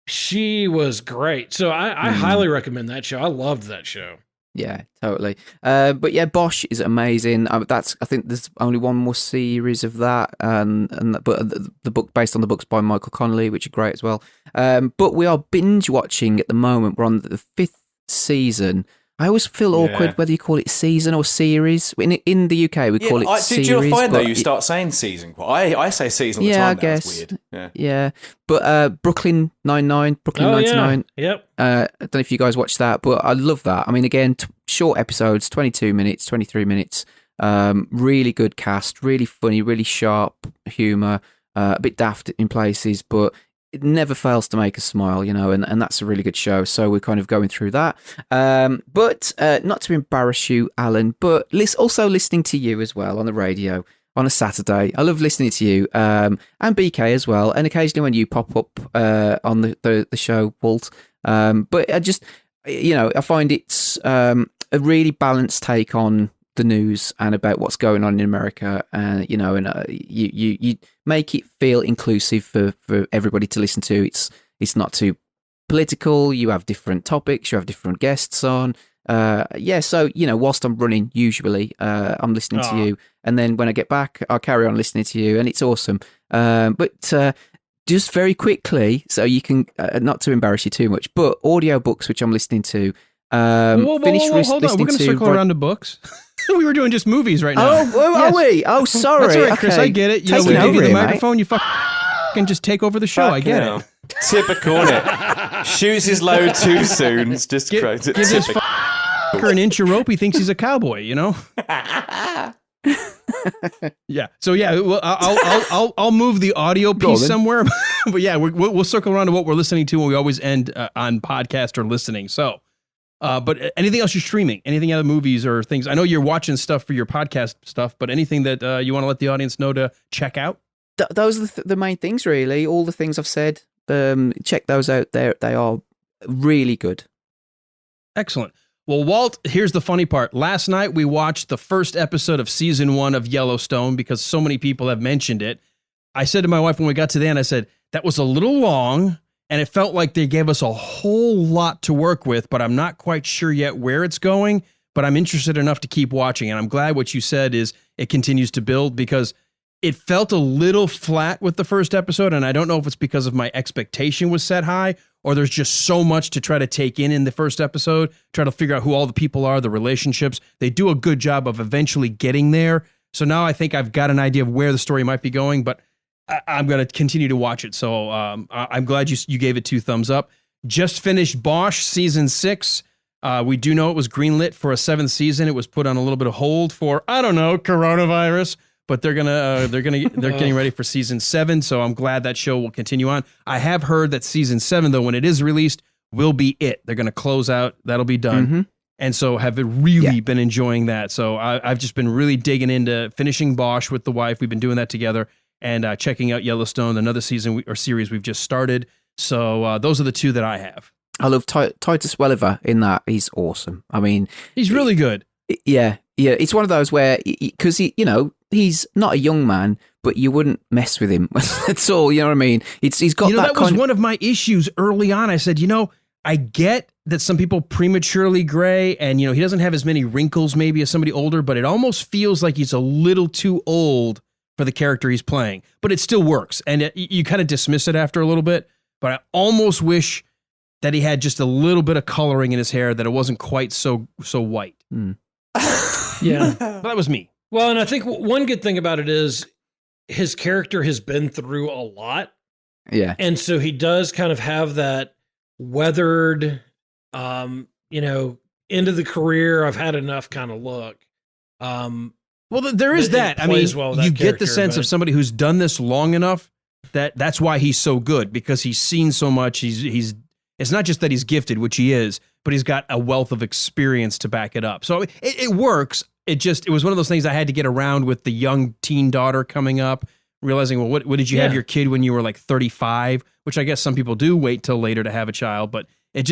She was great. So I highly recommend that show. I loved that show. Yeah, totally. But yeah, Bosch is amazing. I think there's only one more series of that, but the book based on the books by Michael Connolly, which are great as well. But we are binge watching at the moment. We're on the 5th season. I always feel awkward whether you call it season or series. In the UK, we call it series. Did you find though you start saying season? I say season all the time. I guess. It's weird. Yeah. But Brooklyn Nine-Nine, Brooklyn 99. Yeah. Yep. I don't know if you guys watch that, but I love that. I mean, again, short episodes, 22 minutes, 23 minutes. Really good cast, really funny, really sharp humour, a bit daft in places, but it never fails to make us smile, you know, and that's a really good show. So we're kind of going through that. But not to embarrass you, Alan, but also listening to you as well on the radio on a Saturday. I love listening to you, and BK as well, and occasionally when you pop up on the show, Walt. But I just, you know, I find it's a really balanced take on the news and about what's going on in America, and you know, and you make it feel inclusive for everybody to listen to. It's not too political. You have different topics. You have different guests on. So you know, whilst I'm running, usually I'm listening to you, and then when I get back, I'll carry on listening to you, and it's awesome. But just very quickly, so you can not to embarrass you too much, but audiobooks which I'm listening to. Hold on. We're going to circle around to books. We were doing just movies right now. Oh, are we? Oh, sorry. That's all right, Chris. Okay. I get it. You know, we give you the microphone, you can just take over the show. I get it. Typical, it? Shoots his load too soon. It's just give this an inch of rope. He thinks he's a cowboy, you know? Yeah. So yeah, well, I'll move the audio piece somewhere, but yeah, we'll circle around to what we're listening to when we always end on podcast or listening. So, but anything else you're streaming? Anything other movies or things? I know you're watching stuff for your podcast stuff, but anything that you want to let the audience know to check out? Those are the main things, really. All the things I've said. Check those out. They are really good. Excellent. Well, Walt, here's the funny part. Last night, we watched the first episode of season 1 of Yellowstone because so many people have mentioned it. I said to my wife when we got to the end, I said, that was a little long, and it felt like they gave us a whole lot to work with, but I'm not quite sure yet where it's going, but I'm interested enough to keep watching. And I'm glad what you said is it continues to build because it felt a little flat with the first episode, and I don't know if it's because of my expectation was set high or there's just so much to try to take in the first episode, try to figure out who all the people are, the relationships. They do a good job of eventually getting there. So now I think I've got an idea of where the story might be going, but I'm going to continue to watch it. So I'm glad you gave it 2 thumbs up. Just finished Bosch season 6. We do know it was greenlit for a 7th season. It was put on a little bit of hold for, I don't know, coronavirus. But they're getting ready for season 7, so I'm glad that show will continue on. I have heard that season 7, though, when it is released, will be it. They're going to close out. That'll be done. Mm-hmm. And so have really been enjoying that. So I've just been really digging into finishing Bosch with the wife. We've been doing that together and checking out Yellowstone, another season or series we've just started. So those are the 2 that I have. I love Titus Welliver in that. He's awesome. I mean, he's really good. Yeah. It's one of those where, because he's not a young man, but you wouldn't mess with him. That's all. You know what I mean? He's got that was one of my issues early on. I said, I get that some people prematurely gray and, he doesn't have as many wrinkles maybe as somebody older, but it almost feels like he's a little too old for the character he's playing. But it still works. And you kind of dismiss it after a little bit. But I almost wish that he had just a little bit of coloring in his hair, that it wasn't quite so white. Mm. Yeah. But that was me. Well, and I think one good thing about it is his character has been through a lot. Yeah. And so he does kind of have that weathered, end of the career, I've had enough kind of look. Well, there is that. I mean, you get the sense of somebody who's done this long enough that's why he's so good, because he's seen so much. He's it's not just that he's gifted, which he is, but he's got a wealth of experience to back it up. So it works. It was one of those things I had to get around with the young teen daughter coming up, realizing, well, what did you have your kid when you were like 35, which I guess some people do wait till later to have a child, but what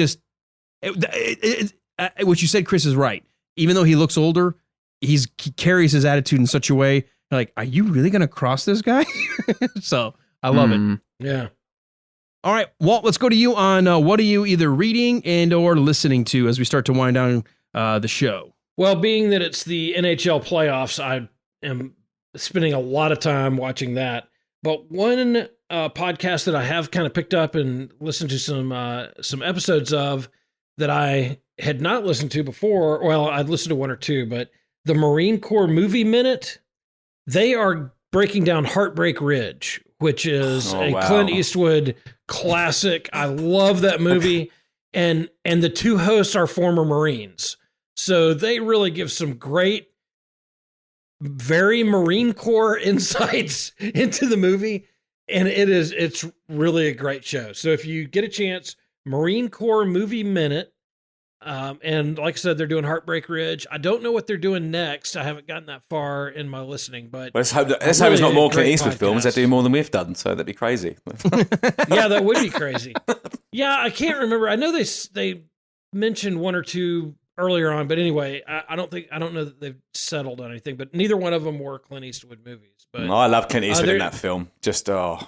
you said, Chris, is right. Even though he looks older, he carries his attitude in such a way, like, are you really going to cross this guy? So I love it. Yeah. All right, Walt, let's go to you on what are you either reading and or listening to as we start to wind down the show? Well, being that it's the NHL playoffs, I am spending a lot of time watching that. But one podcast that I have kind of picked up and listened to some episodes of that I had not listened to before. Well, I'd listened to 1 or 2, but the Marine Corps Movie Minute, they are breaking down Heartbreak Ridge, which is Clint Eastwood classic. I love that movie. And the 2 hosts are former Marines. So they really give some great, very Marine Corps insights into the movie. And it's really a great show. So if you get a chance, Marine Corps Movie Minute. And like I said, they're doing Heartbreak Ridge. I don't know what they're doing next. I haven't gotten that far in my listening, but let's hope it's not more Clint Eastwood films. They're doing more than we've done, so that'd be crazy. Yeah, that would be crazy. Yeah, I can't remember. I know they mentioned one or two earlier on, but anyway, I don't know that they've settled on anything. But neither one of them were Clint Eastwood movies. But I love Clint Eastwood in that film.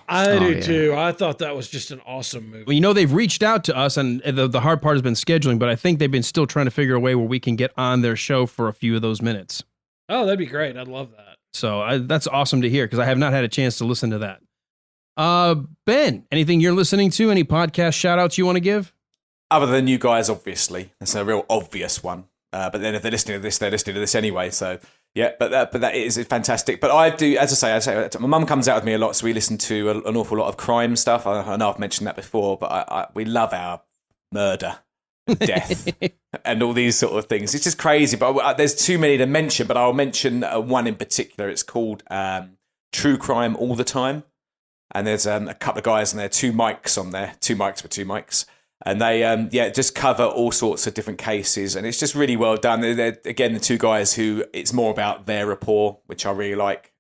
I do too. I thought that was just an awesome movie. Well, you know, they've reached out to us, and the hard part has been scheduling, but I think they've been still trying to figure a way where we can get on their show for a few of those minutes. Oh, that'd be great. I'd love that. So that's awesome to hear, because I have not had a chance to listen to that. Ben, anything you're listening to? Any podcast shout outs you want to give? Other than you guys, obviously. That's a real obvious one. But then if they're listening to this, they're listening to this anyway. So yeah, but that is fantastic. But I do, as I say, my mum comes out with me a lot, so we listen to an awful lot of crime stuff. I know I've mentioned that before, but we love our murder, death, and all these sort of things. It's just crazy. But there's too many to mention. But I'll mention one in particular. It's called True Crime All the Time, and there's a couple of guys and there are two mics on there, two mics. And they, just cover all sorts of different cases. And it's just really well done. They're, again, the two guys who it's more about their rapport, which I really like.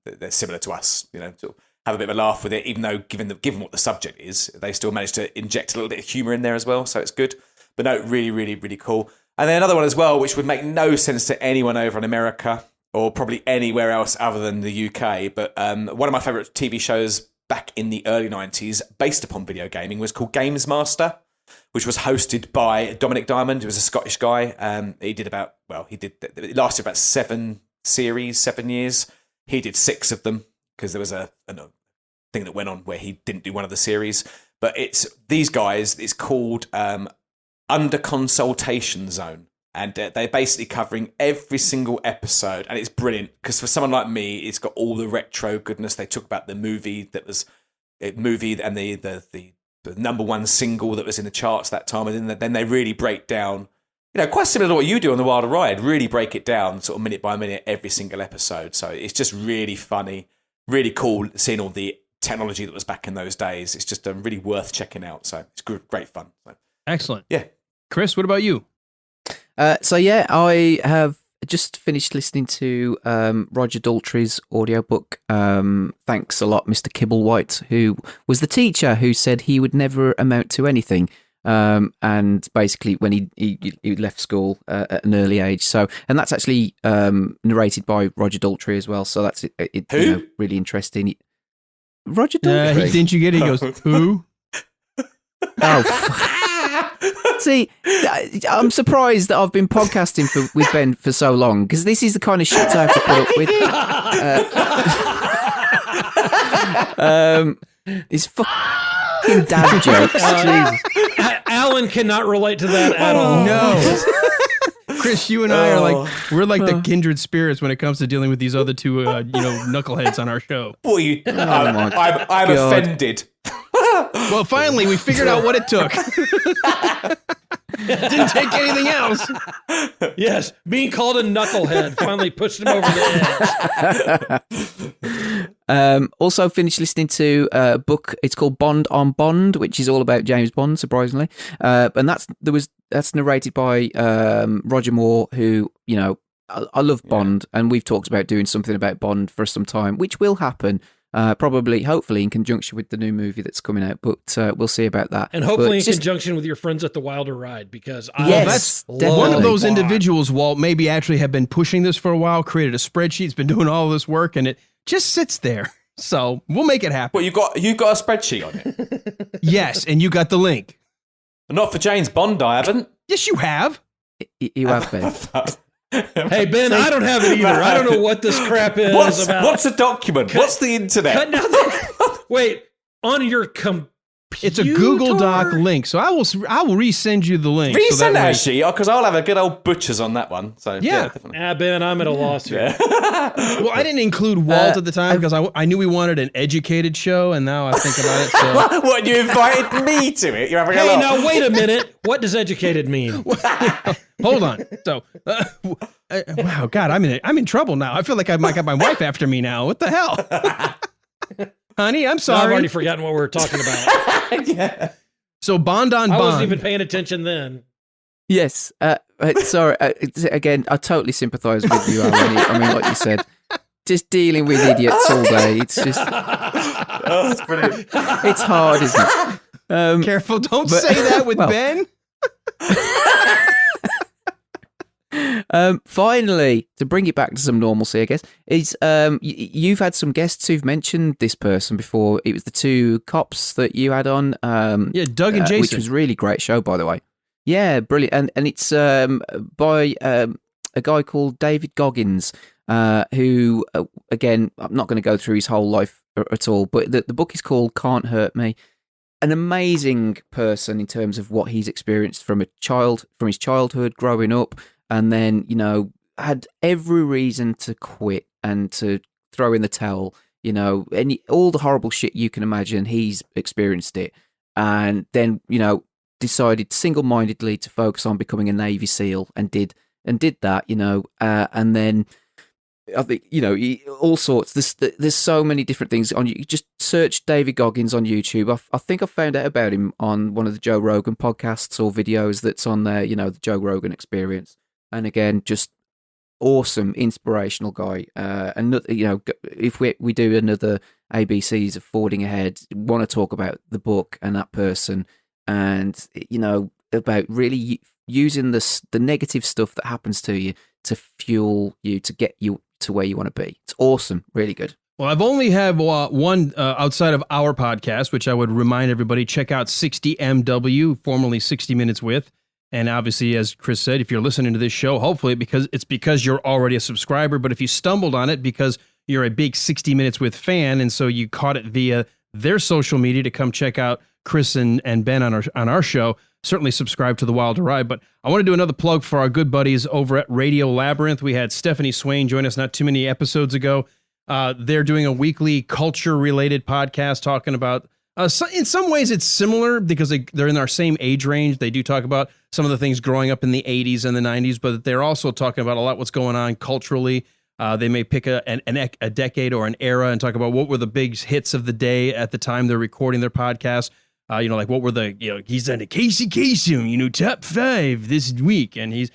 They're similar to us, you know, to have a bit of a laugh with it, even though given what the subject is, they still manage to inject a little bit of humour in there as well. So it's good. But no, really, really, really cool. And then another one as well, which would make no sense to anyone over in America or probably anywhere else other than the UK. But one of my favourite TV shows back in the early 90s, based upon video gaming, was called Games Master, which was hosted by Dominic Diamond, who was a Scottish guy. It lasted about 7 years. He did 6 of them because there was a thing that went on where he didn't do one of the series. But it's these guys, it's called Under Consultation Zone. And they're basically covering every single episode. And it's brilliant because for someone like me, it's got all the retro goodness. They talk about the movie and the number one single that was in the charts that time, and then they really break down, quite similar to what you do on The Wilder Ride, really break it down sort of minute by minute every single episode. So it's just really funny, really cool seeing all the technology that was back in those days. It's just really worth checking out. So it's great fun. So. Excellent. Yeah. Chris, what about you? I have just finished listening to Roger Daltrey's audiobook. Thanks a lot, Mr. Kibblewhite, who was the teacher who said he would never amount to anything. And basically, when he left school at an early age. And that's actually narrated by Roger Daltrey as well. So that's it really interesting. Roger Daltrey. Didn't you get it? He goes, who? Oh. See, I'm surprised that I've been podcasting with Ben for so long, because this is the kind of shit I have to put up with. It's fucking dad jokes. Alan cannot relate to that at all. No. Chris, you and I are we're like the kindred spirits when it comes to dealing with these other two, knuckleheads on our show. Boy, I'm offended. Well, finally, we figured out what it took. Didn't take anything else. Yes, being called a knucklehead finally pushed him over the edge. Also finished listening to a book. It's called Bond on Bond, which is all about James Bond, surprisingly. And that's narrated by Roger Moore, who, I love Bond, and we've talked about doing something about Bond for some time, which will happen. Hopefully in conjunction with the new movie that's coming out, but we'll see about that. And hopefully in conjunction with your friends at the Wilder Ride, because that's one of those individuals, Walt, maybe actually have been pushing this for a while, created a spreadsheet, has been doing all this work, and it just sits there. So we'll make it happen. Well, you got a spreadsheet on it? Yes, and you got the link. Not for James Bond, I haven't. Yes, you have. You have been. Hey, Ben, I don't have it either. I don't know what this crap is about. What's a document? What's the internet? Wait, on your computer? It's a Google Doc link, so I will resend you the link. Resend actually, because I'll have a good old butchers on that one. So yeah, definitely. Ben, I'm at a loss here. Well, I didn't include Walt at the time because I knew we wanted an educated show, and now I think about it. So. What, you invited me to it? You're having a laugh. Now wait a minute. What does educated mean? Hold on. So, wow, God, I'm in trouble now. I feel like I might got my wife after me now. What the hell? Honey, I'm No, sorry. I've already forgotten what we were talking about. Yeah. So Bond on I Bond. wasn't even paying attention then. Yes. Sorry. Again, I totally sympathise with you, Alan. I mean, like you said, just dealing with idiots all day. It's just, Oh, that's brilliant. it's hard, isn't it? Careful, don't say that with well- Ben. Finally, to bring it back to some normalcy, I guess, is you've had some guests who've mentioned this person before. It was the two cops that you had on. Yeah, Doug and Jason. Which was a really great show, by the way. Yeah, brilliant. And it's by a guy called David Goggins, who, again, I'm not going to go through his whole life at all, but the book is called Can't Hurt Me. An amazing person in terms of what he's experienced from his childhood, growing up, and then, you know, had every reason to quit and to throw in the towel, you know, all the horrible shit you can imagine, he's experienced it. And then, you know, decided single-mindedly to focus on becoming a Navy SEAL and did that, you know, and then I think, you know, all sorts. There's so many different things on you. Just search David Goggins on YouTube. I think I found out about him on one of the Joe Rogan podcasts or videos that's on there, you know, the Joe Rogan Experience. And again, just awesome, inspirational guy. And, you know, if we do another ABCs of Forwarding Ahead, want to talk about the book and that person and, you know, about really using the negative stuff that happens to you to fuel you, to get you to where you want to be. It's awesome. Really good. Well, I've only have one outside of our podcast, which I would remind everybody, check out 60MW, formerly 60 Minutes With. And obviously, as Chris said, if you're listening to this show, hopefully because you're already a subscriber. But if you stumbled on it because you're a big 60 Minutes With fan, and so you caught it via their social media to come check out Chris and Ben on our show, certainly subscribe to The Wilder Ride. But I want to do another plug for our good buddies over at Radio Labyrinth. We had Stephanie Swain join us not too many episodes ago. They're doing a weekly culture-related podcast talking about, in some ways it's similar because they're in our same age range. They do talk about some of the things growing up in the 80s and the 90s, but they're also talking about a lot what's going on culturally. They may pick a decade or an era and talk about what were the big hits of the day at the time they're recording their podcast. You know, like what were he's on the Casey Kasem, you know, top 5 this week. And he's,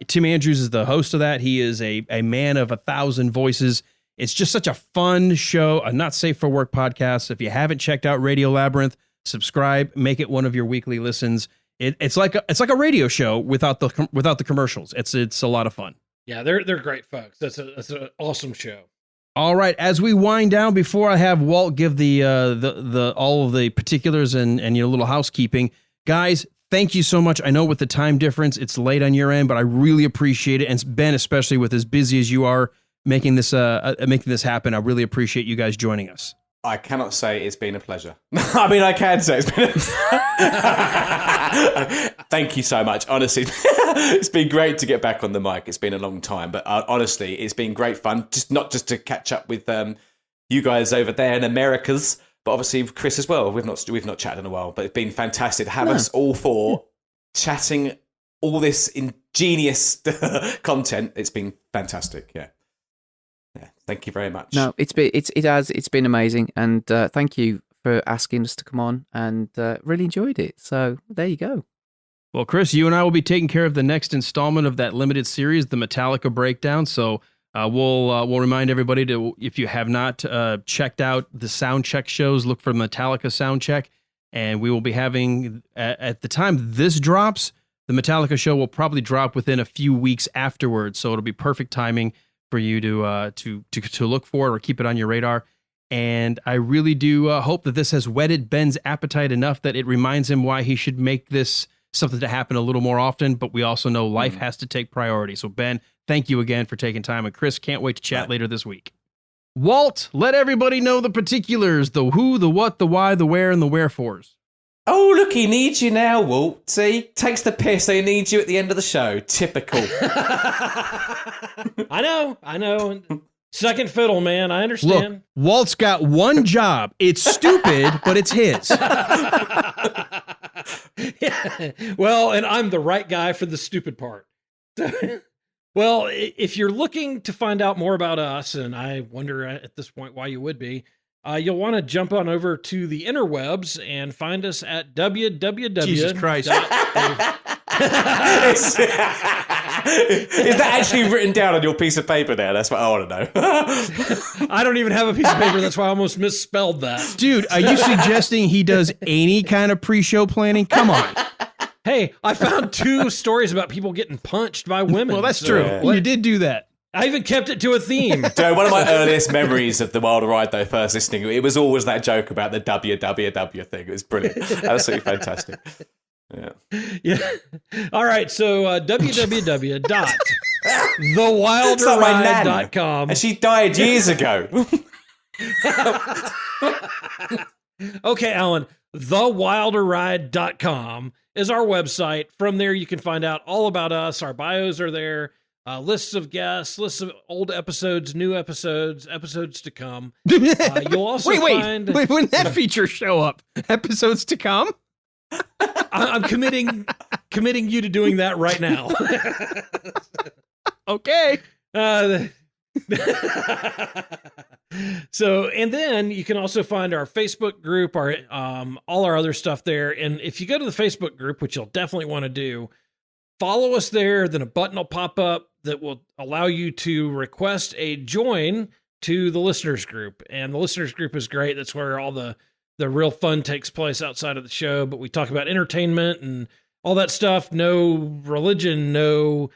Tim Andrews is the host of that. He is a man of 1,000 voices. It's just such a fun show, a not safe for work podcast. If you haven't checked out Radio Labyrinth, subscribe, make it one of your weekly listens. It's like a radio show without the commercials. It's a lot of fun. Yeah, they're great folks. That's an awesome show. All right, as we wind down, before I have Walt give the all of the particulars and your little housekeeping, guys, thank you so much. I know with the time difference, it's late on your end, but I really appreciate it. And Ben, especially with as busy as you are making this happen, I really appreciate you guys joining us. I cannot say it's been a pleasure. I mean, I can say it's been Thank you so much. Honestly, it's been great to get back on the mic. It's been a long time, but honestly, it's been great fun. Not just to catch up with you guys over there in Americas, but obviously with Chris as well. We've not chatted in a while, but it's been fantastic to have us all four chatting all this ingenious content. It's been fantastic. Yeah. Thank you very much. No, it's been amazing, and thank you for asking us to come on, and really enjoyed it. So there you go. Well, Chris, you and I will be taking care of the next installment of that limited series, the Metallica Breakdown. So we'll remind everybody to, if you have not checked out the sound check shows, look for Metallica Sound Check, and we will be having at the time this drops, the Metallica show will probably drop within a few weeks afterwards. So it'll be perfect timing for you to look for it or keep it on your radar. And I really do hope that this has whetted Ben's appetite enough that it reminds him why he should make this something to happen a little more often. But we also know life has to take priority. So Ben, thank you again for taking time. And Chris, can't wait to chat later this week. Walt, let everybody know the particulars, the who, the what, the why, the where, and the wherefores. Oh, look, he needs you now, Walt. See, takes the piss. He needs you at the end of the show. Typical. I know. Second fiddle, man. I understand. Look, Walt's got one job. It's stupid, but it's his. Yeah. Well, and I'm the right guy for the stupid part. Well, if you're looking to find out more about us, and I wonder at this point why you would be, you'll want to jump on over to the interwebs and find us at www. Jesus Christ. Is that actually written down on your piece of paper now? That's what I want to know. I don't even have a piece of paper. That's why I almost misspelled that. Dude, are you suggesting he does any kind of pre-show planning? Come on. Hey, I found 2 stories about people getting punched by women. Well, that's true. Yeah. You did do that. I even kept it to a theme. Dude, one of my earliest memories of the Wilder Ride, though, first listening, it was always that joke about the www thing. It was brilliant. Absolutely fantastic. Yeah. All right. So www.thewilderride.com. And she died years ago. Okay, Alan. Thewilderride.com is our website. From there, you can find out all about us. Our bios are there. Lists of guests, lists of old episodes, new episodes, episodes to come. You'll also find... Wait, when that feature show up? Episodes to come? I'm committing you to doing that right now. Okay. So, and then you can also find our Facebook group, our all our other stuff there. And if you go to the Facebook group, which you'll definitely want to do, follow us there. Then a button will pop up that will allow you to request a join to the listeners group. And the listeners group is great. That's where all the real fun takes place outside of the show. But we talk about entertainment and all that stuff. No religion, no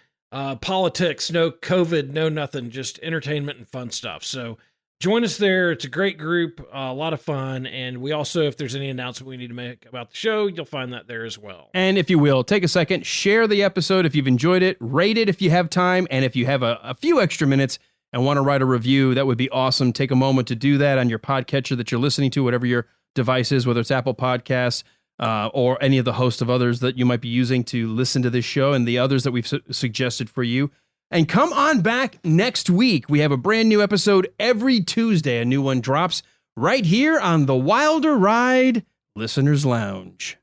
politics, no COVID, no nothing, just entertainment and fun stuff. So join us there. It's a great group, a lot of fun. And we also, if there's any announcement we need to make about the show, you'll find that there as well. And if you will, take a second, share the episode if you've enjoyed it, rate it if you have time, and if you have a few extra minutes and want to write a review, that would be awesome. Take a moment to do that on your podcatcher that you're listening to, whatever your device is, whether it's Apple Podcasts or any of the host of others that you might be using to listen to this show and the others that we've suggested for you. And come on back next week. We have a brand new episode every Tuesday. A new one drops right here on the Wilder Ride Listeners Lounge.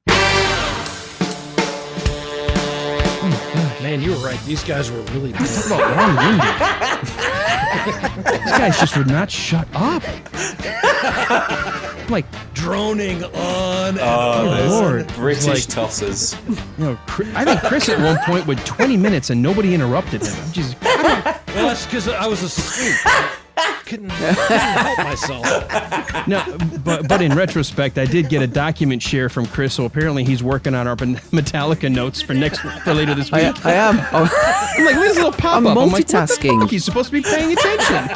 Man, you were right. These guys were really bad. Talk about long-winded. These guys just would not shut up. Like droning on. Oh, Lord. British tossers. You know, I think Chris at one point went 20 minutes and nobody interrupted him. Just, well, that's because I was asleep. Couldn't help myself. No, but in retrospect, I did get a document share from Chris, so apparently he's working on our Metallica notes for later this week. I am. I'm like, look at this little pop-up. I'm multitasking. I'm like, what the fuck? He's supposed to be paying attention.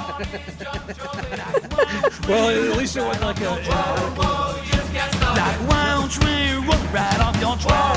Well, at least it wasn't like a... Like, why don't you roll right off your track?